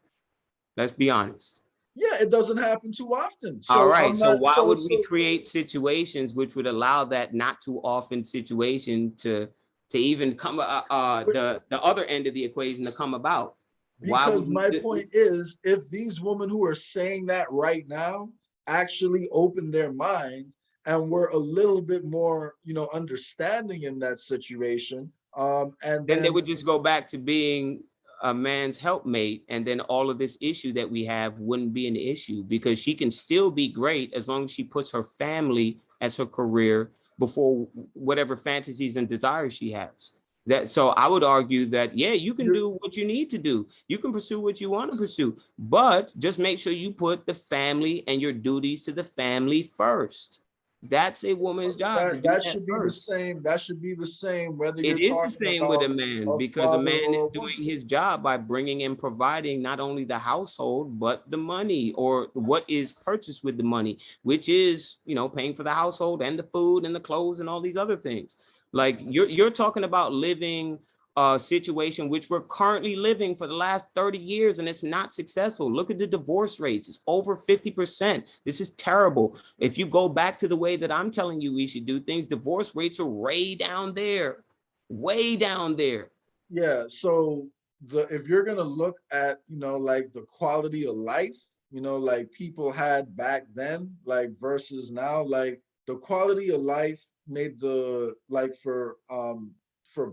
Let's be honest. yeah, it doesn't happen too often. All So I'm right. So not why so would we so create situations which would allow that not too often situation to even come the other end of the equation to come about? Why would because we my just, point is if these women who are saying that right now actually open their mind and were a little bit more, understanding in that situation, and then they then would just go back to being a man's helpmate, and then all of this issue that we have wouldn't be an issue because she can still be great as long as she puts her family as her career before whatever fantasies and desires she has. That so I would argue that yeah, you can you're do what you need to do. You can pursue what you want to pursue, but just make sure you put the family and your duties to the family first. That's a woman's job to that do that that should be the first. same. That should be the same whether It you're is the talking same with a about man a because a father man is or a doing woman. his job by bringing and providing not only the household, but the money or what is purchased with the money, which is, paying for the household and the food and the clothes and all these other things. Like you're talking about living a situation which we're currently living for the last 30 years and it's not successful. Look at the divorce rates. It's over 50%. This is terrible. If you go back to the way that I'm telling you we should do things, divorce rates are way down there, way down there. Yeah, so the if you're gonna look at, like the quality of life, like people had back then, like versus now, like the quality of life made the like for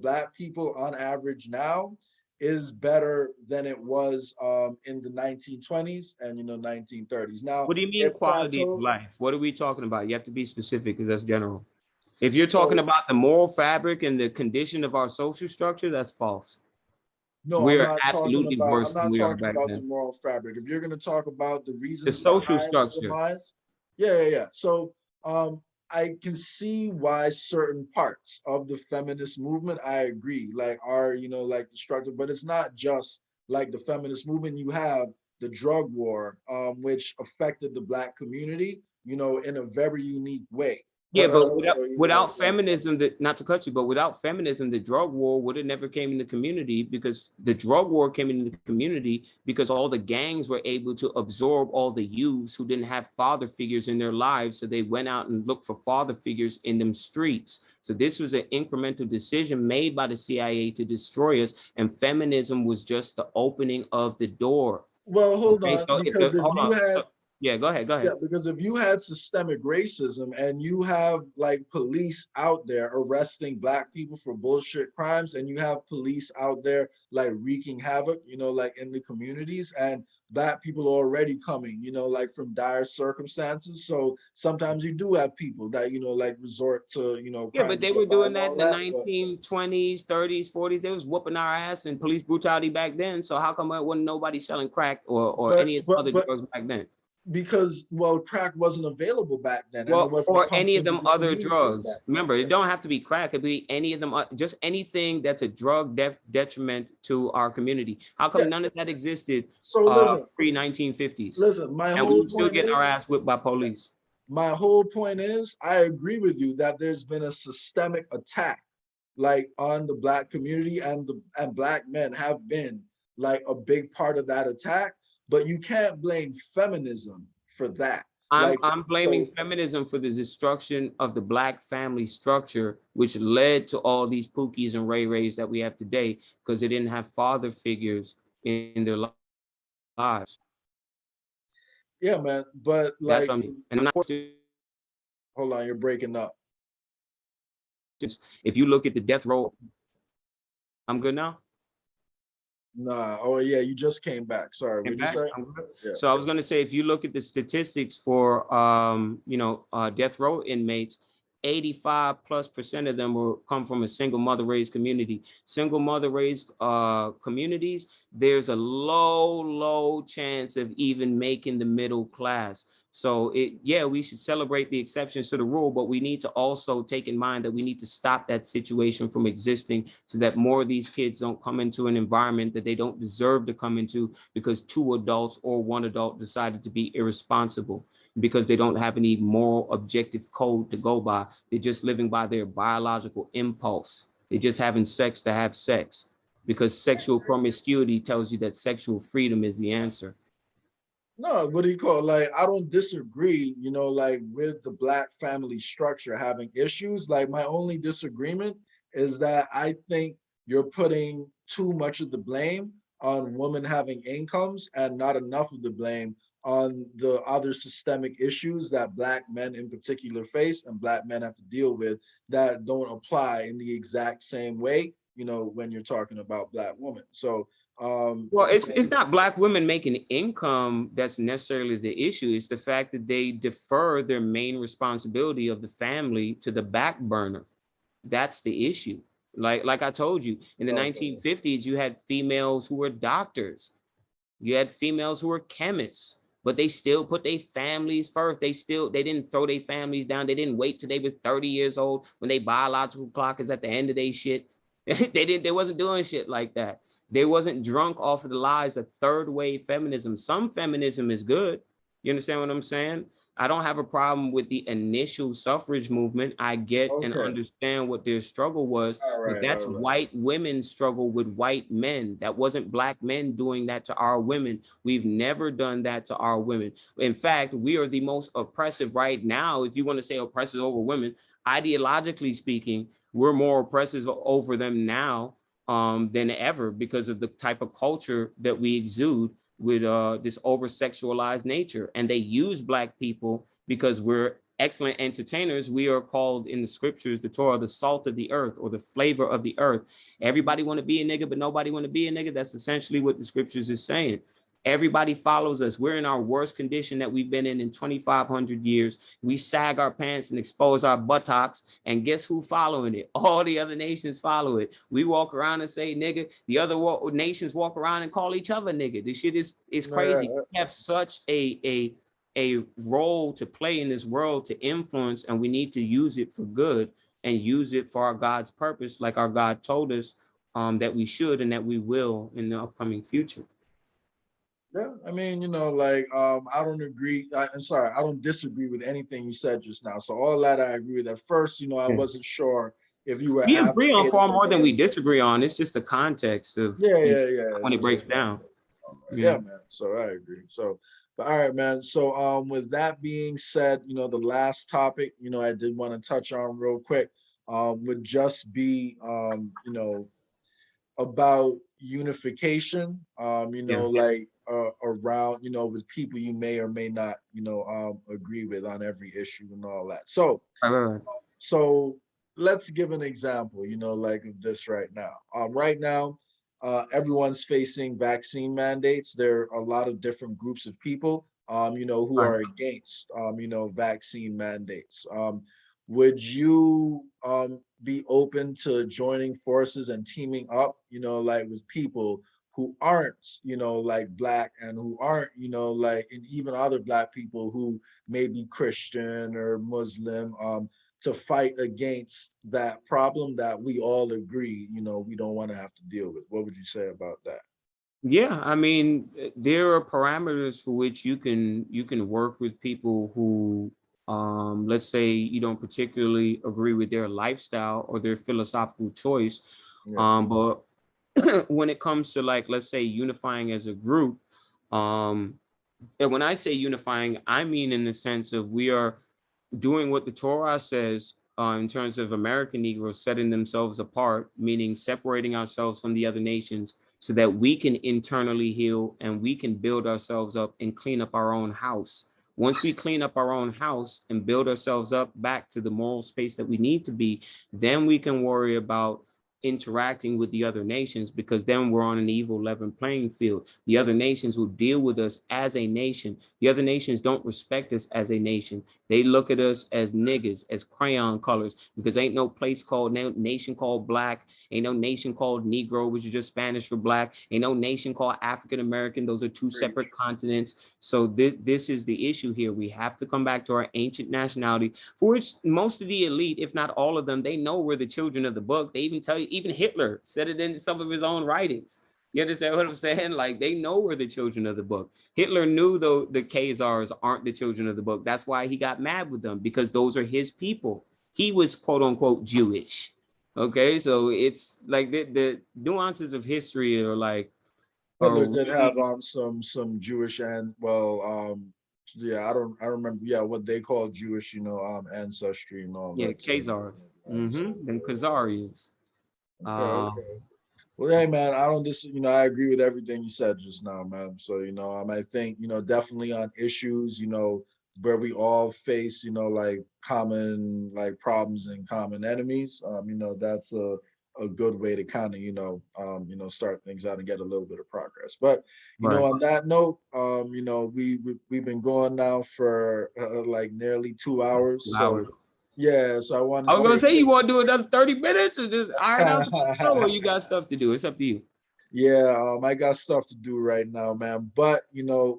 black people on average now is better than it was in the 1920s and 1930s. Now What do you mean it quality of plateaued. life? What are we talking about? You have to be specific because that's general. If you're talking So about the moral fabric and the condition of our social structure, that's false. no, We I'm are not talking absolutely about. I'm worse than not we are talking back about the then. moral fabric. If you're going to talk about the The reasons social behind the structure. demise, yeah, yeah, yeah. So, I can see why certain parts of the feminist movement, I agree, like are like destructive, but it's not just like the feminist movement. You have the drug war, which affected the black community, in a very unique way. Yeah, But but also, without like feminism, that not to cut you, but without feminism, the drug war would have never came in the community because the drug war came in the community because all the gangs were able to absorb all the youths who didn't have father figures in their lives. So they went out and looked for father figures in them streets. So this was an incremental decision made by the CIA to destroy us. And feminism was just the opening of the door. well, hold Okay, on, so if the because if hold you on. had Yeah, go ahead, go yeah, ahead. because if you had systemic racism and you have like police out there arresting black people for bullshit crimes, and you have police out there like wreaking havoc, like in the communities, and black people are already coming, like from dire circumstances. So sometimes you do have people that, like resort to, Yeah, crime but to they were get by doing and that all in the that. But 1920s, 30s, 40s. They was whooping our ass and police brutality back then. So how come it wasn't nobody selling crack or but any of the but other but drugs back then? because well, crack wasn't available back then and it Well, wasn't or pumped any of into them the other communities back drugs. then. Remember, it don't have to be crack. It could be any of them, just anything that's a drug detriment to our community. How Yeah. come none of that existed So listen, pre 1950s? listen, And we were still getting our ass whipped by yeah, police. my whole point is, I agree with you that there's been a systemic attack, like on the black community, and black men have been like a big part of that attack. But you can't blame feminism for that. I'm Like, I'm blaming so feminism for the destruction of the black family structure, which led to all these Pookies and Ray Rays that we have today, because they didn't have father figures in their lives. yeah, man. But That's like, on me. And I'm not forcing. hold on, you're breaking up. If you look at the death row, I'm good now. Nah. Oh yeah, you just came back. Sorry, Came what'd you back. say? I'm good. Yeah. So I was going to say, if you look at the statistics for, death row inmates, 85+% of them will come from a single mother raised community. Single mother raised communities, there's a low chance of even making the middle class. So we should celebrate the exceptions to the rule, but we need to also take in mind that we need to stop that situation from existing so that more of these kids don't come into an environment that they don't deserve to come into because two adults or one adult decided to be irresponsible because they don't have any moral objective code to go by. They're just living by their biological impulse. They're just having sex to have sex, because sexual promiscuity tells you that sexual freedom is the answer. No, what do you call it? Like, I don't disagree, you know, like with the Black family structure having issues. Like, my only disagreement is that I think you're putting too much of the blame on women having incomes and not enough of the blame on the other systemic issues that Black men in particular face and Black men have to deal with that don't apply in the exact same way, you know, when you're talking about Black women. So, well, it's not Black women making income that's necessarily the issue. It's the fact that they defer their main responsibility of the family to the back burner. That's the issue. Like I told you, in the 1950s, you had females who were doctors. You had females who were chemists, but they still put their families first. They didn't throw their families down. They didn't wait till they were 30 years old when their biological clock is at the end of their shit. They wasn't doing shit like that. They wasn't drunk off of the lies of third wave feminism. Some feminism is good. You understand what I'm saying? I don't have a problem with the initial suffrage movement. I get and understand what their struggle was, but that's white women's struggle with white men. That wasn't Black men doing that to our women. We've never done that to our women. In fact, we are the most oppressive right now. If you want to say oppressive over women, ideologically speaking, we're more oppressive over them now than ever, because of the type of culture that we exude with this over-sexualized nature. And they use Black people because we're excellent entertainers. We are called in the scriptures, the Torah, the salt of the earth, or the flavor of the earth. Everybody want to be a nigga, but nobody want to be a nigga. That's essentially what the scriptures is saying. Everybody follows us. We're in our worst condition that we've been in 2,500 years. We sag our pants and expose our buttocks. And guess who following it? All the other nations follow it. We walk around and say nigga. The other nations walk around and call each other nigga. This shit is crazy. We have such a role to play in this world, to influence, and we need to use it for good and use it for our God's purpose, like our God told us that we should and that we will in the upcoming future. Yeah, I mean, you know, like, I don't agree. I'm sorry, I don't disagree with anything you said just now. So all that I agree with. At first, you know, I wasn't sure if you were. We agree on far more than we disagree on. It's just the context of when it breaks down. Yeah, man. So I agree. So, but all right, man. So, with that being said, you know, the last topic, you know, I did want to touch on real quick, would just be, you know, about unification, you know, like around, you know, with people you may or may not, you know, agree with on every issue and all that. So, so let's give an example, you know, like of this right now. Right now, everyone's facing vaccine mandates. There are a lot of different groups of people, you know, who are against, you know, vaccine mandates. Would you be open to joining forces and teaming up, you know, like with people who aren't, you know, like Black and who aren't, you know, like, and even other Black people who may be Christian or Muslim, to fight against that problem that we all agree, you know, we don't want to have to deal with? What would you say about that? Yeah, I mean, there are parameters for which you can work with people who, let's say you don't particularly agree with their lifestyle or their philosophical choice. But when it comes to, like, let's say unifying as a group, and when I say unifying, I mean in the sense of we are doing what the Torah says in terms of American Negroes setting themselves apart, meaning separating ourselves from the other nations so that we can internally heal and we can build ourselves up and clean up our own house. Once we clean up our own house and build ourselves up back to the moral space that we need to be, then we can worry about interacting with the other nations, because then we're on an even level playing field. The other nations will deal with us as a nation. The other nations don't respect us as a nation. They look at us as niggas, as crayon colors, because ain't no place called, no nation called Black, ain't no nation called Negro, which is just Spanish for Black, ain't no nation called African American. Those are two separate continents. So this is the issue here. We have to come back to our ancient nationality, for which most of the elite, if not all of them, they know we're the children of the book. They even tell you, even Hitler said it in some of his own writings. You understand what I'm saying? Like, they know we're the children of the book. Hitler knew, though, the Khazars aren't the children of the book. That's why he got mad with them, because those are his people. He was quote unquote Jewish. Okay, so it's like the nuances of history are like are Hitler did have really, some Jewish and well yeah, I don't remember, yeah, what they call Jewish, ancestry and all yeah, that too. Khazars. So Then Khazarians. okay, Uh, okay. Well, hey man, I don't dis I agree with everything you said just now, man. So, I think, definitely on issues, where we all face, like common like problems and common enemies. That's a good way to kind of, start things out and get a little bit of progress. But, right. on that note, we've been going now for like nearly 2 hours. So Howard. yeah, so I want to I was gonna say say you want to do another 30 minutes or just iron out the show, or you got stuff to do. It's up to you. Yeah, I got stuff to do right now, man. But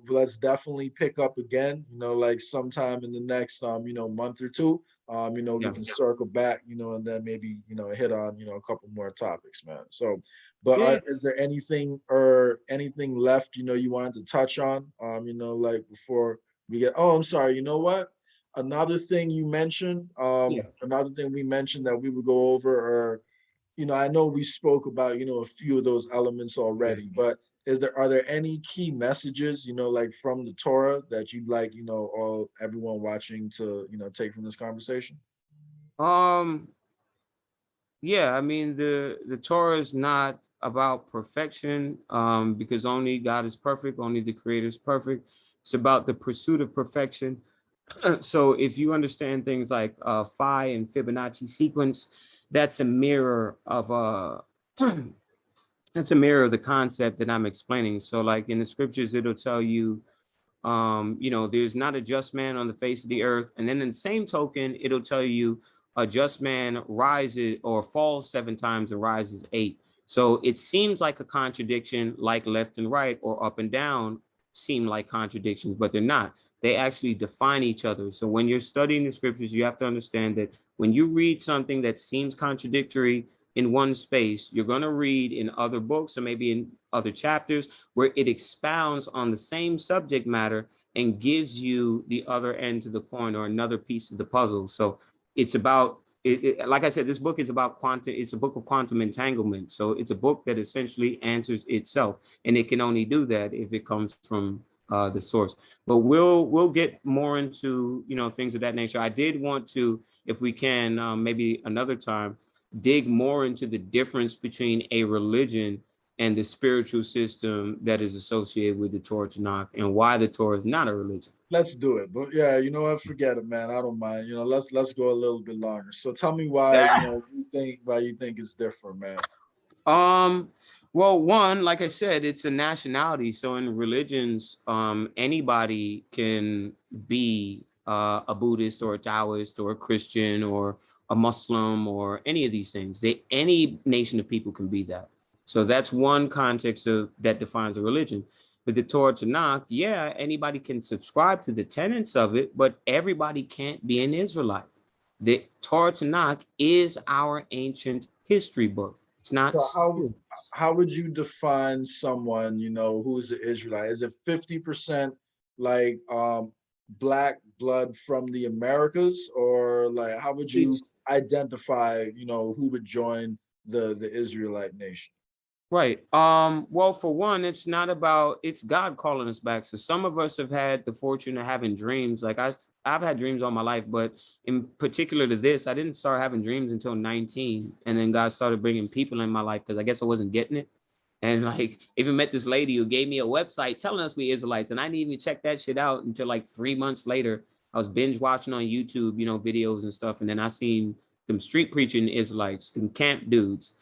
let's definitely pick up again. Like sometime in the next month or two. We Yeah. can circle back. And then maybe hit on a couple more topics, man. So, but Yeah. is there anything left you wanted to touch on? Like before we get. Oh, I'm sorry. You know what? Another thing you mentioned. Yeah. Another thing we mentioned that we would go over are I know we spoke about, a few of those elements Yeah. already, but are there any key messages, like from the Torah that you'd like, all everyone watching to, take from this conversation? Um, yeah, I mean the Torah is not about perfection, because only God is perfect, only the creator is perfect. It's about the pursuit of perfection. So if you understand things like phi and Fibonacci sequence, that's a mirror of that's a mirror of the concept that I'm explaining. So like in the scriptures, it'll tell you, there's not a just man on the face of the earth. And then in the same token, it'll tell you a just man rises or falls 7 times and rises 8. So it seems like a contradiction, like left and right or up and down seem like contradictions, but they're not. They actually define each other. So when you're studying the scriptures, you have to understand that when you read something that seems contradictory in one space, you're going to read in other books or maybe in other chapters where it expounds on the same subject matter and gives you the other end to the coin or another piece of the puzzle. So it's about like I said, this book is about quantum. It's a book of quantum entanglement. So it's a book that essentially answers itself, and it can only do that if it comes from the source. But we'll get more into things of that nature. I did want to, if we can, maybe another time, dig more into the difference between a religion and the spiritual system that is associated with the Torah Tanakh and why the Torah is not a religion. Let's do it. But yeah, you know what? Forget it, man. I don't mind. Let's go a little bit longer. So tell me why, you think it's different, man. Um, well, one, like I said, it's a nationality. So in religions, anybody can be a Buddhist or a Taoist or a Christian or a Muslim or any of these things. Any nation of people can be that. So that's one context of that defines a religion. But the Torah Tanakh, yeah, anybody can subscribe to the tenets of it, but everybody can't be an Israelite. The Torah Tanakh is our ancient history book. It's not So how school. how would you define someone, who's an Israelite? Is it 50% like black blood from the Americas, or like how would you It's identify, who would join the Israelite nation? right. Well, for one, it's not about it's God calling us back. So some of us have had the fortune of having dreams. Like I've had dreams all my life, but in particular to this, I didn't start having dreams until 19. And then God started bringing people in my life because I guess I wasn't getting it. And like even met this lady who gave me a website telling us we Israelites, and I didn't even check that shit out until like 3 months later. I was binge watching on YouTube, videos and stuff, and then I seen them street preaching Israelites, them camp dudes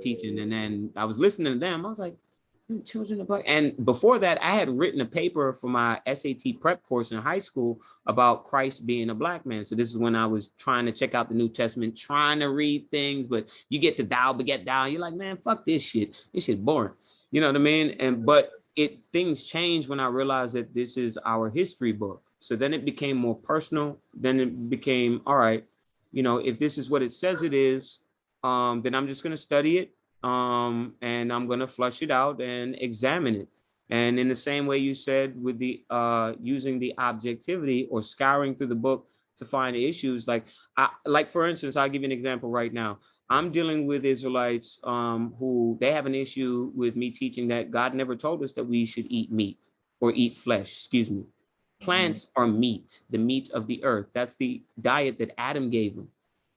teaching, and then I was listening to them. I was like, children of black. And before that, I had written a paper for my SAT prep course in high school about Christ being a black man. So this is when I was trying to check out the New Testament, trying to read things, but you get to thou beget thou. You're like, man, fuck this shit. This shit boring. You know what I mean? And but things changed when I realized that this is our history book. So then it became more personal. Then it became, all right, if this is what it says it is, then I'm just gonna study it, and I'm going to flush it out and examine it. And in the same way you said with the using the objectivity or scouring through the book to find issues, like for instance, I'll give you an example right now. I'm dealing with Israelites who they have an issue with me teaching that God never told us that we should eat meat or eat flesh, excuse me. Mhm. Plants are meat, the meat of the earth. That's the diet that Adam gave them.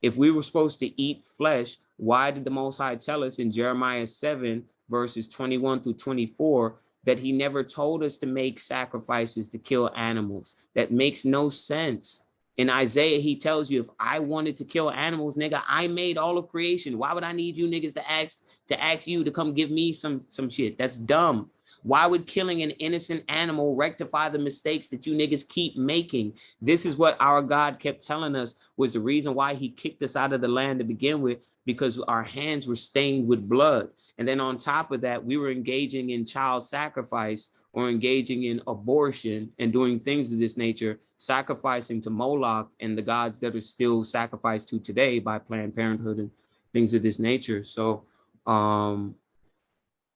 If we were supposed to eat flesh, why did the Most High tell us in Jeremiah 7, verses 21 through 24, that he never told us to make sacrifices to kill animals? That makes no sense. In Isaiah, he tells you, if I wanted to kill animals, nigga, I made all of creation. Why would I need you niggas to ask you to come give me some shit? That's dumb. Why would killing an innocent animal rectify the mistakes that you niggas keep making? This is what our God kept telling us was the reason why he kicked us out of the land to begin with, because our hands were stained with blood. And then on top of that, we were engaging in child sacrifice or engaging in abortion and doing things of this nature, sacrificing to Moloch and the gods that are still sacrificed to today by Planned Parenthood and things of this nature. So,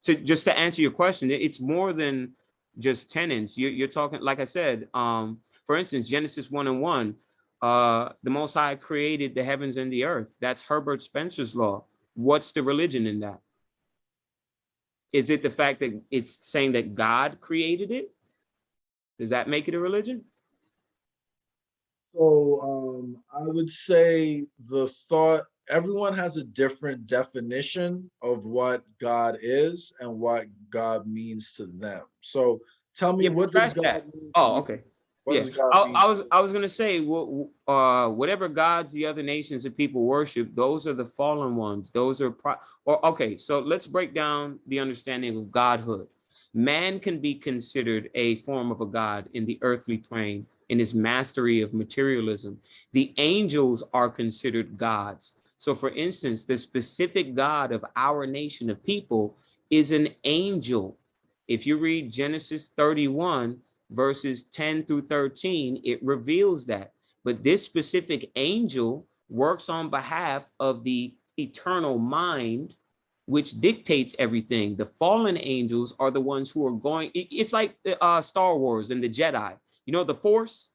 just to answer your question, it's more than just tenets. You're talking, like I said, for instance, Genesis 1:1, the Most High created the heavens and the earth. That's Herbert Spencer's law. What's the religion in that? Is it the fact that it's saying that God created it? Does that make it a religion? So I would say the thought, everyone has a different definition of what God is and what God means to them. So tell me, Yeah, what does scratch God that. mean to Oh, you? okay. What Yeah, does God I, mean I to was you? I was gonna say, whatever gods the other nations of people worship, those are the fallen ones. Those are or okay. So let's break down the understanding of godhood. Man can be considered a form of a god in the earthly plane in his mastery of materialism. The angels are considered gods. So, for instance, the specific God of our nation of people is an angel. If you read Genesis 31, verses 10 through 13, it reveals that. But this specific angel works on behalf of the eternal mind, which dictates everything. The fallen angels are the ones who are going, it's like Star Wars and the Jedi. You know, the Force?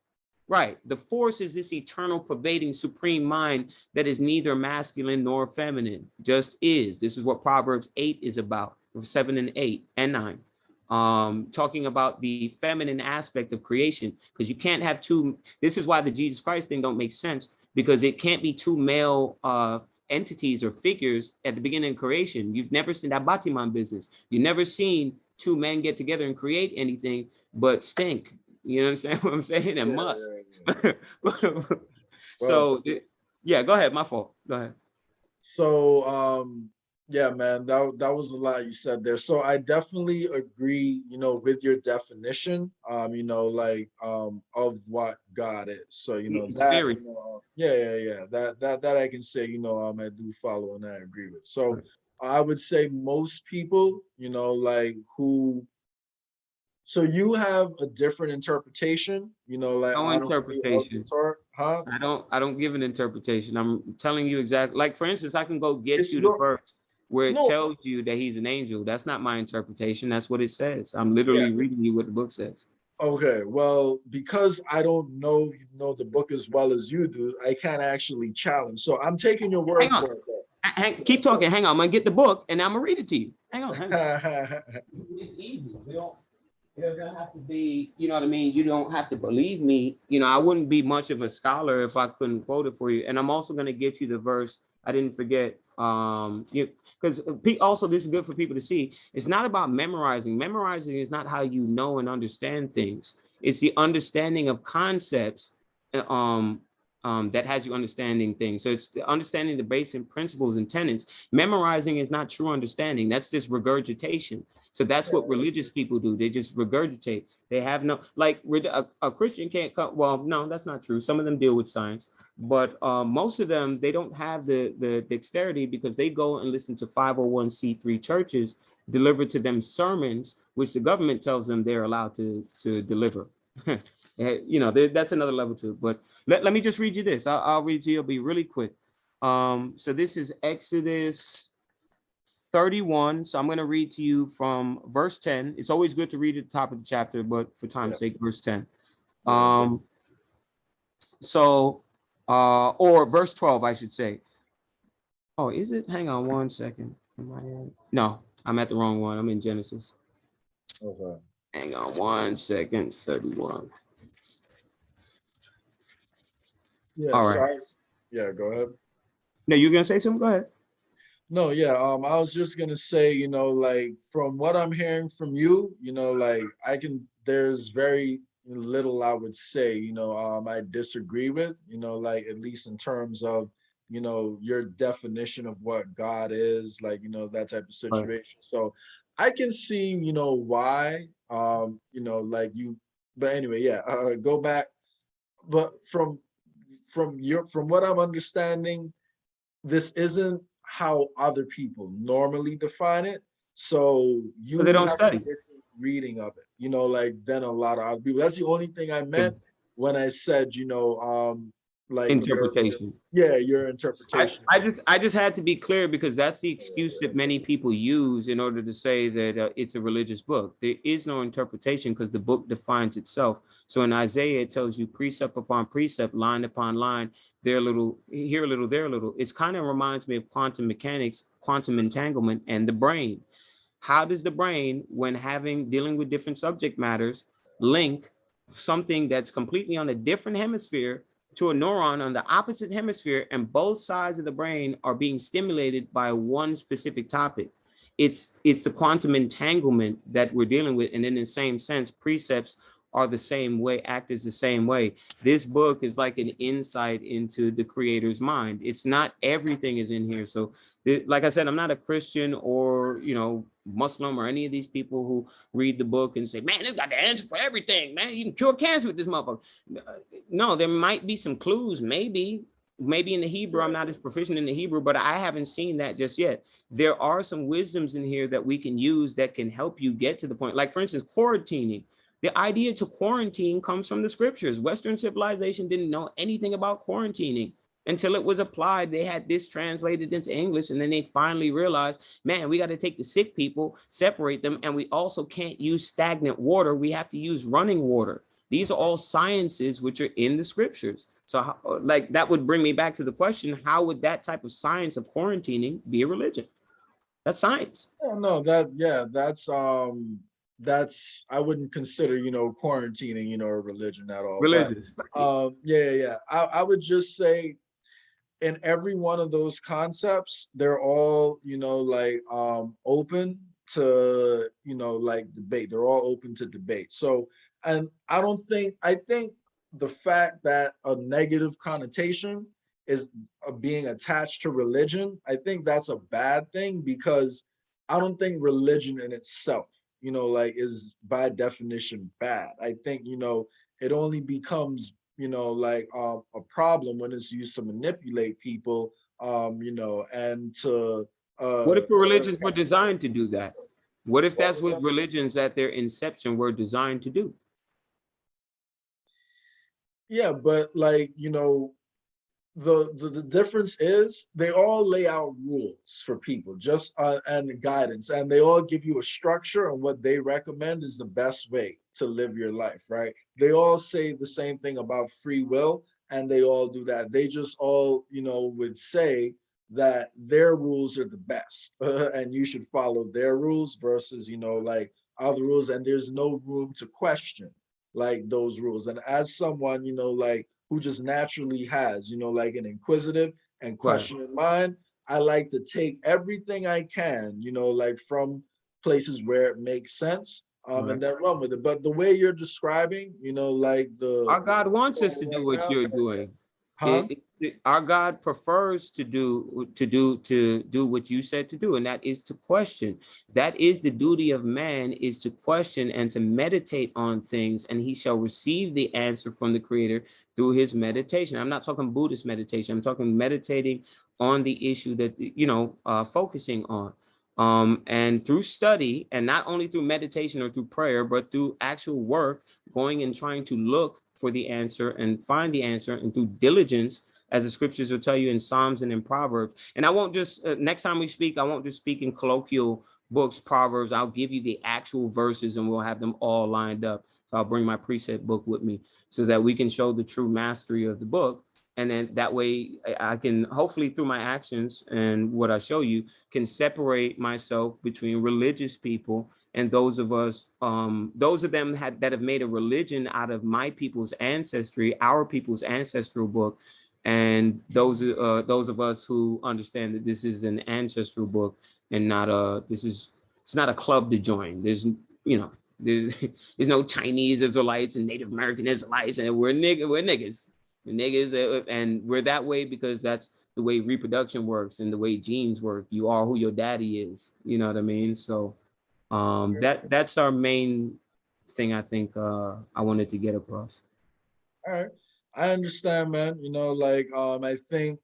Right. The Force is this eternal, pervading, supreme mind that is neither masculine nor feminine, just is. This is what Proverbs 8 is about, 7 and 8 and 9. Talking about the feminine aspect of creation, because you can't have two. This is why the Jesus Christ thing don't make sense, because it can't be two male entities or figures at the beginning of creation. You've never seen that Batiman business. You've never seen two men get together and create anything but stink. You understand what I'm saying? And Yeah, must. yeah, yeah. Well, So, yeah, go ahead. My fault. Go ahead. so yeah, man, that was a lot you said there. So I definitely agree, with your definition, of what God is. So, It's that, very. yeah, yeah, yeah. That I can say, I do follow and I agree with. So I would say most people, who, so you have a different interpretation, No honestly, of the interpretation. Torah, huh? I don't give an interpretation. I'm telling you exactly. Like, for instance, I can go get It's you the your, verse where it no, tells you that he's an angel. That's not my interpretation. That's what it says. I'm yeah. literally reading you what the book says. Okay, well, because I don't know the book as well as you do, I can't actually challenge. So I'm taking your word Hang on. for it, though. Keep talking. Hang on. I'm gonna get the book and I'm gonna read it to you. Hang on. Hang on. Yeah, It's easy. We don't. It doesn't have to be. You know what I mean. You don't have to believe me. I wouldn't be much of a scholar if I couldn't quote it for you. And I'm also gonna get you the verse. I didn't forget. Because also this is good for people to see. It's not about memorizing. Memorizing is not how you know and understand things. It's the understanding of concepts. That has you understanding things. So it's the understanding the basic principles and tenets. Memorizing is not true understanding. That's just regurgitation. So that's what religious people do. They just regurgitate. They have no, like a Christian can't come. Well, no, that's not true. Some of them deal with science, but most of them, they don't have the dexterity because they go and listen to 501c3 churches deliver to them sermons, which the government tells them they're allowed to deliver. That's another level too. But let me just read you this. I'll read to you. It'll be really quick. So this is Exodus 31. So I'm going to read to you from verse 10. It's always good to read at the top of the chapter, but for time's sake, verse 10. yeah. Or verse 12, I should say. Oh, is it? Hang on one second. Am I in? No, I'm at the wrong one. I'm in Genesis. Okay. Hang on one second. 31. Yeah. All So right. yeah. Go ahead. No, you're gonna say something? Go ahead. No, yeah. I was just gonna say, like from what I'm hearing from you, like there's very little I would say, I disagree with, like at least in terms of, your definition of what God is, like, that type of Right. situation. So I can see, why, like but anyway, yeah, go back. But from what I'm understanding, this isn't how other people normally define it. So But they you don't have a study. different reading of it, like than a lot of other people. That's the only thing I meant when I said, like Interpretation. your interpretation. I just had to be clear because that's the excuse that many people use in order to say that it's a religious book. There is no interpretation because the book defines itself. So in Isaiah, it tells you precept upon precept, line upon line, there a little, here a little, there a little. It's kind of reminds me of quantum mechanics, quantum entanglement, and the brain. How does the brain, when dealing with different subject matters, link something that's completely on a different hemisphere to a neuron on the opposite hemisphere, and both sides of the brain are being stimulated by one specific topic? It's the quantum entanglement that we're dealing with, and in the same sense, precepts are the same way, act is the same way. This book is like an insight into the creator's mind. It's not everything is in here. So like I said, I'm not a Christian or, Muslim or any of these people who read the book and say, man, this got the answer for everything, man. You can cure cancer with this motherfucker. No, there might be some clues, maybe in the Hebrew. I'm not as proficient in the Hebrew, but I haven't seen that just yet. There are some wisdoms in here that we can use that can help you get to the point. Like, for instance, quarantining. The idea to quarantine comes from the scriptures. Western civilization didn't know anything about quarantining until it was applied. They had this translated into English, and then they finally realized, man, we got to take the sick people, separate them, and we also can't use stagnant water. We have to use running water. These are all sciences which are in the scriptures. So like that would bring me back to the question, how would that type of science of quarantining be a religion? That's science. Yeah, no, that's I wouldn't consider, quarantining, a religion at all. But Religious. yeah. I would just say in every one of those concepts, they're all, like open to, like debate. They're all open to debate. So, and I think the fact that a negative connotation is being attached to religion, I think that's a bad thing, because I don't think religion in itself, like is by definition bad. I think, it only becomes, like a problem when it's used to manipulate people, and to What if the religions were affect designed to others. do that? What if What that's was what that? religions at their inception were designed to do? Yeah, but like, the difference is they all lay out rules for people, just and guidance, and they all give you a structure and what they recommend is the best way to live your life, right? They all say the same thing about free will, and they all do that. They just all, would say that their rules are the best and you should follow their rules versus, like other rules, and there's no room to question like those rules. And as someone, like who just naturally has, like an inquisitive and Right. questioning mind, I like to take everything I can, like from places where it makes sense, Right. and then run with it. But the way you're describing, like the Our God wants us to do right what now, you're doing. huh? Our God prefers to do what you said to do, and that is to question. That is the duty of man, is to question and to meditate on things, and he shall receive the answer from the Creator through his meditation. I'm not talking Buddhist meditation. I'm talking meditating on the issue that focusing on. And through study, and not only through meditation or through prayer, but through actual work, going and trying to look for the answer and find the answer, and through diligence, as the scriptures will tell you in Psalms and in Proverbs. And I won't just, next time we speak, I won't just speak in colloquial books, Proverbs. I'll give you the actual verses and we'll have them all lined up. So I'll bring my precept book with me so that we can show the true mastery of the book. And then that way I can hopefully through my actions and what I show you can separate myself between religious people and those of us, those of them that have made a religion out of my people's ancestry, our people's ancestral book, and those of us who understand that this is an ancestral book and not it's not a club to join. There's there's there's no Chinese Israelites and Native American Israelites, and we're niggas, and we're that way because that's the way reproduction works and the way genes work. You are who your daddy is. You know what I mean? So that's our main thing. I think I wanted to get across. All right. I understand, man. I think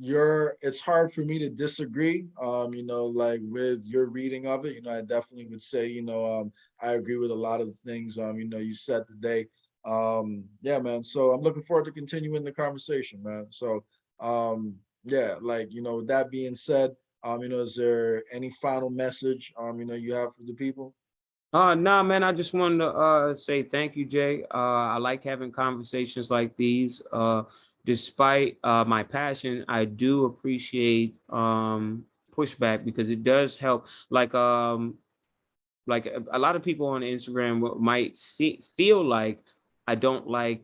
it's hard for me to disagree, with your reading of it. I definitely would say, I agree with a lot of the things you said today. Yeah, man. So I'm looking forward to continuing the conversation, man. So yeah, with that being said, is there any final message you have for the people? Nah, man, I just wanted to say thank you, Jay. I like having conversations like these. Despite my passion, I do appreciate pushback because it does help. Like a lot of people on Instagram might feel like I don't like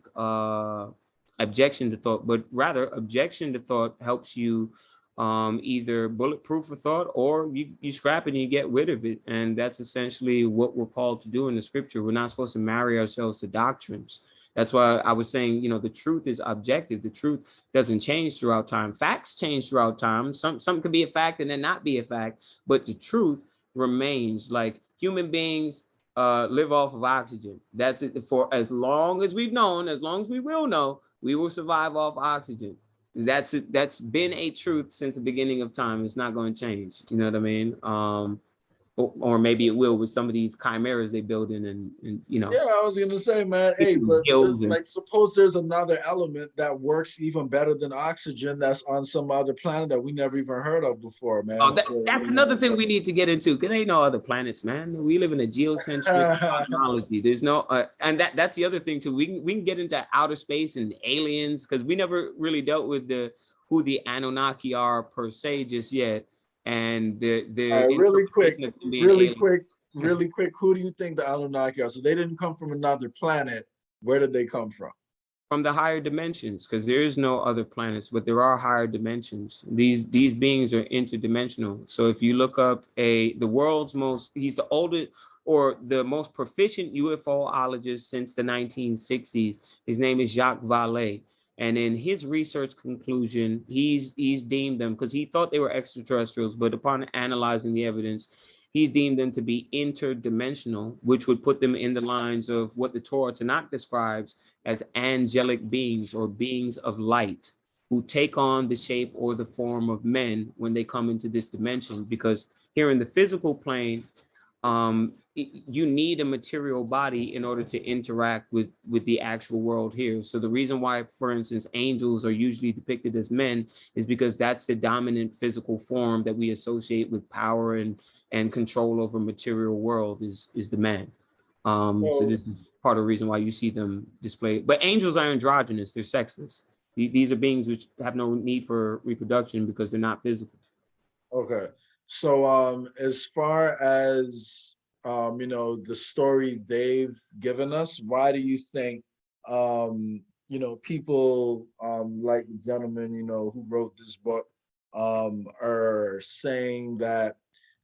objection to thought, but rather objection to thought helps you either bulletproof a thought or you scrap it and you get rid of it. And that's essentially what we're called to do in the scripture. We're not supposed to marry ourselves to doctrines. That's why I was saying, the truth is objective. The truth doesn't change throughout time. Facts change throughout time. Some could be a fact and then not be a fact, but the truth remains. Like human beings live off of oxygen. That's it. For as long as we've known, as long as we will know, we will survive off oxygen. That's it. That's been a truth since the beginning of time. It's not going to change. You know what I mean? Or maybe it will with some of these chimeras they build in, and Yeah, I was gonna say, man, hey, but suppose there's another element that works even better than oxygen that's on some other planet that we never even heard of before, man. Oh, that's another thing we need to get into. Because there ain't no other planets, man. We live in a geocentric cosmology. There's no, and that's the other thing too. We can get into outer space and aliens because we never really dealt with who the Anunnaki are per se just yet. And really quick, who do you think the Anunnaki are? So they didn't come from another planet. Where did they come from? From the higher dimensions, because there is no other planets, but there are higher dimensions. These beings are interdimensional. So if you look up the world's he's the oldest or the most proficient UFOologist since the 1960s. His name is Jacques Vallée. And in his research conclusion, he's deemed them, because he thought they were extraterrestrials, but upon analyzing the evidence, he's deemed them to be interdimensional, which would put them in the lines of what the Torah Tanakh describes as angelic beings or beings of light who take on the shape or the form of men when they come into this dimension. Because here in the physical plane, you need a material body in order to interact with the actual world here. So the reason why, for instance, angels are usually depicted as men is because that's the dominant physical form that we associate with power and control over material world is the man. So this is part of the reason why you see them displayed. But angels are androgynous; they're sexless. These are beings which have no need for reproduction because they're not physical. Okay. So as far as the stories they've given us, why do you think people like the gentleman, who wrote this book are saying that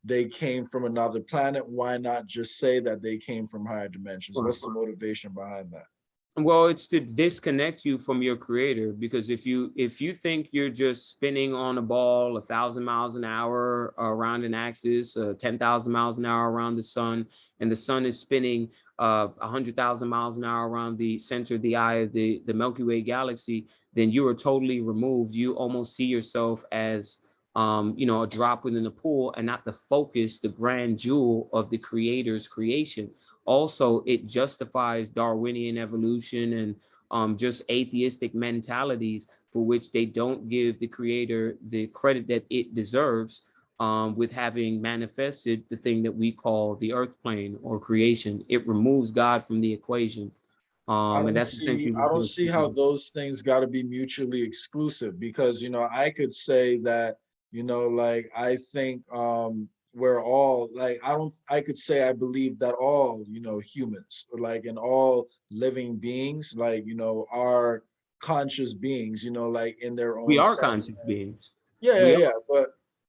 they came from another planet? Why not just say that they came from higher dimensions? What's the motivation behind that? Well, it's to disconnect you from your creator, because if you think you're just spinning on a ball 1,000 miles an hour around an axis, 10,000 miles an hour around the sun, and the sun is spinning 100,000 miles an hour around the center of the eye of the Milky Way galaxy, then you are totally removed. You almost see yourself as a drop within the pool and not the focus, the grand jewel of the creator's creation. Also, it justifies Darwinian evolution and just atheistic mentalities for which they don't give the creator the credit that it deserves with having manifested the thing that we call the earth plane or creation. It removes God from the equation. And that's essentially I what don't those see people how do. those things got to be mutually exclusive because, I could say that, like I think we're all like, I could say I believe that all, humans or like in all living beings, like, are conscious beings, like in their We own are sense. conscious beings. Yeah, We yeah, are. yeah.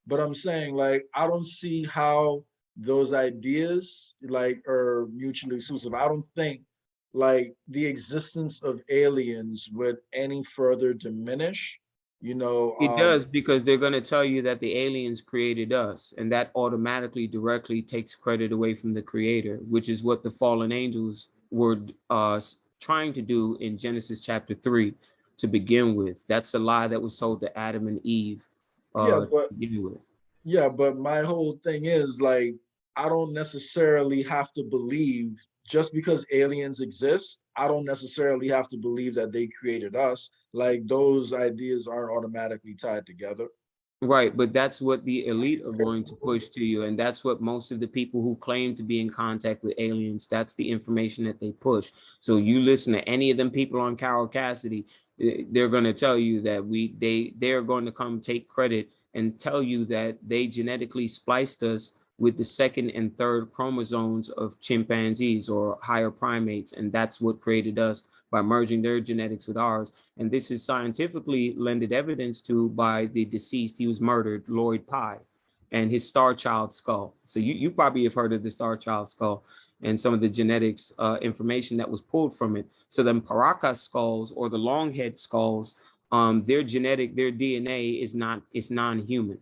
But I'm saying like I don't see how those ideas like are mutually exclusive. I don't think like the existence of aliens would any further diminish, It does, because they're going to tell you that the aliens created us, and that automatically directly takes credit away from the creator, which is what the fallen angels were trying to do in Genesis chapter 3 to begin with. That's the lie that was told to Adam and Eve yeah, to but begin with. yeah, but my whole thing is like I don't necessarily have to believe just because aliens exist, I don't necessarily have to believe that they created us. Like those ideas aren't automatically tied together. Right, but that's what the elite are going to push to you, and that's what most of the people who claim to be in contact with aliens, that's the information that they push. So you listen to any of them people on Carol Cassidy, they're going to tell you that they're going to come take credit and tell you that they genetically spliced us with the second and third chromosomes of chimpanzees or higher primates, and that's what created us by merging their genetics with ours. And this is scientifically lended evidence to by the deceased. He was murdered, Lloyd Pye, and his Star Child skull. So you probably have heard of the Star Child skull and some of the genetics information that was pulled from it. So the Paracas skulls or the longhead skulls, their DNA is non-human.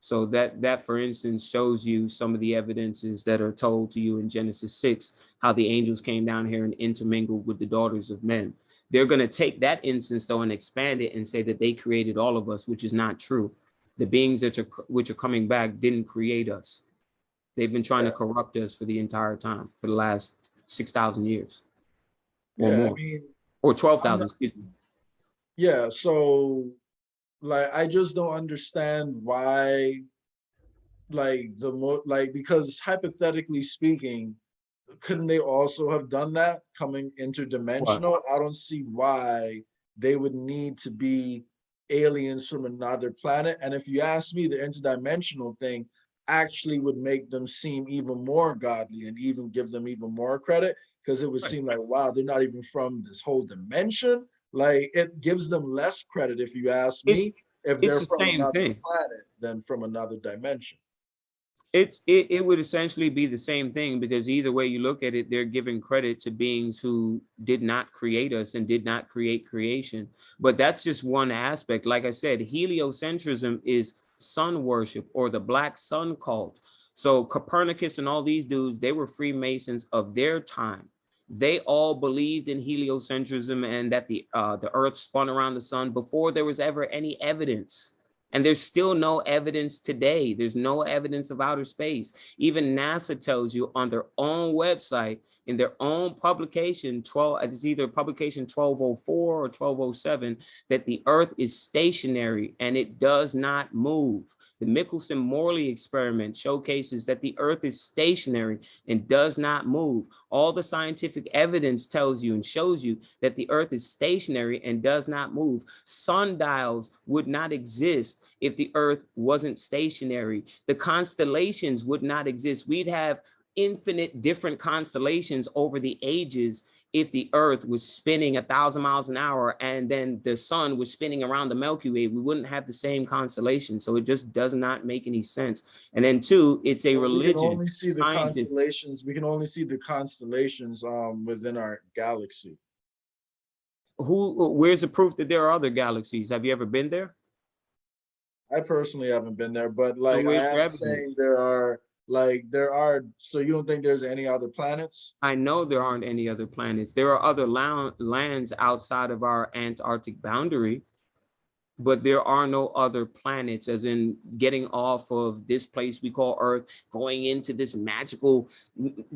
So that, for instance, shows you some of the evidences that are told to you in Genesis 6, how the angels came down here and intermingled with the daughters of men. They're going to take that instance, though, and expand it and say that they created all of us, which is not true. The beings which are coming back didn't create us. They've been trying Yeah, to corrupt us for the entire time, for the last 6,000 years or yeah. I more, mean, or I'm 12,000, not, excuse me. yeah. So like I just don't understand why like because hypothetically speaking, couldn't they also have done that coming What? interdimensional? I don't see why they would need to be aliens from another planet. And if you ask me, the interdimensional thing actually would make them seem even more godly and even give them even more credit because it would Right. seem like, wow, they're not even from this whole dimension. Like it gives them less credit, if you ask It's me, if it's they're the from same another thing. planet than from another dimension. It would essentially be the same thing, because either way you look at it, they're giving credit to beings who did not create us and did not create creation. But that's just one aspect. Like I said, heliocentrism is sun worship, or the black sun cult. So Copernicus and all these dudes, they were Freemasons of their time. They all believed in heliocentrism and that the earth spun around the sun before there was ever any evidence. And there's still no evidence today. There's no evidence of outer space. Even NASA tells you on their own website, in their own publication, it's either publication 1204 or 1207, that the Earth is stationary and it does not move. The Michelson-Morley experiment showcases that the Earth is stationary and does not move. All the scientific evidence tells you and shows you that the Earth is stationary and does not move. Sundials would not exist if the Earth wasn't stationary. The constellations would not exist. We'd have infinite different constellations over the ages if the Earth was spinning 1,000 miles an hour and then the sun was spinning around the Milky Way. We wouldn't have the same constellation. So it just does not make any sense. And then two, it's a But we can religion. only see the Scientists. constellations. We can only see the constellations within our galaxy. Where's the proof that there are other galaxies? Have you ever been there? I personally haven't been there, but So like I where's your am evidence? saying there are so you don't think there's any other planets? I know there aren't any other planets. There are other lands outside of our Antarctic boundary, but there are no other planets, as in getting off of this place we call Earth, going into this magical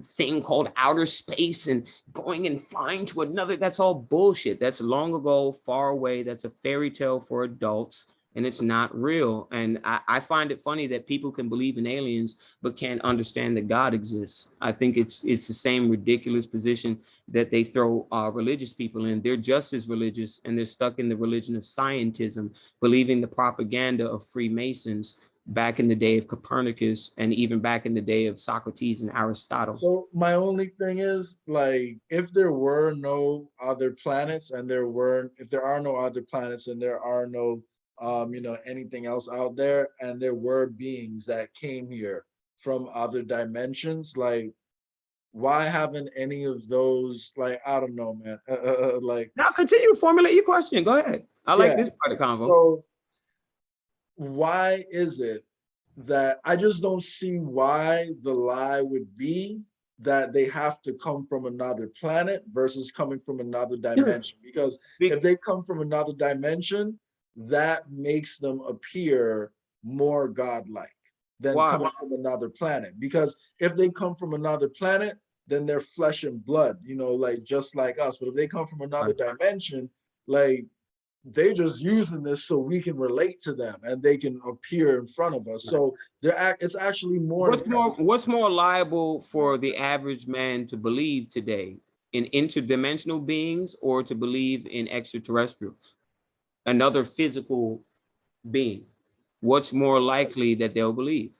thing called outer space and going and flying to another. That's all bullshit. That's long ago, far away. That's a fairy tale for adults. and it's not real. And I find it funny that people can believe in aliens but can't understand that God exists. I think it's the same ridiculous position that they throw religious people in. They're just as religious, and they're stuck in the religion of scientism, believing the propaganda of Freemasons back in the day of Copernicus, and even back in the day of Socrates and Aristotle. So my only thing is, like, if there were no other planets, and if there are no other planets, and there are no anything else out there, and there were beings that came here from other dimensions, like, why haven't any of those, like, I don't know, man, like, Now continue to formulate your question. Go ahead. I like yeah. this part of the convo. So why is it that I just don't see why the lie would be that they have to come from another planet versus coming from another dimension? Because if they come from another dimension, that makes them appear more godlike than coming from another planet. Because if they come from another planet, then they're flesh and blood, like just like us. But if they come from another dimension, like, they're just using this so we can relate to them and they can appear in front of us. So it's actually more. What's more liable for the average man to believe today, in interdimensional beings, or to believe in extraterrestrials, another physical being? What's more likely that they'll believe?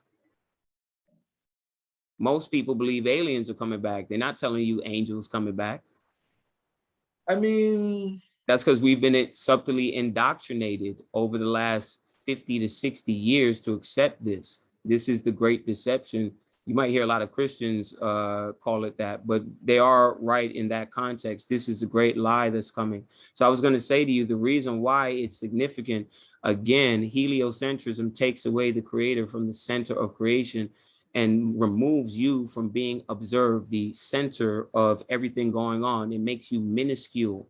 Most people believe aliens are coming back. They're not telling you angels coming back. I mean, that's because we've been subtly indoctrinated over the last 50 to 60 years to accept this. This is the great deception. You might hear a lot of Christians call it that, but they are right in that context. This is the great lie that's coming. So I was going to say to you, the reason why it's significant, again, heliocentrism takes away the creator from the center of creation and removes you from being observed, the center of everything going on. It makes you minuscule.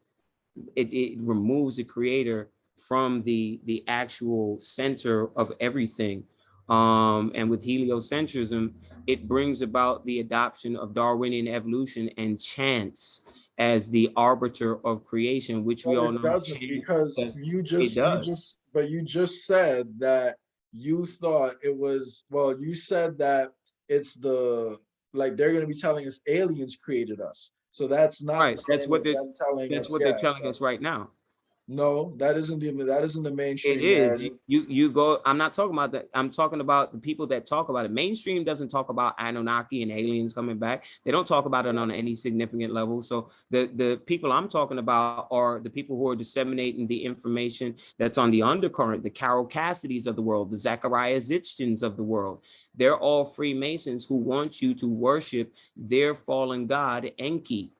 It removes the creator from the actual center of everything. And with heliocentrism, it brings about the adoption of Darwinian evolution and chance as the arbiter of creation, which we all know. Doesn't, because you just said that you thought it was, well, you said that it's like they're going to be telling us aliens created us. So that's not right. The same that's what as them telling that's us. what they're telling us right now. No, that isn't the mainstream. It is. You go. I'm not talking about that. I'm talking about the people that talk about it. Mainstream doesn't talk about Anunnaki and aliens coming back. They don't talk about it on any significant level. So the people I'm talking about are the people who are disseminating the information that's on the undercurrent, the Carol Cassidys of the world, the Zachariah Zitchins of the world. They're all Freemasons who want you to worship their fallen god Enki.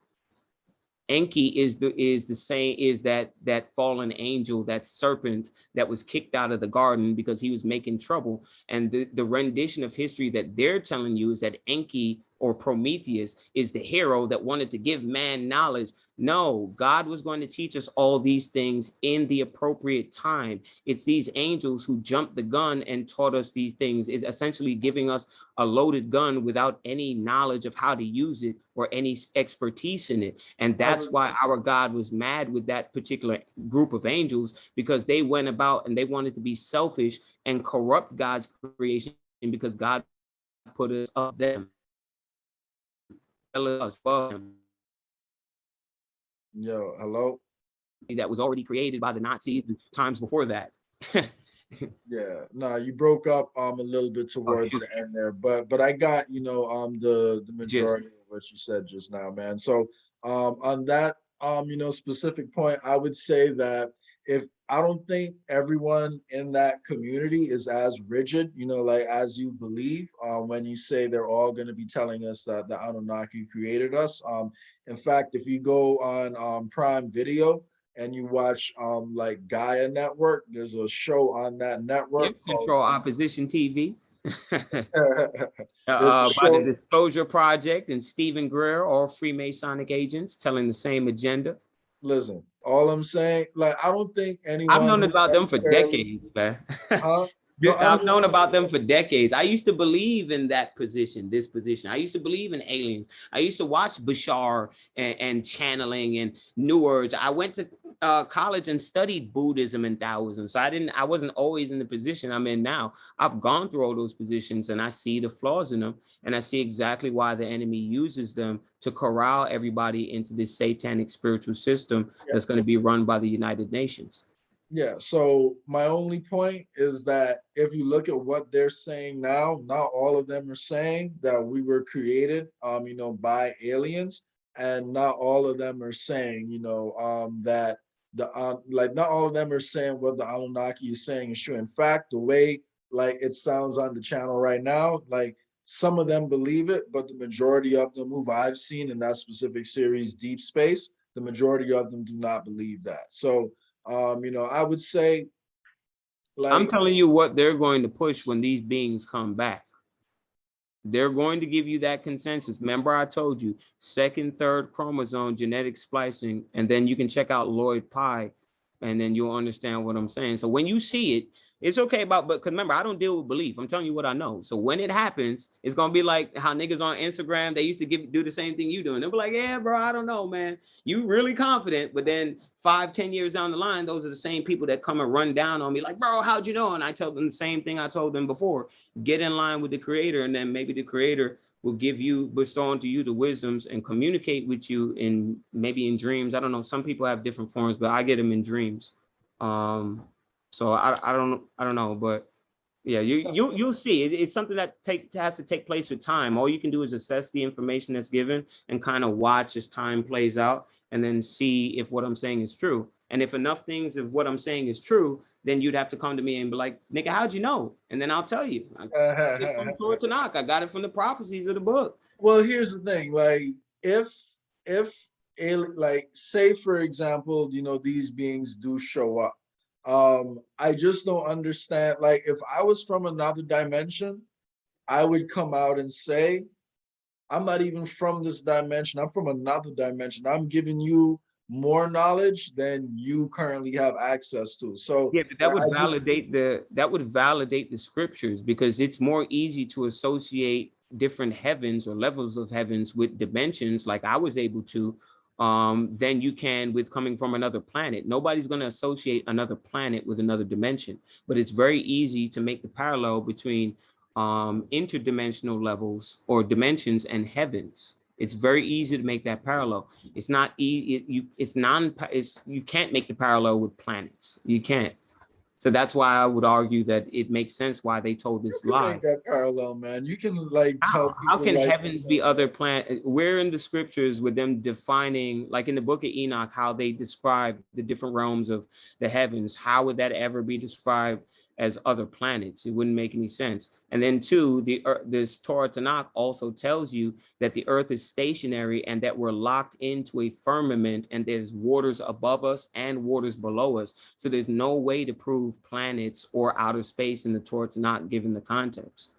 Enki is that fallen angel, that serpent that was kicked out of the garden because he was making trouble. And the rendition of history that they're telling you is that Enki, or Prometheus, is the hero that wanted to give man knowledge. No, God was going to teach us all these things in the appropriate time. It's these angels who jumped the gun and taught us these things. It's essentially giving us a loaded gun without any knowledge of how to use it or any expertise in it. And that's why our God was mad with that particular group of angels, because they went about and they wanted to be selfish and corrupt God's creation, because God put us up them. Yo, hello. That was already created by the Nazis times before that. Yeah, no, you broke up a little bit towards the end there, but I got the majority of what you said just now, man. So on that specific point, I would say that if I don't think everyone in that community is as rigid, like as you believe, when you say they're all going to be telling us that the Anunnaki created us. In fact, if you go on Prime Video and you watch like Gaia Network, there's a show on that network called Control Opposition TV. By the Disclosure Project and Stephen Greer, all Freemasonic agents telling the same agenda. Listen, all I'm saying, like, I don't think anyone. I've known about them for decades, man. I've known about them for decades. I used to believe in this position. I used to believe in aliens. I used to watch Bashar and channeling and New Age. I went to college and studied Buddhism and Taoism. So I wasn't always in the position I'm in now. I've gone through all those positions and I see the flaws in them. And I see exactly why the enemy uses them to corral everybody into this satanic spiritual system that's going to be run by the United Nations. Yeah, so my only point is that if you look at what they're saying now, not all of them are saying that we were created, by aliens, and not all of them are saying, that not all of them are saying what the Anunnaki is saying is true. In fact, the way like it sounds on the channel right now, like some of them believe it, but the majority of them who I've seen in that specific series, Deep Space, the majority of them do not believe that. So I would say, like, I'm telling you what they're going to push when these beings come back. They're going to give you that consensus. Remember, I told you second, third chromosome genetic splicing, and then you can check out Lloyd Pye, and then you'll understand what I'm saying. So when you see it, it's okay but because remember, I don't deal with belief. I'm telling you what I know. So when it happens, it's gonna be like how niggas on Instagram, they used to do the same thing you doing. They'll be like, yeah, bro, I don't know, man. You really confident, but then 5-10 years down the line, those are the same people that come and run down on me like, bro, how'd you know? And I tell them the same thing I told them before. Get in line with the creator, and then maybe the creator will bestow onto you the wisdoms and communicate with you in maybe in dreams. I don't know. Some people have different forms, but I get them in dreams. So I don't know, but yeah, you'll see. It's something that has to take place with time. All you can do is assess the information that's given and kind of watch as time plays out, and then see if what I'm saying is true. And if enough things of what I'm saying is true, then you'd have to come to me and be like, nigga, how'd you know? And then I'll tell you. I got it from Torah Tanakh. I got it from the prophecies of the book. Well, here's the thing. Like, if like, say for example, these beings do show up. I just don't understand. Like, if I was from another dimension, I would come out and say, I'm not even from this dimension. I'm from another dimension. I'm giving you more knowledge than you currently have access to. So yeah, but that would validate the scriptures, because it's more easy to associate different heavens or levels of heavens with dimensions, like I was able to, than you can with coming from another planet. Nobody's going to associate another planet with another dimension, but it's very easy to make the parallel between interdimensional levels or dimensions and heavens. It's very easy to make that parallel. It's not you can't make the parallel with planets. You can't. So that's why I would argue that it makes sense why they told this lie. Make that parallel, man. You can like tell people, how can like, heavens be other planet? Where in the scriptures with them defining, like in the book of Enoch, how they describe the different realms of the heavens? How would that ever be described as other planets? It wouldn't make any sense. And then two, this Torah Tanakh also tells you that the earth is stationary and that we're locked into a firmament, and there's waters above us and waters below us. So there's no way to prove planets or outer space in the Torah Tanakh given the context.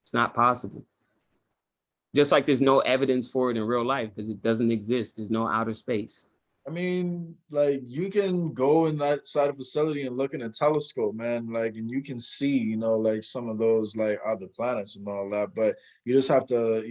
It's not possible. Just like there's no evidence for it in real life because it doesn't exist. There's no outer space. I mean, like, you can go in that side of facility and look in a telescope, man, like, and you can see, like some of those like other planets and all that, but you just have to,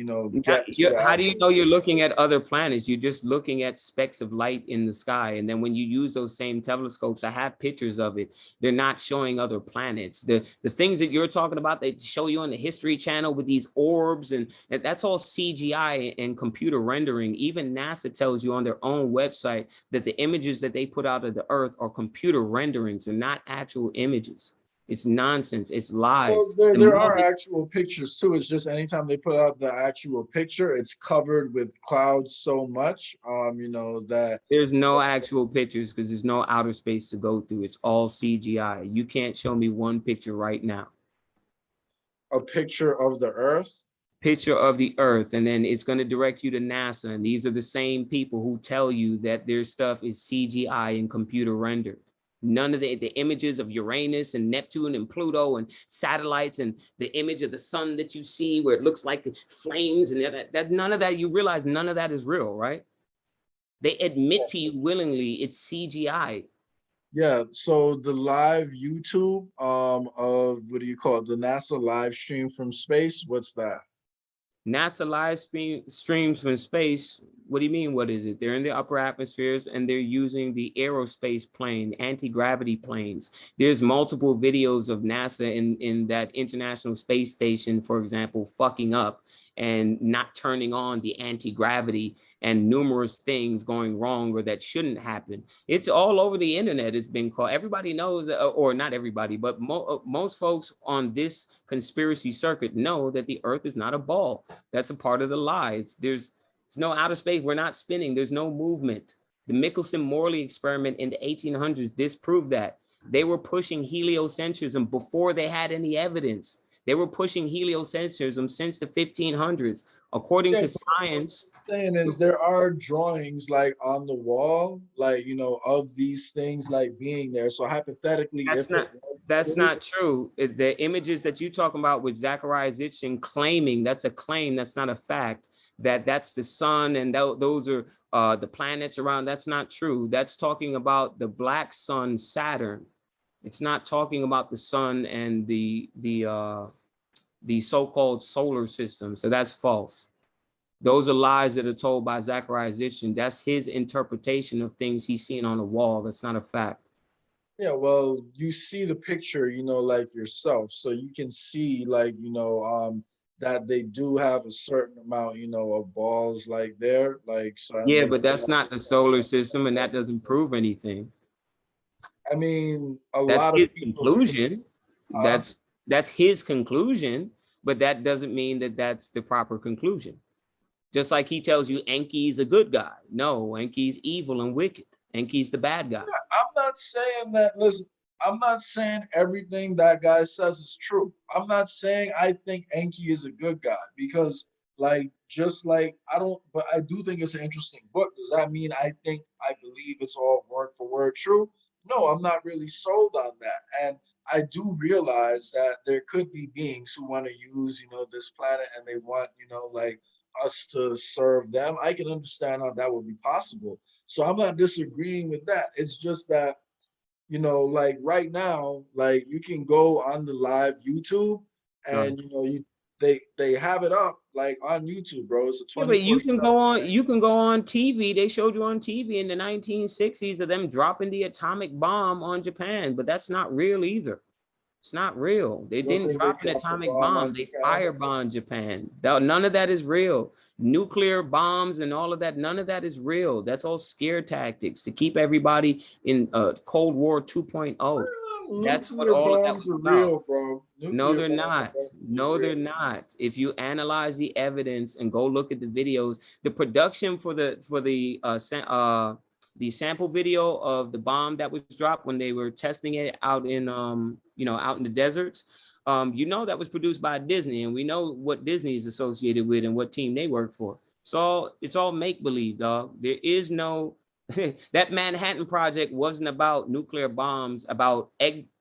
how do you know you're looking at other planets? You're just looking at specks of light in the sky. And then when you use those same telescopes, I have pictures of it. They're not showing other planets. The things that you're talking about, they show you on the History Channel with these orbs, and that's all CGI and computer rendering. Even NASA tells you on their own website that the images that they put out of the earth are computer renderings and not actual images. It's nonsense. It's lies. Well, there are actual pictures too. It's just anytime they put out the actual picture, it's covered with clouds so much, that there's no actual pictures because there's no outer space to go through. It's all CGI. You can't show me one picture right now. A picture of the earth? Picture of the earth, and then it's going to direct you to NASA, and these are the same people who tell you that their stuff is CGI and computer rendered. None of the images of Uranus and Neptune and Pluto and satellites and the image of the sun that you see where it looks like the flames and that none of that, you realize none of that is real, right? They admit to you willingly it's CGI. Yeah, so the live YouTube of what do you call it? The NASA live stream from space, what's that? NASA live streams from space. What do you mean? What is it? They're in the upper atmospheres and they're using the aerospace plane, anti-gravity planes. There's multiple videos of NASA in that International Space Station, for example, fucking up and not turning on the anti-gravity, and numerous things going wrong or that shouldn't happen. It's all over the internet. It's been called. Everybody knows, or not everybody, but most folks on this conspiracy circuit know that the Earth is not a ball. That's a part of the lie. There's no outer space. We're not spinning. There's no movement. The Michelson-Morley experiment in the 1800s disproved that. They were pushing heliocentrism before they had any evidence. They were pushing heliocentrism since the 1500s. According to science, saying is there are drawings like on the wall, like, you know, of these things like being there. So hypothetically, that's not true. The images that you're talking about with Zachariah Sitchin claiming, that's a claim, that's not a fact, that's the sun and those are the planets around. That's not true. That's talking about the black sun, Saturn. It's not talking about the sun and the so-called solar system. So that's false. Those are lies that are told by Zachariah Sitchin. That's his interpretation of things he's seen on the wall. That's not a fact. Yeah, well, you see the picture, you know, like yourself, so you can see, like, you know, that they do have a certain amount, you know, of balls like there, like, so. Yeah, but that's not the solar system, and that doesn't prove anything. I mean, That's lot his of people conclusion. That's his conclusion, but that doesn't mean that that's the proper conclusion. Just like he tells you Enki's a good guy. No, Enki's evil and wicked. Enki's the bad guy. Yeah, I'm not saying that, listen, I'm not saying everything that guy says is true. I'm not saying I think Enki is a good guy because, like, just like I don't, but I do think it's an interesting book. Does that mean I believe it's all word for word true? No, I'm not really sold on that. And I do realize that there could be beings who want to use, you know, this planet and they want, you know, like us to serve them. I can understand how that would be possible. So I'm not disagreeing with that. It's just that, you know, like right now, like you can go on the live YouTube and you know, they have it up like on YouTube, bro. It's a 24/7. Yeah, but you can go on TV. They showed you on TV in the 1960s of them dropping the atomic bomb on Japan, but that's not real either. It's not real. They didn't drop an atomic bomb. They firebombed Japan. None of that is real. Nuclear bombs and all of that, none of that is real. That's all scare tactics to keep everybody in Cold War 2.0. That's what all of that was about. Real, bro. No, they're not. No, they're not. If you analyze the evidence and go look at the videos, the production for the sample video of the bomb that was dropped when they were testing it out in out in the deserts, that was produced by Disney, and we know what Disney is associated with and what team they work for. So it's all make-believe, dog. There is no that Manhattan Project wasn't about nuclear bombs, about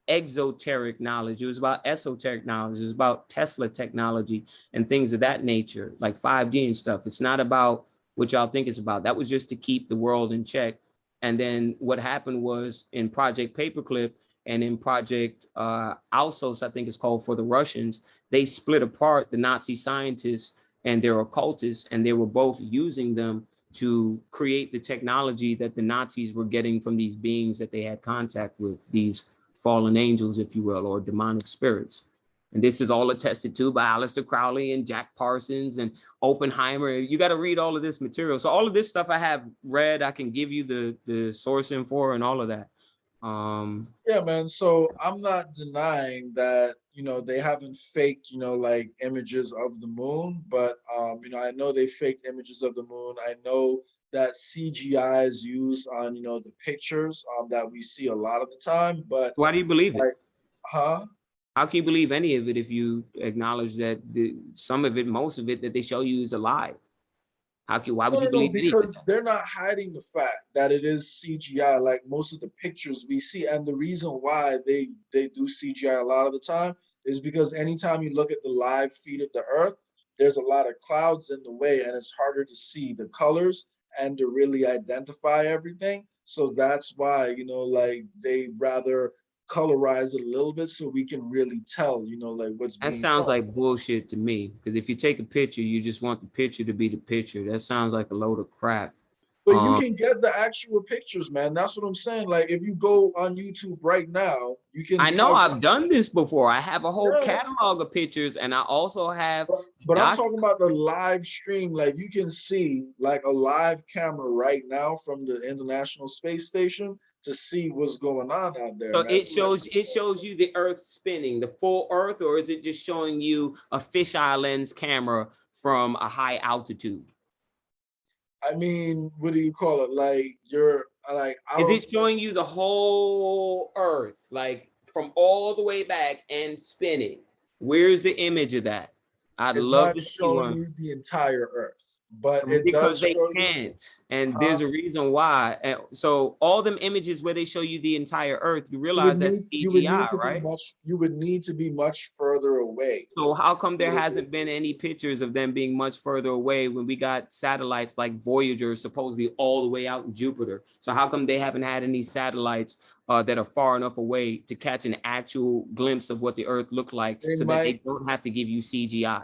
exoteric knowledge. It was about esoteric knowledge. It was about Tesla technology and things of that nature, like 5G and stuff. It's not about what y'all think it's about. That was just to keep the world in check. And then what happened was in Project Paperclip and in Project Alsos, I think it's called, for the Russians, they split apart the Nazi scientists and their occultists, and they were both using them to create the technology that the Nazis were getting from these beings that they had contact with, these fallen angels, if you will, or demonic spirits. And this is all attested to by Aleister Crowley and Jack Parsons and Oppenheimer. You got to read all of this material. So all of this stuff I have read, I can give you the sourcing for and all of that. Yeah, man. So I'm not denying that, you know, they haven't faked, you know, like images of the moon, but you know, I know they faked images of the moon. I know that CGI is used on, you know, the pictures that we see a lot of the time. But why do you believe it? Huh? How can you believe any of it if you acknowledge that some of it, most of it that they show you is a lie? Why would you believe it? Because they're not hiding the fact that it is CGI, like most of the pictures we see. And the reason why they do CGI a lot of the time is because anytime you look at the live feed of the Earth, there's a lot of clouds in the way and it's harder to see the colors and to really identify everything. So that's why, you know, like they rather colorize it a little bit so we can really tell, you know, like what's That being sounds shown. like bullshit to me. Because if you take a picture, you just want the picture to be the picture. That sounds like a load of crap. But you can get the actual pictures, man. That's what I'm saying. Like if you go on YouTube right now, you can I know type I've in, done this before. I have a whole yeah. catalog of pictures, and I also have But I'm talking about the live stream. Like you can see like a live camera right now from the International Space Station to see what's going on out there, so man. it shows you the Earth spinning, the full Earth, or is it just showing you a fisheye lens camera from a high altitude? I mean, what do you call it? Like you're like I Is don't. it showing you the whole Earth, like from all the way back and spinning? Where's the image of that? I'd It's love not to see showing one. you the entire Earth, but it does Because they show you. can't, and there's Huh? a reason why. And so all them images where they show you the entire Earth, you You would realize that's need CGI, to be right? much. You would need to be much further away. So how come there To hasn't been any pictures of them being much further away when we got satellites like Voyager supposedly all the way out in Jupiter? So how come they haven't had any satellites that are far enough away to catch an actual glimpse of what the Earth looked like, They so that might. they don't have to give you CGI?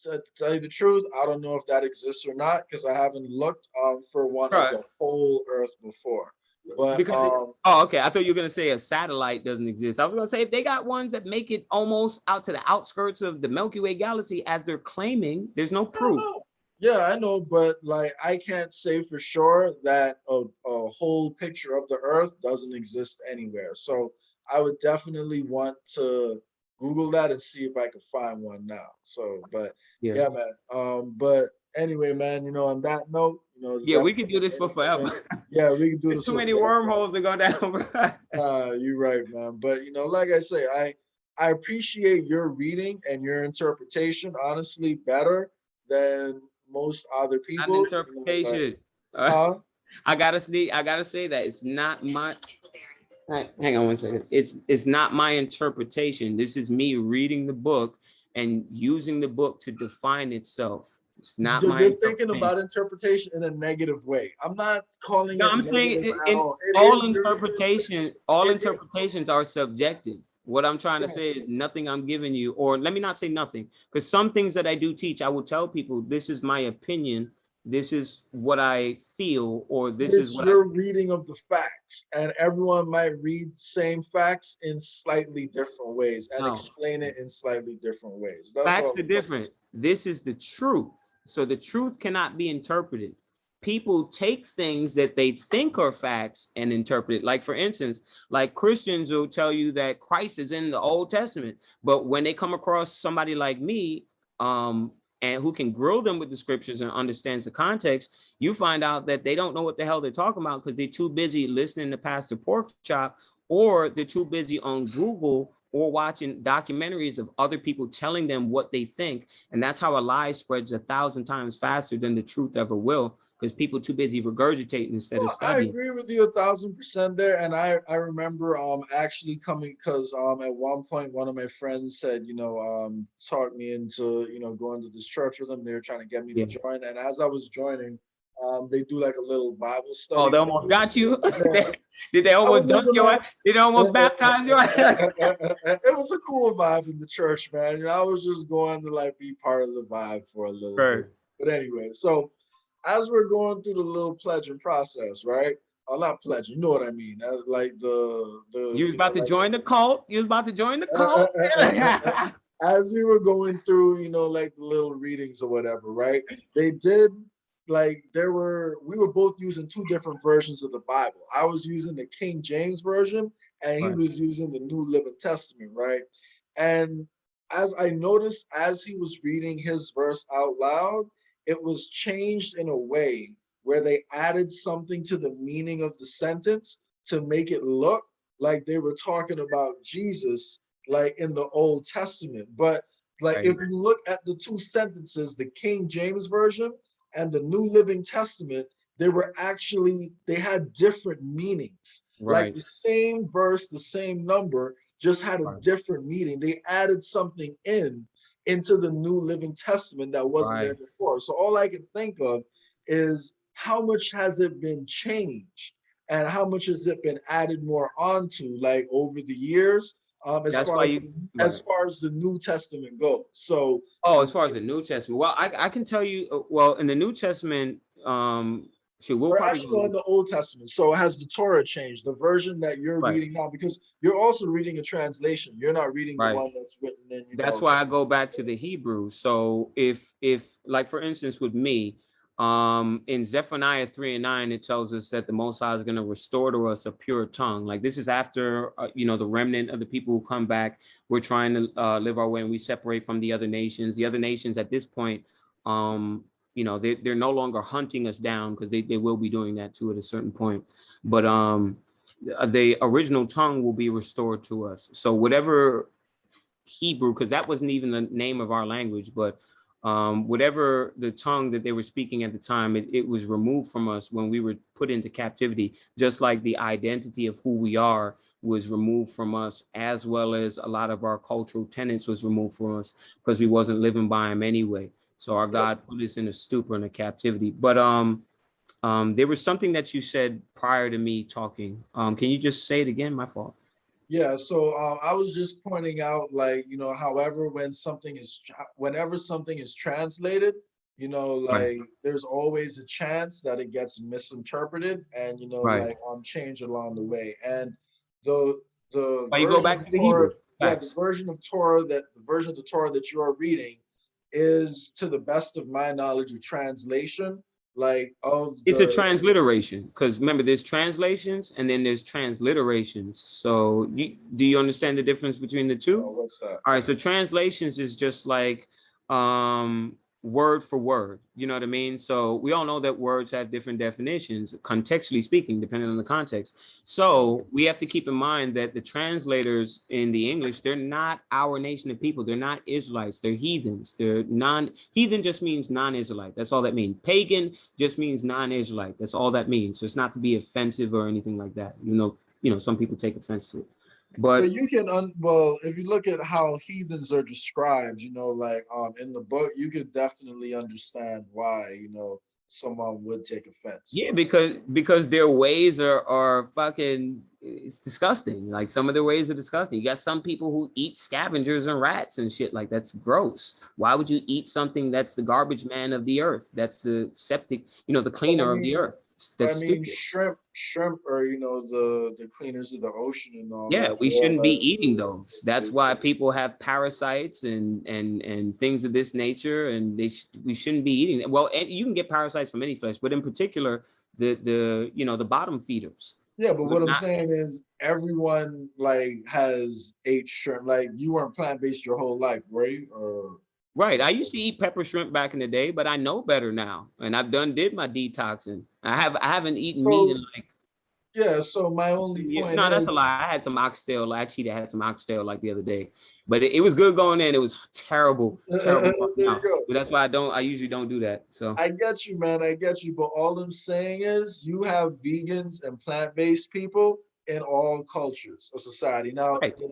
To tell you the truth, I don't know if that exists or not because I haven't looked for one of Right. the whole Earth before. But Because oh, okay. I thought you were gonna say a satellite doesn't exist. I was gonna say if they got ones that make it almost out to the outskirts of the Milky Way galaxy, as they're claiming, there's no I don't proof. know. Yeah, I know, but like I can't say for sure that a whole picture of the Earth doesn't exist anywhere. So I would definitely want to Google that and see if I can find one now. So, but Yeah. yeah, man. But anyway, man, you know, on that note, you know, it's Yeah, we could do definitely this for interesting. forever. Yeah, we can do There's this too for many forever. wormholes to go down. You're right, man. But you know, like I say, I appreciate your reading and your interpretation honestly better than most other Not an people's. You know, like, interpretation. huh? I gotta say that it's not my. Hang on one second. It's not my interpretation. This is me reading the book and using the book to define itself. It's not my You're thinking interpretation. about interpretation in a negative way. I'm not calling No, it I'm saying negative at all. It all is your interpretation. all It interpretations are subjective. What I'm trying to say yes. is nothing I'm giving you, or let me not say nothing, because some things that I do teach, I will tell people this is my opinion, this is what I feel, or this is It's what I your reading of the facts, and everyone might read the same facts in slightly different ways and know. explain it in slightly different ways. That's Facts all are I'm saying. different. This is the truth. So the truth cannot be interpreted. People take things that they think are facts and interpret it. Like, for instance, like Christians will tell you that Christ is in the Old Testament, but when they come across somebody like me, and who can grill them with the scriptures and understands the context, you find out that they don't know what the hell they're talking about because they're too busy listening to Pastor Porkchop, or they're too busy on Google or watching documentaries of other people telling them what they think. And that's how a lie spreads 1,000 times faster than the truth ever will, because people too busy regurgitating instead of Well, I studying. agree with you 1,000% there, and I remember actually coming because at one point one of my friends said talked me into going to this church with them. They were trying to get me to Yeah. join, and as I was joining, they do like a little Bible Oh, study they with almost you. got you. Yeah, Did they I was almost dunk listening, your man. ass? Did they almost baptize your ass? It was a cool vibe in the church, man. I was just going to like be part of the vibe for a little Right. bit. But anyway, so as we're going through the little pledging process, right? Oh, not pledge, you know what I mean? Like You was about to like join the cult. You was about to join the cult. as we were going through, like the little readings or whatever, right? They did like we were both using two different versions of the Bible. I was using the King James version and he Right. was using the New Living Testament, right? And as I noticed as he was reading his verse out loud, it was changed in a way where they added something to the meaning of the sentence to make it look like they were talking about Jesus like in the Old Testament. But like Right. if you look at the two sentences, the King James version and the New Living Testament, they had different meanings. Like Right. the same verse, the same number, just had a Right. different meaning. They added something into the New Living Testament that wasn't there Right. before. So all I can think of is how much has it been changed? and how much has it been added more onto, like over the years, as That's why far as you, right. the New Testament goes. So Oh, as far as the New Testament, well, I can tell you, well, in the New Testament, shoot, we'll or probably actually go, in the Old Testament. So has the Torah changed, the version that you're right, reading now? Because you're also reading a translation. You're not reading the right. one that's written in, That's why I go back to the Hebrew. So if like for instance with me, in Zephaniah 3:9, it tells us that the Most High is going to restore to us a pure tongue. Like this is after the remnant of the people who come back. We're trying to live our way, and we separate from the other nations. The other nations at this point, they're no longer hunting us down, because they will be doing that too at a certain point. But the original tongue will be restored to us. So whatever Hebrew, because that wasn't even the name of our language, but whatever the tongue that they were speaking at the time, it was removed from us when we were put into captivity, just like the identity of who we are was removed from us, as well as a lot of our cultural tenets was removed from us, because we wasn't living by them anyway. So our God put us in a stupor and a captivity. But there was something that you said prior to me talking. Can you just say it again? My fault. Yeah, so I was just pointing out, like, however, whenever something is translated, Right. like there's always a chance that it gets misinterpreted and, Right. like changed along the way. And the Why you go version back of to the Torah, Hebrew? yeah, the Facts. version of the Torah that you are reading is, to the best of my knowledge, a translation, like of It's a the. transliteration, because remember, there's translations and then there's transliterations. So do you understand the difference between the two? What's that? All right, so translations is just like word for word. You know what I mean? So we all know that words have different definitions, contextually speaking, depending on the context. So we have to keep in mind that the translators in the English, they're not our nation of people. They're not Israelites. They're heathens. Heathen just means non-Israelite. That's all that means. Pagan just means non-Israelite. That's all that means. So it's not to be offensive or anything like that. Some people take offense to it. But But you can well, if you look at how heathens are described, like in the book, you could definitely understand why, someone would take offense. yeah, because their ways are fucking, it's disgusting. Like some of their ways are disgusting. You got some people who eat scavengers and rats and shit. Like that's gross. Why would you eat something that's the garbage man of the earth? That's the septic, the But cleaner of the earth. That's stupid. shrimp are, the cleaners of the ocean and all Yeah, that. we They're shouldn't be the, eating those. That's why people have parasites and things of this nature, and we shouldn't be eating them. Well, and you can get parasites from any flesh, but in particular, the bottom feeders. yeah, but what I'm Not saying is everyone like has ate shrimp. Like you weren't plant-based your whole life, were you? Or right. I used to eat pepper shrimp back in the day, but I know better now, and I've did my detoxing. I haven't eaten meat in so like yeah, so my only point no, that's a is, lie. I had some oxtail. Actually, I had some oxtail like the other day, but it was good going in. It was terrible, terrible coming there you out. go. But that's why I usually don't do that. So I get you, man. I get you. But all I'm saying is you have vegans and plant-based people in all cultures of society. Now, right, the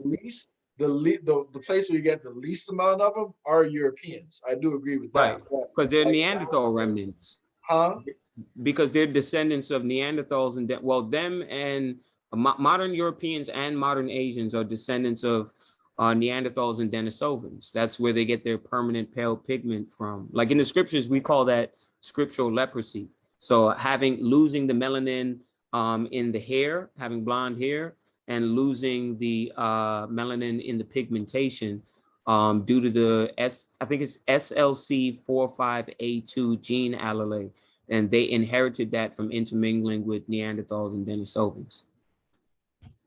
place where you get the least amount of them are Europeans. I do agree with that. right, But because they're like Neanderthal Africa, remnants. huh? Because they're descendants of Neanderthals, and them and modern Europeans and modern Asians are descendants of Neanderthals and Denisovans. That's where they get their permanent pale pigment from. Like in the scriptures, we call that scriptural leprosy. So losing the melanin in the hair, having blonde hair, and losing the melanin in the pigmentation due to I think it's SLC45A2 gene allele, and they inherited that from intermingling with Neanderthals and Denisovans.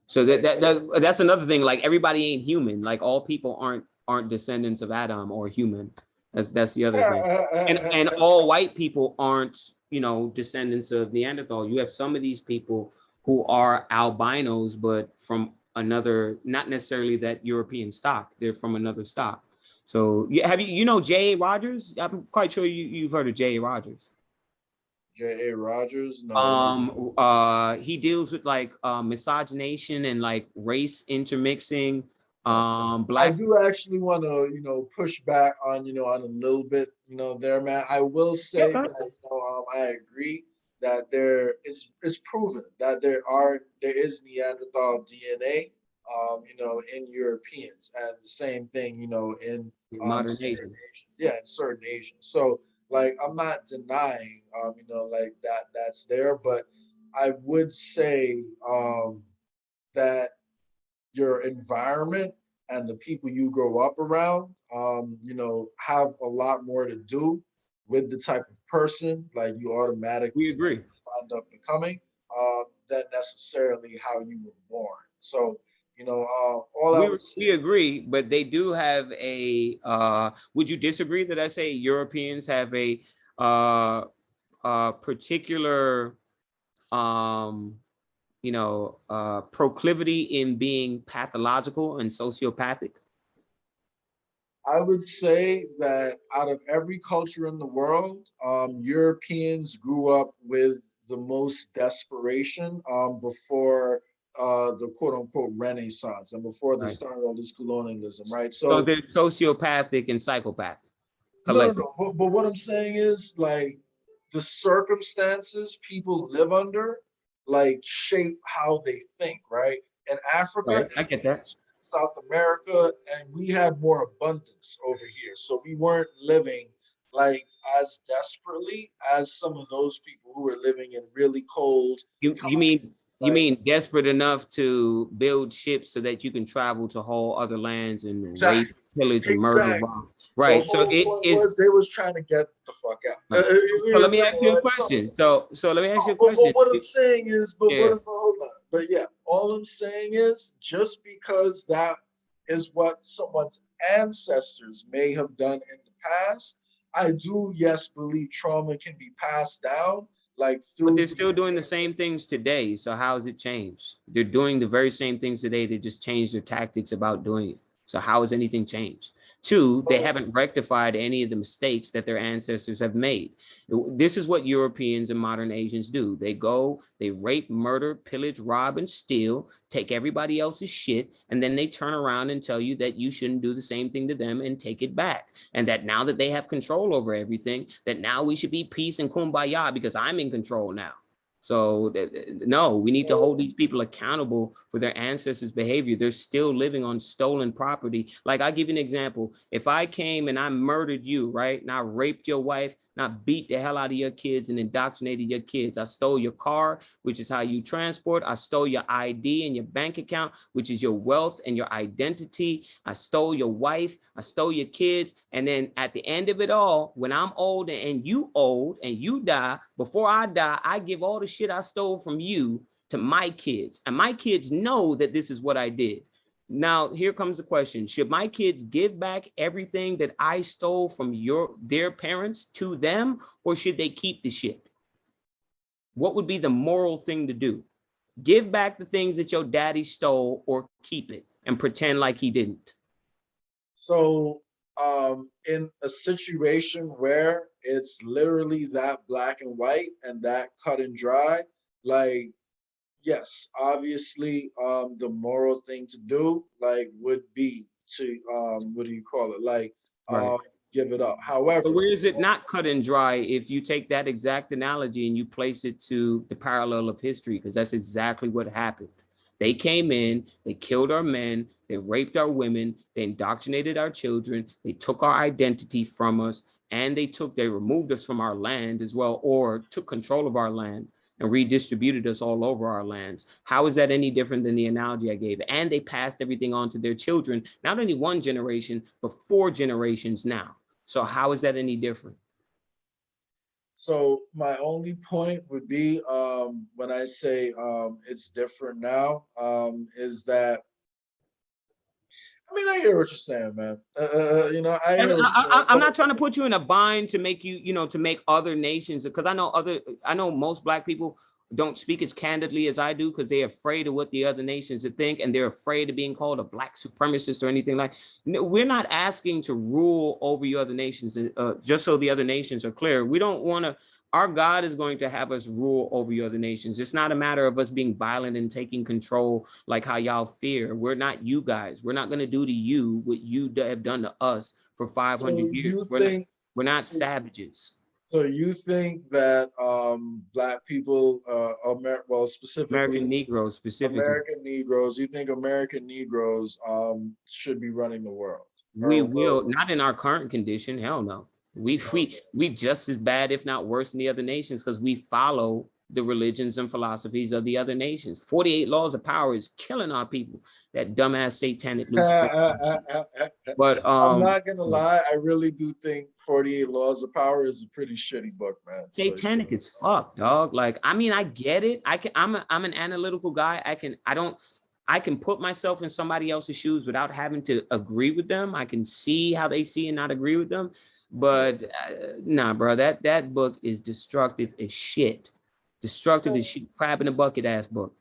So that's another thing. Like everybody ain't human. Like all people aren't descendants of Adam or human. That's the other thing. And all white people aren't descendants of Neanderthal. You have some of these people who are albinos, but from another, not necessarily that European stock. They're from another stock. So have you J.A. Rogers? I'm quite sure you've heard of J.A. Rogers. J.A. Rogers? No. He deals with like miscegenation and like race intermixing. I Black. do actually want to, push back on, on a little bit, there, man. I will say Okay. that, I agree that it's proven that there is Neanderthal DNA, in Europeans, and the same thing, in Modern certain Asians. Asians, yeah, in certain Asians. So like I'm not denying, like that's there, but I would say that your environment and the people you grow up around, have a lot more to do with the type of person like you We automatically agree. wind up becoming, than necessarily how you were born. So, all I We would say, we agree, but they do have a. Would you disagree that I say Europeans have a particular proclivity in being pathological and sociopathic? I would say that out of every culture in the world, Europeans grew up with the most desperation, before the quote unquote Renaissance and before the Right. start of all this colonialism, right? So So, they're sociopathic and psychopathic no, collectively. no. But what I'm saying is, like, the circumstances people live under, like, shape how they think, right? In Africa Right. and I get that. South America, and we had more abundance over here. So we weren't living like as desperately as some of those people who were living in really cold You mean climates. Like, desperate enough to build ships so that you can travel to whole other lands and rape, exactly, pillage, and murder? exactly. The Right. So whole it point is was they was trying to get the fuck out. right. You So know what let I'm me saying, ask you a right? So, question. So let me ask you a but question. what I'm saying is, Yeah. hold on. But yeah, all I'm saying is, just because that is what someone's ancestors may have done in the past, I do, yes, believe trauma can be passed down, like But through they're still doing the DNA. same things today. So how has it changed? They're doing the very same things today. They just changed their tactics about doing it. So how has anything changed? Two, they But haven't rectified any of the mistakes that their ancestors have made. This is what Europeans and modern Asians do. They go, they rape, murder, pillage, rob, and steal, take everybody else's shit, and then they turn around and tell you that you shouldn't do the same thing to them and take it back. And that now that they have control over everything, that now we should be peace and kumbaya because I'm in control now. So no, we need to hold these people accountable for their ancestors' behavior. They're still living on stolen property. Like, I'll give you an example. If I came and I murdered you, right, and I raped your wife, and I beat the hell out of your kids and indoctrinated your kids. I stole your car, which is how you transport. I stole your ID and your bank account, which is your wealth and your identity. I stole your wife. I stole your kids. And then at the end of it all, when I'm old and you die, before I die, I give all the shit I stole from you to my kids. And my kids know that this is what I did. Now, here comes the question. Should my kids give back everything that I stole from their parents to them, or should they keep the shit? What would be the moral thing to do? Give back the things that your daddy stole, or keep it and pretend like he didn't? so, in a situation where it's literally that black and white and that cut and dry, like, yes, obviously, the moral thing to do, like, would be to, what do you call it? Like, Right. give it up. But However, where is it not cut and dry if you take that exact analogy and you place it to the parallel of history? Because that's exactly what happened. They came in, they killed our men, they raped our women, they indoctrinated our children, they took our identity from us, and they removed us from our land as well, or took control of our land and redistributed us all over our lands. How is that any different than the analogy I gave? And they passed everything on to their children, not only one generation, but 4 generations now. So how is that any different? so my only point would be, when I say, it's different now, is that, I mean, I hear what you're saying, man. I hear what you're saying, I'm but not trying to put you in a bind to make to make other nations, because I know most Black people don't speak as candidly as I do because they're afraid of what the other nations would think, and they're afraid of being called a Black supremacist or anything like. We're not asking to rule over your other nations, just so the other nations are clear. We don't want to. Our God is going to have us rule over your other nations. It's not a matter of us being violent and taking control like how y'all fear. We're not you guys. We're not going to do to you what you have done to us for so 500 years. you We're not think, we're not so savages. So you think that Black people, well, American specifically Negroes specifically. American Negroes, you think American Negroes should be running the world? We Or will, not in our current condition. Hell no. We just as bad, if not worse, than the other nations because we follow the religions and philosophies of the other nations. 48 laws of power is killing our people. That dumbass satanic Lucifer. But I'm not gonna lie, I really do think 48 Laws of Power is a pretty shitty book, man. So, satanic is fuck, dog. Like, I mean, I get it. I'm an analytical guy. I can put myself in somebody else's shoes without having to agree with them. I can see how they see and not agree with them. But nah, bro, that book is destructive as shit. Destructive as shit, crab in a bucket ass book.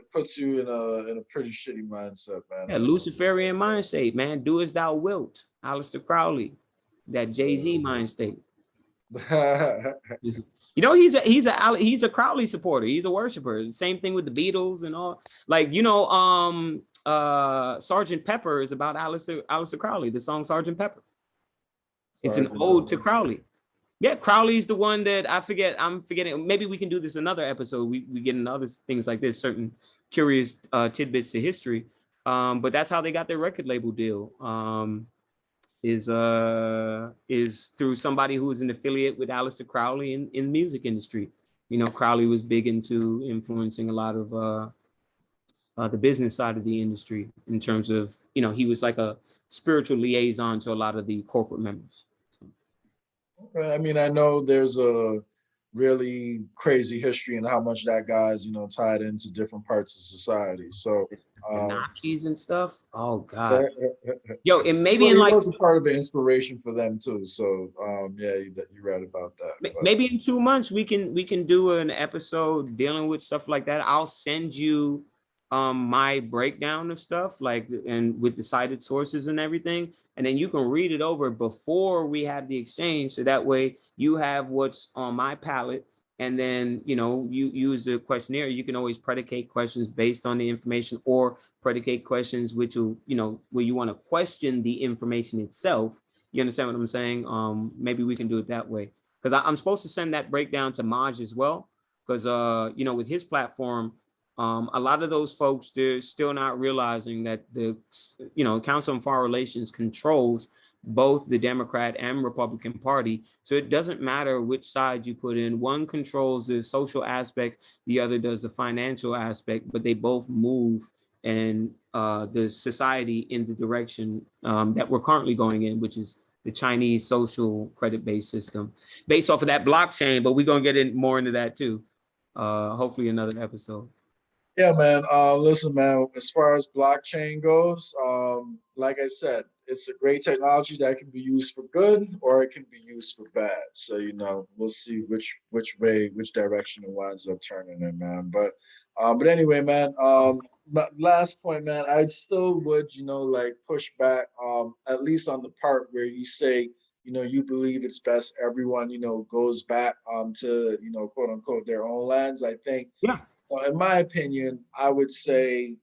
it puts you in a pretty shitty mindset, Yeah, man. Luciferian mind state, man. Do as thou wilt. Aleister Crowley, that Jay-Z mind state. You know, he's a Crowley supporter. He's a worshiper. Same thing with the Beatles and all. Like, you know, Sergeant Pepper is about Aleister Crowley. The song Sergeant Pepper. It's an ode to Crowley. Yeah, Crowley's the one that I forget. I'm forgetting. Maybe we can do this another episode. We get into other things like this, certain curious tidbits to history. But that's how they got their record label deal. Is through somebody who is an affiliate with Aleister Crowley in the music industry. You know, Crowley was big into influencing a lot of the business side of the industry in terms of, you know, he was like a spiritual liaison to a lot of the corporate members. I mean, I know there's a really crazy history and how much that guy's, you know, tied into different parts of society. So The Nazis and stuff. Oh God. Yo, it maybe well, in he like was a part of an inspiration for them too. So yeah, you read about that. But maybe in 2 months we can do an episode dealing with stuff like that. I'll send you my breakdown of stuff, like, and with the cited sources and everything, and then you can read it over before we have the exchange, so that way you have what's on my palette. And then, you know, you use the questionnaire. You can always predicate questions based on the information, or predicate questions which will, you know, where you want to question the information itself. You understand what I'm saying? Maybe we can do it that way, because I'm supposed to send that breakdown to Maj as well, because you know, with his platform, a lot of those folks, they're still not realizing that the, you know, Council on Foreign Relations controls both the Democrat and Republican Party. So it doesn't matter which side you put in. One controls the social aspect, the other does the financial aspect, but they both move and the society in the direction that we're currently going in, which is the Chinese social credit-based system based off of that blockchain. But we're going to get in more into that too. Hopefully another episode. yeah, man. Listen, man. As far as blockchain goes, like I said, it's a great technology that can be used for good or it can be used for bad. So you know, we'll see which direction it winds up turning in, man. But anyway, man. Last point, man. I still would, you know, like push back, at least on the part where you say, you know, you believe it's best everyone, you know, goes back to, you know, quote unquote their own lands. I think. Yeah. In my opinion, I would say,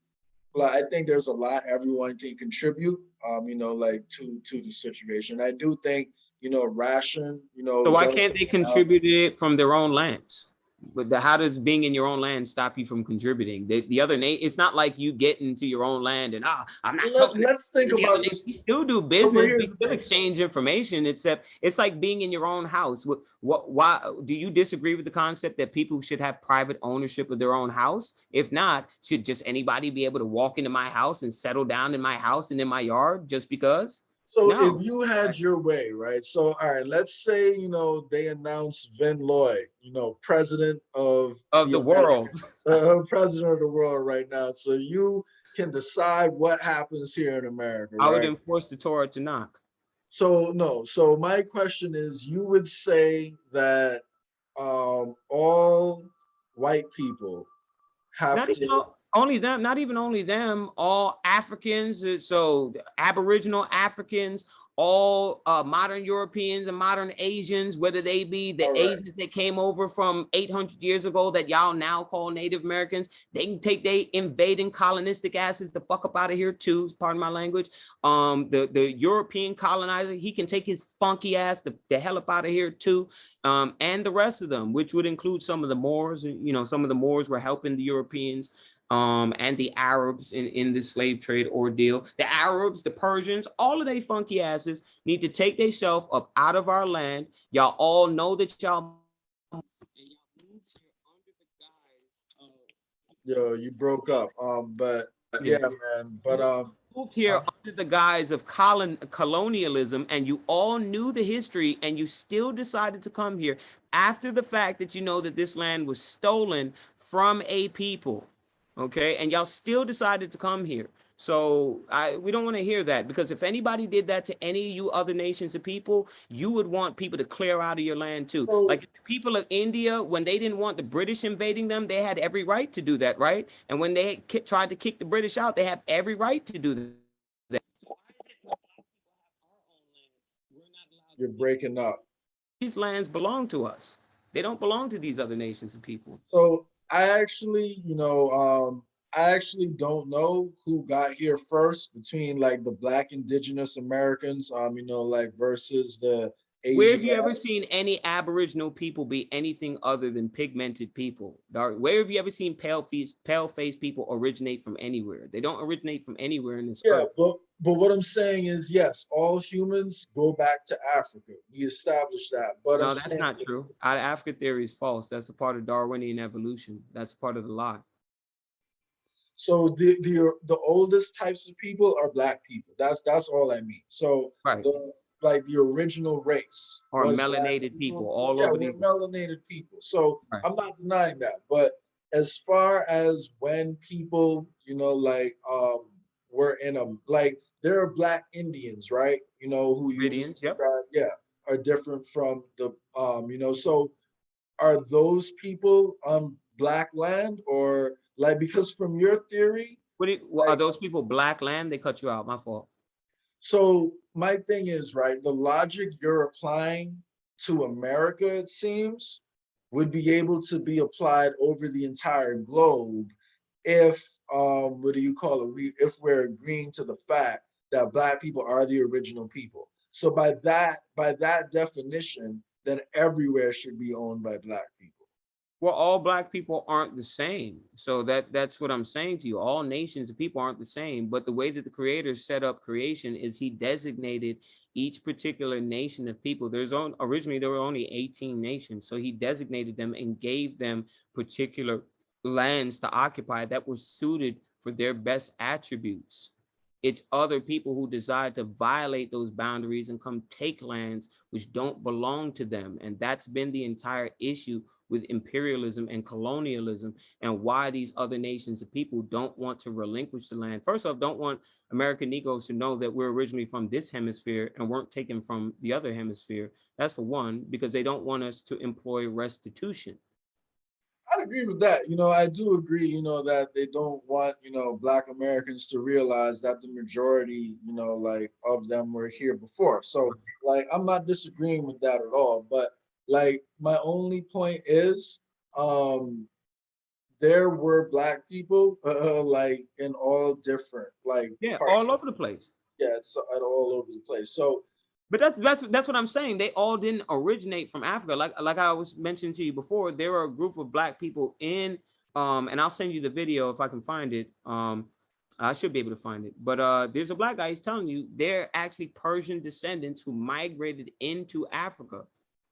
well, I think there's a lot everyone can contribute, you know, like to the situation. I do think, you know, ration, you know, So why does can't they contribute it from their own lands? But how does being in your own land stop you from contributing? The other nation, it's not like you get into your own land and I'm not talking. Let's think about this. We still do So business. We here's the still thing. exchange information. Except it's like being in your own house. Why do you disagree with the concept that people should have private ownership of their own house? If not, should just anybody be able to walk into my house and settle down in my house and in my yard just because? So No. if you had your way, right? So all right, let's say, you know, they announced Vin Lloyd, you know, president of the world. president of the world right now. So you can decide what happens here in America, I would right? enforce the Torah to knock. So no. So my question is, you would say that all white people have Not even to. only them, not even only them, all Africans, so Aboriginal Africans, all modern Europeans and modern Asians, whether they be the Asians that came over from 800 years ago that y'all now call Native Americans, they can take their invading colonistic asses the fuck up out of here too, pardon my language. The European colonizer, he can take his funky ass the hell up out of here too. And the rest of them, which would include some of the Moors. You know, some of the Moors were helping the Europeans and the Arabs in this slave trade ordeal. The Arabs, the Persians, all of they funky asses need to take themselves up out of our land. Y'all all know that y'all Yo, you broke up. But yeah, man. But moved here under the guise of colonialism, and you all knew the history, and you still decided to come here after the fact that you know that this land was stolen from a people. Okay, and y'all still decided to come here. So we don't want to hear that, because if anybody did that to any of you other nations of people, you would want people to clear out of your land too. So, like the people of India, when they didn't want the British invading them, they had every right to do that, right? And when they tried to kick the British out, they have every right to do that. you're breaking up. These lands belong to us. They don't belong to these other nations of people. So I actually, I actually don't know who got here first between like the Black Indigenous Americans, like versus the Where Asian. have you ever seen any Aboriginal people be anything other than pigmented people? Where have you ever seen pale-faced people originate from anywhere? They don't originate from anywhere in this Yeah, earth. but what I'm saying is, yes, all humans go back to Africa. We established that. But No, I'm that's saying, not true. Africa theory is false. That's a part of Darwinian evolution. That's part of the lie. so the oldest types of people are Black people. That's all I mean. So Right. the original race Or was melanated people all yeah, over we're the melanated people. So right. I'm not denying that. But as far as when people, were in a there are Black Indians, right? Who you Indians, just yep. described, yeah, are different from the so are those people on Black land, or like, because from your theory, Are those people Black land? They cut you out. My fault. so my thing is, right, the logic you're applying to America, it seems, would be able to be applied over the entire globe if what do you call it? If we're agreeing to the fact that Black people are the original people. So by that definition, then everywhere should be owned by Black people. Well, all Black people aren't the same. So that's what I'm saying to you. All nations of people aren't the same. But the way that the Creator set up creation is He designated each particular nation of people. Originally there were only 18 nations. So He designated them and gave them particular lands to occupy that were suited for their best attributes. It's other people who decide to violate those boundaries and come take lands which don't belong to them. And that's been the entire issue with imperialism and colonialism, and why these other nations of people don't want to relinquish the land. First off, don't want American Negroes to know that we're originally from this hemisphere and weren't taken from the other hemisphere. That's for one, because they don't want us to employ restitution. I'd agree with that. I do agree, that they don't want, Black Americans to realize that the majority, of them were here before. So, I'm not disagreeing with that at all. But, my only point is, there were Black people, in all different, Yeah, parts. all over the place. Yeah, it's all over the place. So, but that's what I'm saying. They all didn't originate from Africa. Like I was mentioning to you before, there were a group of Black people in and I'll send you the video if I can find it. I should be able to find it. But there's a Black guy, he's telling you they're actually Persian descendants who migrated into Africa.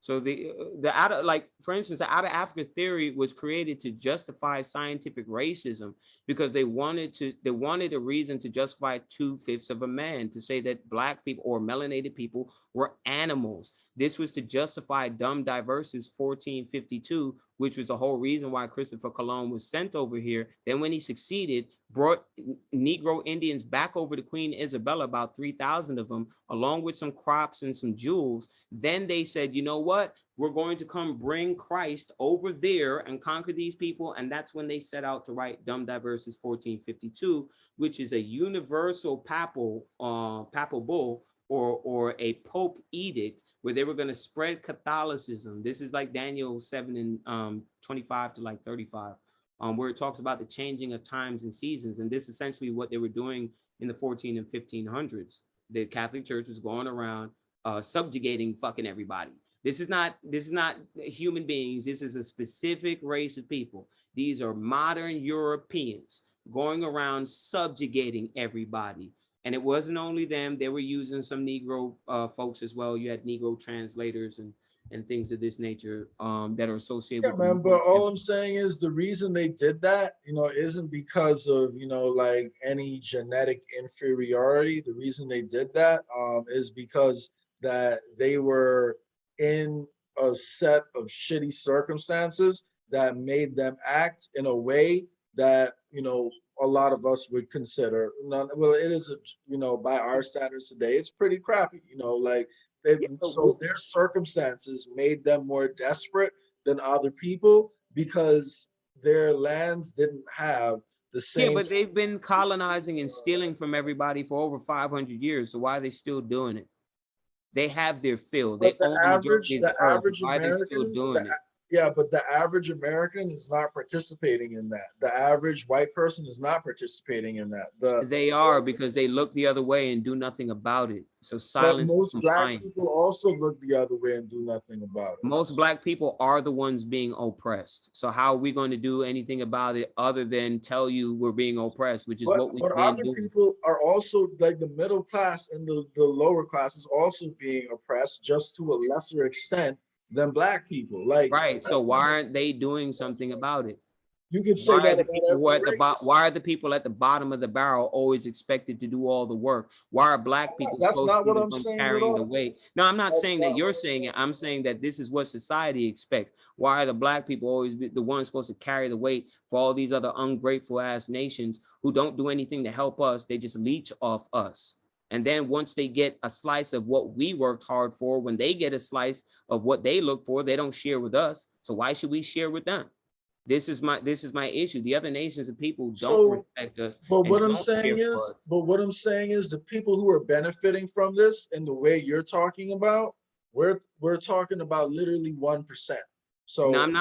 So for instance, the out of Africa theory was created to justify scientific racism, because they wanted a reason to justify 2/5 of a man, to say that Black people or melanated people were animals. This was to justify Dum Divers's 1452, which was the whole reason why Christopher Columbus was sent over here. Then when he succeeded, brought Negro Indians back over to Queen Isabella, about 3,000 of them, along with some crops and some jewels. Then they said, you know what? We're going to come bring Christ over there and conquer these people. And that's when they set out to write Dum Divers's 1452, which is a universal papal bull, or a Pope edict where they were going to spread Catholicism. This is like Daniel 7 and 25 to like 35, where it talks about the changing of times and seasons. And this is essentially what they were doing in the 14 and 1500s. The Catholic Church was going around subjugating fucking everybody. This is not human beings. This is a specific race of people. These are modern Europeans going around subjugating everybody. And it wasn't only them. They were using some Negro folks as well. You had Negro translators and things of this nature that are associated with man, but all I'm saying is the reason they did that, isn't because of, like any genetic inferiority. The reason they did that is because that they were in a set of shitty circumstances that made them act in a way that, a lot of us would consider well, it is by our standards today, it's pretty crappy, like so their circumstances made them more desperate than other people because their lands didn't have the same. Yeah, but they've been colonizing and stealing from everybody for over 500 years. So why are they still doing it? They have their fill. They own the majority of the earth. Why are they still doing it? Yeah, but the average American is not participating in that. The average white person is not participating in that. They are, because they look the other way and do nothing about it. So silence. But most black people also look the other way and do nothing about it. Most black people are the ones being oppressed. So how are we going to do anything about it other than tell you we're being oppressed, which is what we can do. But other people are also, like the middle class and the lower class is also being oppressed, just to a lesser extent than black people. Like, right. So why aren't they doing something about it? You could say that why are the people at the bottom of the barrel always expected to do all the work? Why are black people that's not what I'm saying carrying the weight? No, I'm not saying that you're saying it. I'm saying that this is what society expects. Why are the black people always the ones supposed to carry the weight for all these other ungrateful ass nations who don't do anything to help us? They just leech off us. And then once they get a slice of what we worked hard for, when they get a slice of what they look for, they don't share with us. So why should we share with them? This is my issue. The other nations of people don't respect us. But what I'm saying is the people who are benefiting from this in the way you're talking about, we're talking about literally 1%. So now, I'm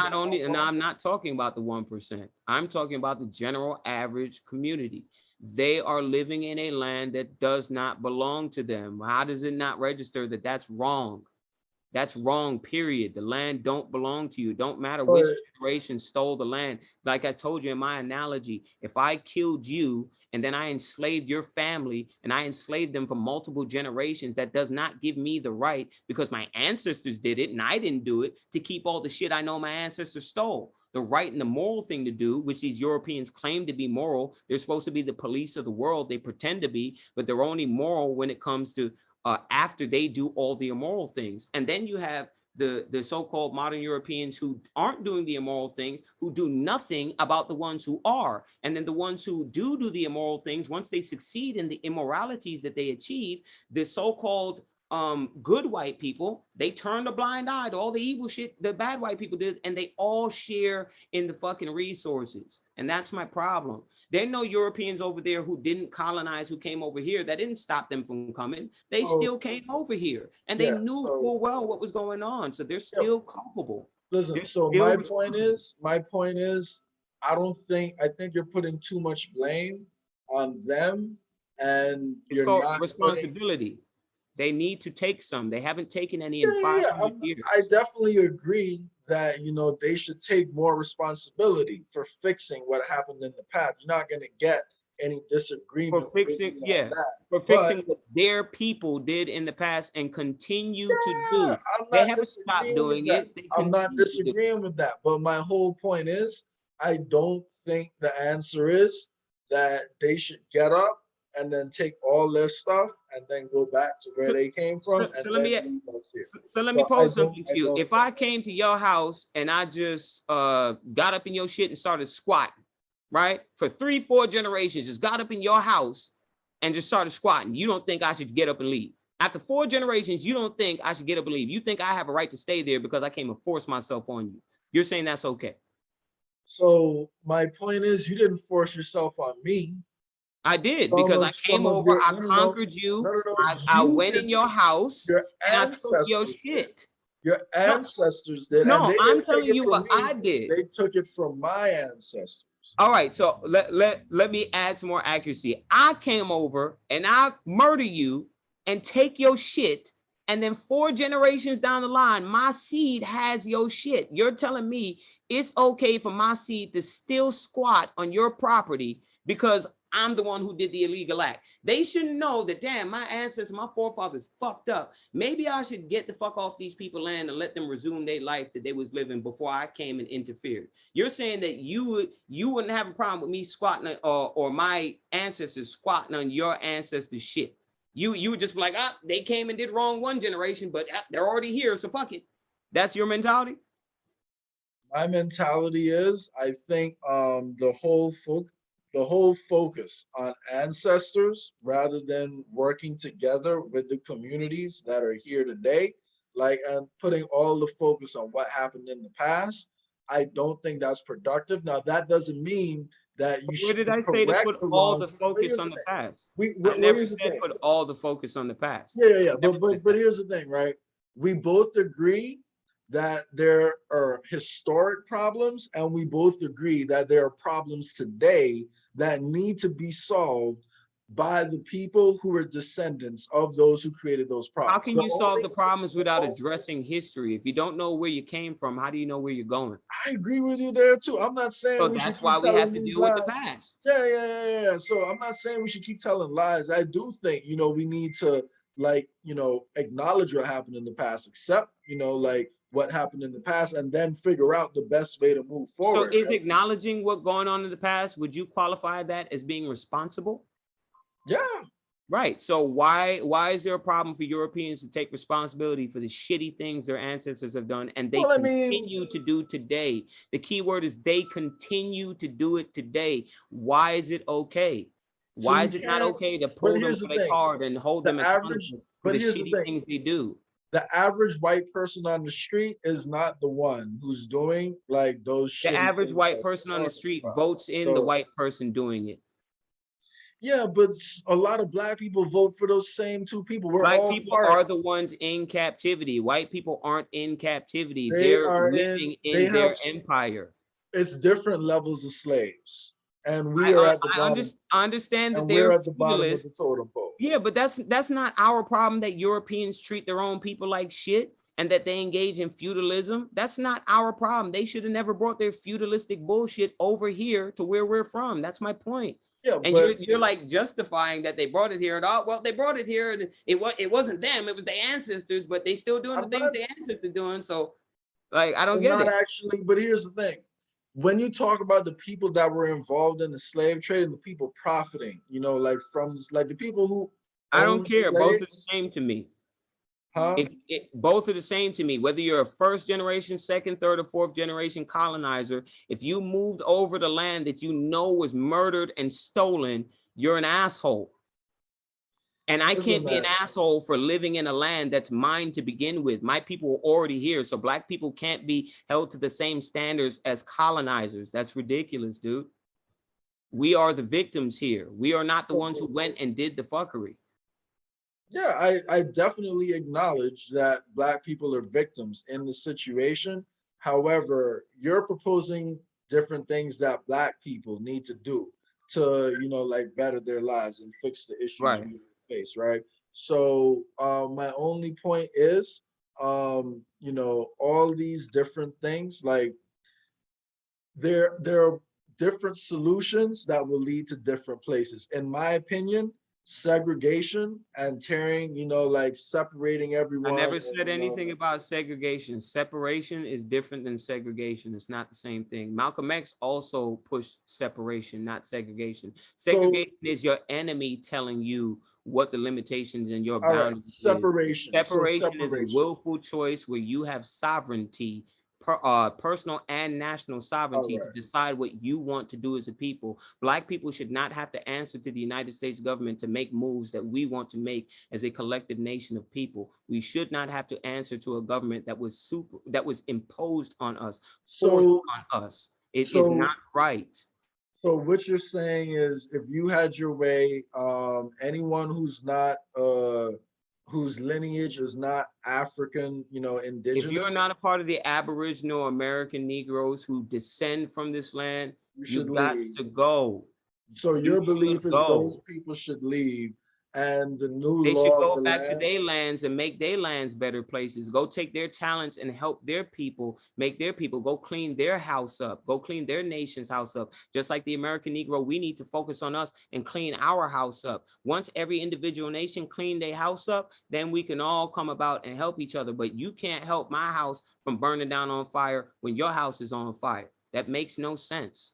not talking about the 1%. I'm talking about the general average community. They are living in a land that does not belong to them. How does it not register that that's wrong? That's wrong, period. The land don't belong to you. Don't matter which generation stole the land. Like I told you in my analogy, if I killed you and then I enslaved your family and I enslaved them for multiple generations, that does not give me the right, because my ancestors did it and I didn't do it, to keep all the shit I know my ancestors stole. The right and the moral thing to do, which these Europeans claim to be moral. They're supposed to be the police of the world. They pretend to be, but they're only moral when it comes to after they do all the immoral things. And then you have the so-called modern Europeans who aren't doing the immoral things, who do nothing about the ones who are. And then the ones who do the immoral things, once they succeed in the immoralities that they achieve, the so-called good white people, they turn a blind eye to all the evil shit the bad white people did, and they all share in the fucking resources. And that's my problem. There are no Europeans over there who didn't colonize, who came over here. That didn't stop them from coming. They still came over here, and they knew full well what was going on. So they're still culpable. Listen, so my point is, I think you're putting too much blame on them, and it's called responsibility. They need to take some. They haven't taken any in 500 years. I definitely agree that, they should take more responsibility for fixing what happened in the past. You're not going to get any disagreement for fixing, what their people did in the past and continue to do. They haven't stopped doing it. I'm not disagreeing with that. But my whole point is, I don't think the answer is that they should get up and then take all their stuff and then go back to where they came from. So let me pose something to you. If I came to your house and I just got up in your shit and started squatting, right? For 3-4 generations, just got up in your house and just started squatting, you don't think I should get up and leave? After 4 generations, you don't think I should get up and leave? You think I have a right to stay there because I came and force myself on you? You're saying that's okay? So my point is, you didn't force yourself on me. I did, because I came over, your, I no, no, no, conquered you, no, no, no, I you went in did, your house, your and I took your ancestors did. shit. Your No, ancestors did, and no, they I'm didn't take telling it you from what me. I did. They took it from my ancestors. All right, so let me add some more accuracy. I came over and I murder you and take your shit, and then 4 generations down the line, my seed has your shit. You're telling me it's okay for my seed to still squat on your property because I'm the one who did the illegal act. They should know that, damn, my ancestors, my forefathers fucked up. Maybe I should get the fuck off these people's land and let them resume their life that they was living before I came and interfered. You're saying that you wouldn't have a problem with me squatting or my ancestors squatting on your ancestors' shit. You would just be like, ah, they came and did wrong one generation, but they're already here, so fuck it. That's your mentality? My mentality is, I think the whole focus on ancestors rather than working together with the communities that are here today, like, and putting all the focus on what happened in the past, I don't think that's productive. Now, that doesn't mean that you Where did should I say to correct put the all wrongs. the But focus here's on the the thing. past? I Well, never here's the said thing. put all the focus on the past. Yeah. But here's the thing, right? We both agree that there are historic problems, and we both agree that there are problems today that need to be solved by the people who are descendants of those who created those How problems. can you solve the problems without addressing history? If you don't know where you came from, how do you know where you're going? I agree with you there too. I'm not saying So we should that's why keep we have telling to these deal with the lies. past. Yeah. So I'm not saying we should keep telling lies. I do think, we need to, like, acknowledge what happened in the past, accept, like what happened in the past, and then figure out the best way to move So forward. is acknowledging what going on in the past, would you qualify that as being responsible? Yeah. Right. So why is there a problem for Europeans to take responsibility for the shitty things their ancestors have done and they continue to do today? The key word is they continue to do it today. Why is it okay? Why is it not okay to pull them by the card and hold them accountable for the shitty things they do? The average white person on the street is not the one who's doing like those shitty The average things white person on the street votes in the white person doing it. Yeah, but a lot of black people vote for those same 2 people. Black people are the ones in captivity. White people aren't in captivity. They're living in their empire. It's different levels of slaves, and we are at the bottom. I understand that we're they're at the bottom of the totem pole. Yeah, but that's not our problem that Europeans treat their own people like shit and that they engage in feudalism. That's not our problem. They should have never brought their feudalistic bullshit over here to where we're from. That's my point. Yeah, and you're like justifying that they brought it here, and well, they brought it here, and it wasn't them, it was their ancestors, but they still doing the things their ancestors doing. So, like, I don't get it. Not actually, but here's the thing: when you talk about the people that were involved in the slave trade and the people profiting, like from like the people who I don't care. Both are the same to me. Huh? Both are the same to me. Whether you're a first generation, second, third, or fourth generation colonizer, if you moved over the land that you know was murdered and stolen, you're an asshole. And I can't be an asshole for living in a land that's mine to begin with. My people were already here. So black people can't be held to the same standards as colonizers. That's ridiculous, dude. We are the victims here. We are not the ones who went and did the fuckery. Yeah, I definitely acknowledge that black people are victims in the situation. However, you're proposing different things that black people need to do to, like better their lives and fix the issues we face, right? So my only point is, all these different things, like there are different solutions that will lead to different places. In my opinion, segregation and tearing, like separating everyone. I never said anything about segregation. Separation is different than segregation. It's not the same thing. Malcolm X also pushed separation, not segregation. Segregation is your enemy telling you what the limitations and your boundaries is. Separation is a willful choice where you have sovereignty, personal and national sovereignty to decide what you want to do as a people. Black people should not have to answer to the United States government to make moves that we want to make as a collective nation of people. We should not have to answer to a government that was imposed on us, forced on us. It is not right. So what you're saying is, if you had your way, anyone who's not, whose lineage is not African, If you're indigenous, not a part of the Aboriginal American Negroes who descend from this land, you you should got leave. to go. So You your should belief is those go. people should leave, and the new They should law of go the back to land. their lands and make their lands better places. Go take their talents and help their people, make their people go clean their house up, go clean their nation's house up. Just like the American Negro, we need to focus on us and clean our house up. Once every individual nation clean their house up, then we can all come about and help each other. But you can't help my house from burning down on fire when your house is on fire. That makes no sense.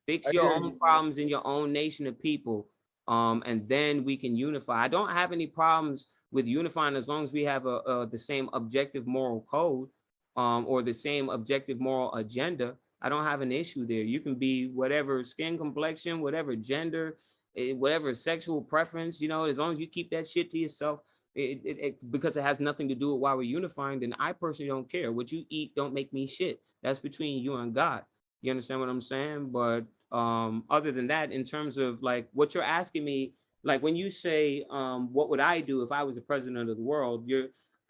Fix I your hear own you, man. problems in your own nation of people, and then we can unify. I don't have any problems with unifying as long as we have the same objective moral code, or the same objective moral agenda. I don't have an issue there. You can be whatever skin complexion, whatever gender, whatever sexual preference, as long as you keep that shit to yourself. Because it has nothing to do with why we're unifying, then I personally don't care. What you eat don't make me shit. That's between you and God. You understand what I'm saying? But other than that, in terms of like what you're asking me, like when you say what would I do if I was the president of the world,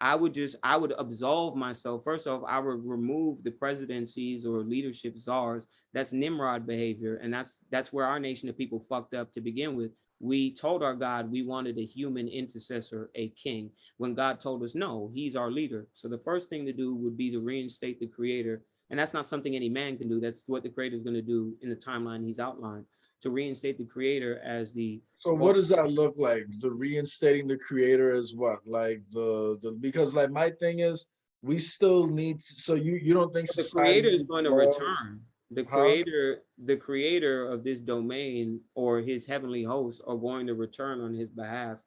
I would absolve myself. First off, I would remove the presidencies or leadership czars. That's Nimrod behavior, and that's where our nation of people fucked up to begin with. We told our God we wanted a human intercessor, a king, when God told us no, he's our leader. So the first thing to do would be to reinstate the creator, and that's not something any man can do. That's what the creator is going to do in the timeline he's outlined, to reinstate the creator as the So what does that look like? The reinstating the creator is what? Like because like my thing is we still need so you don't think the society creator is needs going to laws? return. The Huh? creator, the creator of this domain or his heavenly hosts are going to return on his behalf,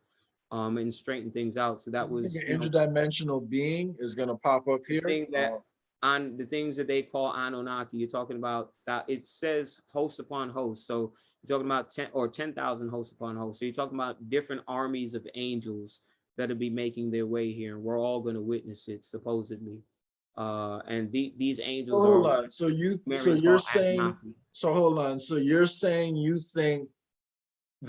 and straighten things out. So that You think was, an interdimensional being is gonna pop up the here? thing that on the things that they call Anunnaki. You're talking about that. It says host upon host. So you're talking about 10,000 hosts upon hosts. So you're talking about different armies of angels that'll be making their way here, and we're all going to witness it supposedly. And these So angels hold are on. So Sumerian you're called saying Anunnaki. so hold on. So you're saying you think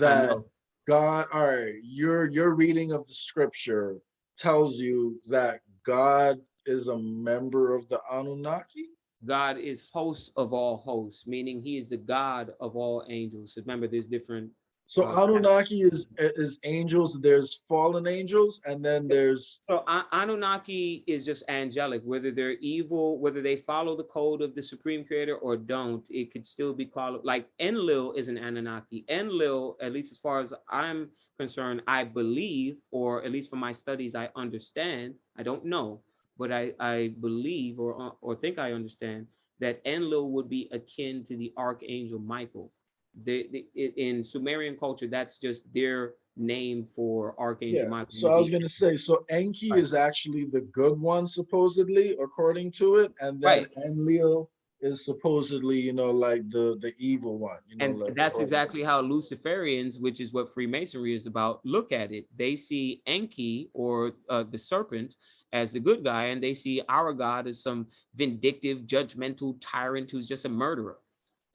I that know. God, all right, your reading of the scripture tells you that God is a member of the Anunnaki? God is host of all hosts, meaning he is the God of all angels. So remember, there's different So Anunnaki is angels, there's fallen angels, and then there's So Anunnaki is just angelic, whether they're evil, whether they follow the code of the supreme creator or don't, it could still be called, like Enlil is an Anunnaki. Enlil, at least as far as I'm concerned, I believe, or at least from my studies, I understand, I don't know, but I believe or think I understand that Enlil would be akin to the archangel Michael. In Sumerian culture, that's just their name for Archangel yeah. Michael So would I was be. gonna say, so Enki Right. is actually the good one, supposedly, according to it, and then Right. Enlil is supposedly, like the evil one, And like that's according to exactly how Luciferians, which is what Freemasonry is about, look at it. They see Enki, or the serpent, as the good guy, and they see our God as some vindictive, judgmental tyrant who's just a murderer.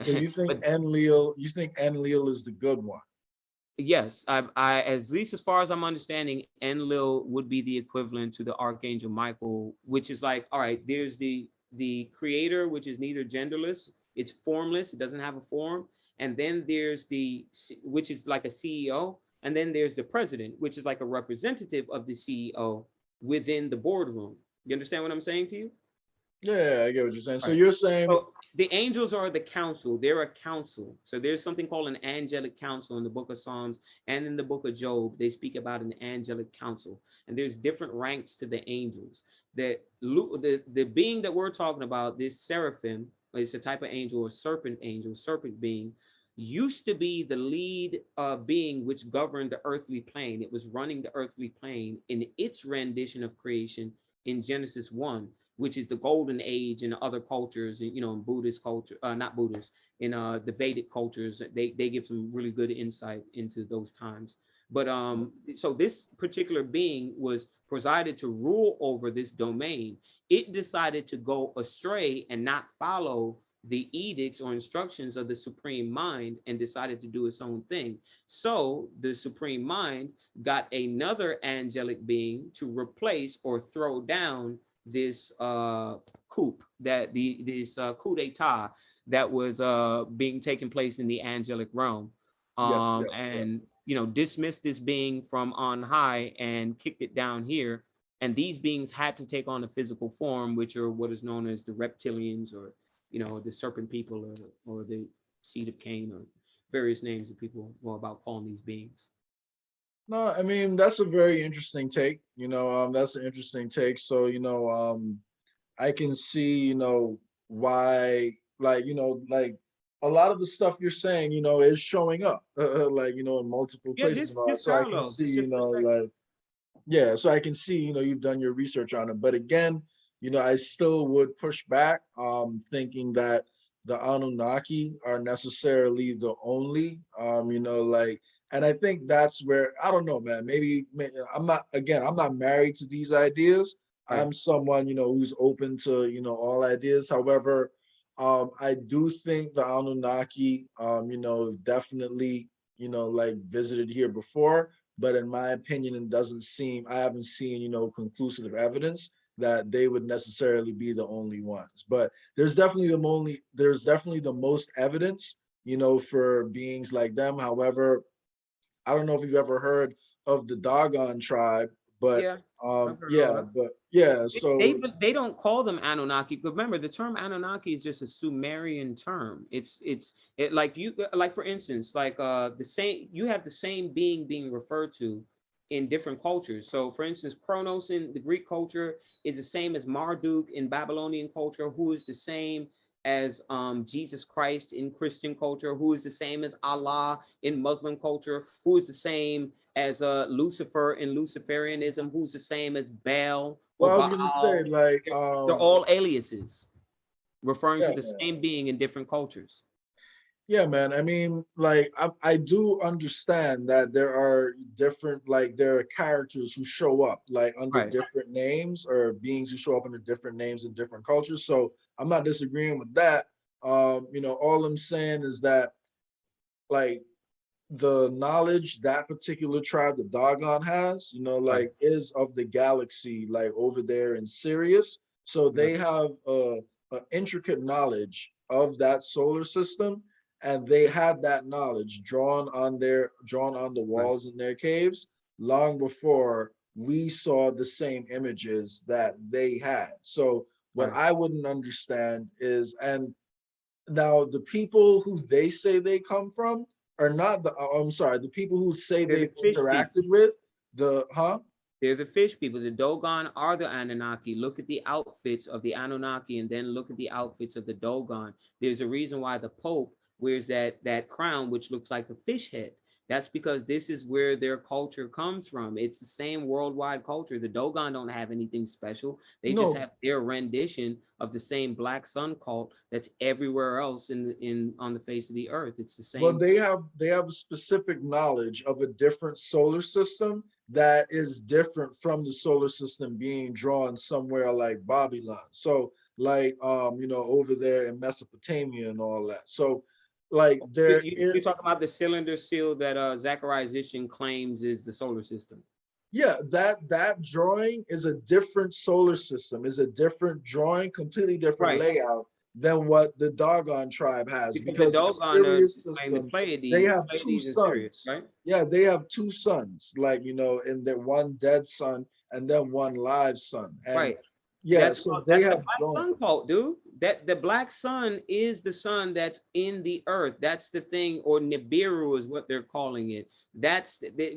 so But you think Enlil is the good one. yes, at least as far as I'm understanding, Enlil would be the equivalent to the Archangel Michael, which is like, all right, there's the creator, which is neither genderless, it's formless, it doesn't have a form, and then there's which is like a CEO, and then there's the president, which is like a representative of the CEO within the boardroom. You understand what I'm saying to you? Yeah, I get what you're saying. So Right. you're saying So the angels are the council. They're a council. So there's something called an angelic council in the book of Psalms and in the book of Job. They speak about an angelic council. And there's different ranks to the angels. The being that we're talking about, this seraphim, it's a type of angel, or serpent angel, serpent being, used to be the lead being which governed the earthly plane. It was running the earthly plane in its rendition of creation in Genesis 1, which is the golden age in other cultures, in Buddhist culture, not Buddhist, in the Vedic cultures. They give some really good insight into those times. But so this particular being was presided to rule over this domain. It decided to go astray and not follow the edicts or instructions of the supreme mind and decided to do its own thing. So the supreme mind got another angelic being to replace or throw down this coup, that this coup d'etat that was being taken place in the angelic realm, Yep, and you know, dismissed this being from on high and kicked it down here. And these beings had to take on a physical form, which are what is known as the reptilians, or you know, the serpent people, or the seed of Cain, or various names that people go about calling these beings. No, I mean that's a very interesting take. That's an interesting take. So, I can see, why, like, like a lot of the stuff you're saying, is showing up, like, in multiple Yeah, places this and all that. this So I can parallels, see, this different perspective. like, yeah, so I can see, you've done your research on it. But again, I still would push back, thinking that the Anunnaki are necessarily the only, like, and I think that's where, I don't know, man, maybe I'm not married to these ideas. Right. I'm someone, who's open to, all ideas. However, I do think the Anunnaki, definitely, like visited here before, but in my opinion, I haven't seen, conclusive evidence that they would necessarily be the only ones. But there's definitely the most evidence, for beings like them. However, I don't know if you've ever heard of the Dogon tribe, but Yeah, I've heard all yeah, that. but yeah, They so they don't call them Anunnaki. But remember, the term Anunnaki is just a Sumerian term. It like you, like for instance, like the same, you have the same being referred to in different cultures. So for instance, Kronos in the Greek culture is the same as Marduk in Babylonian culture, who is the same as Jesus Christ in Christian culture, who is the same as Allah in Muslim culture, who is the same as Lucifer in Luciferianism, who's the same as Baal or well, I was gonna say, Baal. like, They're all aliases referring yeah, to the same being in different cultures. yeah, man. I mean, like, I do understand that there are different, like, there are characters who show up like under Right. different names, or beings who show up under different names in different cultures. So I'm not disagreeing with that. All I'm saying is that, like, the knowledge that particular tribe, the Dogon, has, Right. like, is of the galaxy, like over there in Sirius. So Right. they have a intricate knowledge of that solar system, and they had that knowledge drawn on the Right. walls in their caves long before we saw the same images that they had. So what Right. I wouldn't understand is, and now the people who they say they come from are not I'm sorry, the people who say They're they've the fish people. interacted with the huh? They're the fish people. The Dogon are the Anunnaki. Look at the outfits of the Anunnaki and then look at the outfits of the Dogon. There's a reason why the Pope wears that crown, which looks like a fish head. That's because this is where their culture comes from. It's the same worldwide culture. The Dogon don't have anything special. They just No, have their rendition of the same black sun cult that's everywhere else in on the face of the earth. It's the but same. they have a specific knowledge of a different solar system that is different from the solar system being drawn somewhere like Babylon. So, like, over there in Mesopotamia and all that. So, like, You're talking about the cylinder seal that Zachariah Sitchin claims is the solar system. yeah, that drawing is a different solar system, is a different drawing, completely different Right. layout than what the Dogon tribe has, Because the because the Dogon Sirius claim the system, they Pleiades, have two Pleiades are serious, suns. right? Yeah, they have two suns, like, in their one dead sun and then one live sun. And Right. yeah, so they That's the have black drawing. sun cult, dude. That the black sun is the sun that's in the earth. That's the thing, or Nibiru is what they're calling it.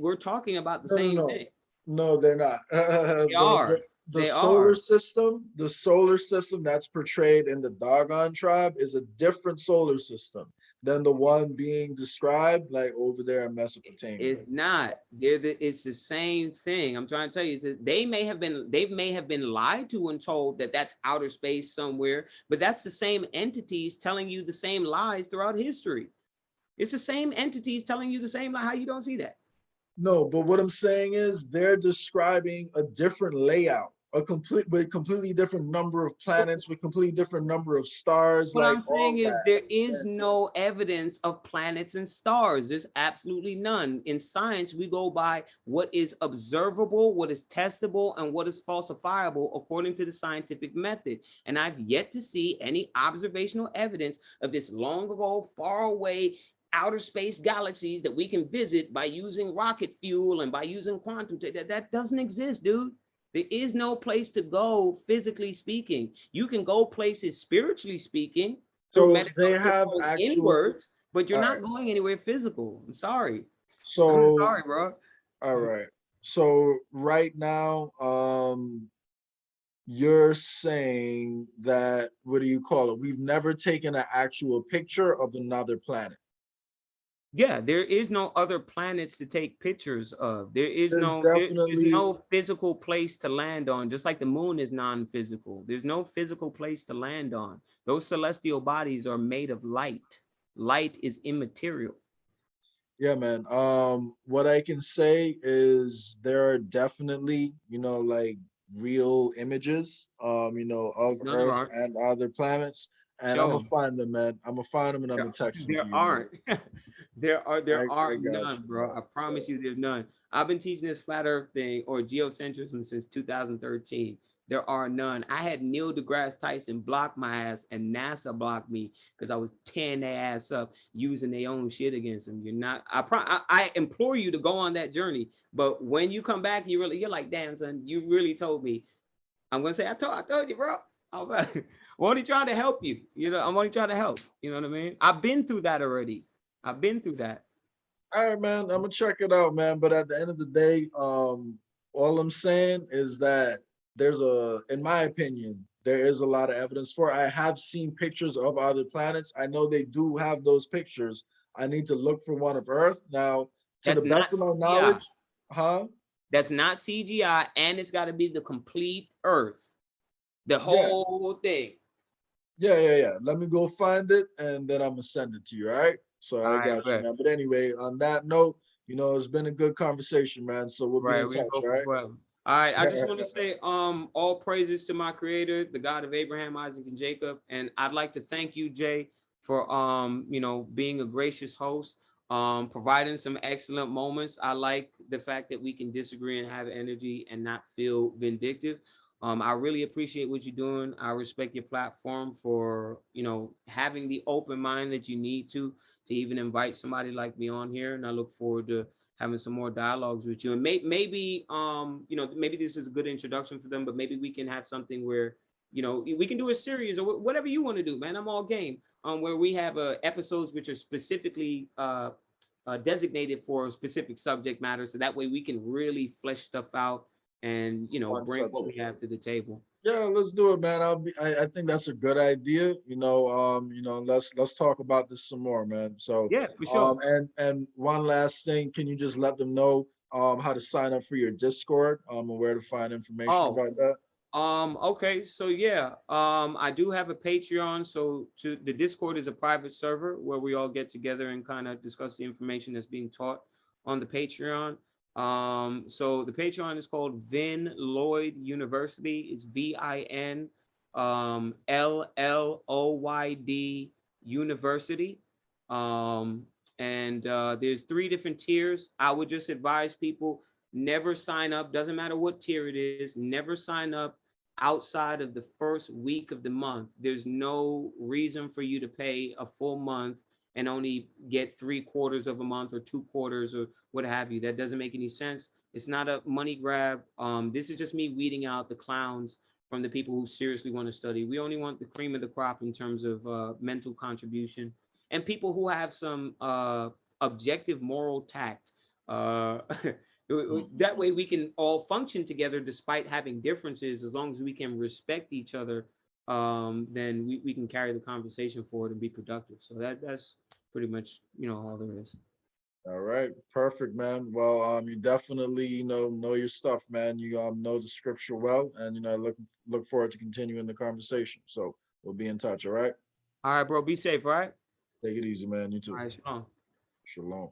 We're talking about the No, no, same no, thing. no, they're not. They are. The They solar are. system, that's portrayed in the Dogon tribe is a different solar system than the one being described, like, over there in Mesopotamia. It's not. It's the same thing. I'm trying to tell you that they may have been lied to and told that that's outer space somewhere, but that's the same entities telling you the same lies throughout history. It's the same entities telling you the same lie. How you don't see that? No, but what I'm saying is they're describing a different layout with completely different number of planets, with completely different number of stars, What like I'm all saying is that. there is no evidence of planets and stars. There's absolutely none. In science, we go by what is observable, what is testable, and what is falsifiable according to the scientific method. And I've yet to see any observational evidence of this long ago, far away outer space galaxies that we can visit by using rocket fuel and by using quantum. That doesn't exist, dude. There is no place to go physically speaking. You can go places spiritually speaking through So they meditation have going actual. inwards, but you're All not right. going anywhere physical. I'm sorry. I'm So sorry, bro. all right. So right now, you're saying that, what do you call it? We've never taken an actual picture of another planet. Yeah, there is no other planets to take pictures of. There's There's definitely, no physical place to land on, just like the moon is non-physical. There's no physical place to land on. Those celestial bodies are made of light. Light is immaterial. yeah, man. What I can say is there are definitely, like real images, of No, there Earth aren't. and other planets, and I'm Show gonna them. find them, man. I'm gonna find them and I'm gonna text them to There you, man. aren't. There I are got none, you, bro. man. I So promise you there's none. I've been teaching this flat earth thing or geocentrism since 2013. There are none. I had Neil deGrasse Tyson block my ass and NASA blocked me because I was tearing their ass up using their own shit against them. You're not, I implore you to go on that journey. But when you come back, you're like, damn, son, you really told me. I'm gonna say, I told you, bro. I'm only trying to help you. I'm only trying to help. You know what I mean? I've been through that already. I've been through that. all right, man. I'm gonna check it out, man. But at the end of the day, all I'm saying is that in my opinion, there is a lot of evidence for it. I have seen pictures of other planets. I know they do have those pictures. I need to look for one of Earth. Now, to the That's not best of my CGI. knowledge, huh? That's not CGI, and it's got to be the complete Earth, the Yeah, whole thing. yeah. Let me go find it and then I'm gonna send it to you. All right. So All I right, got you, bet. man. But anyway, on that note, it's been a good conversation, man. So we'll be Right, in we touch. go All for right. 12. All right, I just want to say, all praises to my creator, the God of Abraham, Isaac, and Jacob. And I'd like to thank you, Jay, for being a gracious host, providing some excellent moments. I like the fact that we can disagree and have energy and not feel vindictive. I really appreciate what you're doing. I respect your platform for, having the open mind that you need to even invite somebody like me on here. And I look forward to having some more dialogues with you. And maybe maybe this is a good introduction for them, but maybe we can have something where, we can do a series or whatever you want to do, man. I'm all game. Where we have episodes which are specifically designated for a specific subject matter, so that way we can really flesh stuff out and One bring what subject. we have to the table. Yeah, let's do it, man. I think that's a good idea. Let's talk about this some more, man. So, Yeah, for sure. and one last thing, can you just let them know how to sign up for your Discord, and where to find information Oh, about that? okay, so yeah, I do have a Patreon. So the Discord is a private server where we all get together and kind of discuss the information that's being taught on the Patreon. So the Patreon is called Vin Lloyd University. It's VIN LLOYD University. Um, and there's 3 different tiers. I would just advise people never sign up, doesn't matter what tier it is, never sign up outside of the first week of the month. There's no reason for you to pay a full month and only get 3/4 of a month or 2/4 or what have you. That doesn't make any sense. It's not a money grab. This is just me weeding out the clowns from the people who seriously want to study. We only want the cream of the crop in terms of mental contribution and people who have some objective moral tact. Uh, that way we can all function together despite having differences. As long as we can respect each other, then we can carry the conversation forward and be productive. So that's pretty much all there is. All right, perfect, man. Well, you definitely know your stuff, man. You know the scripture well, and look forward to continuing the conversation. So we'll be in touch. All right. All right, bro, be safe. All right. Take it easy, man. You All too. right, shalom. Shalom.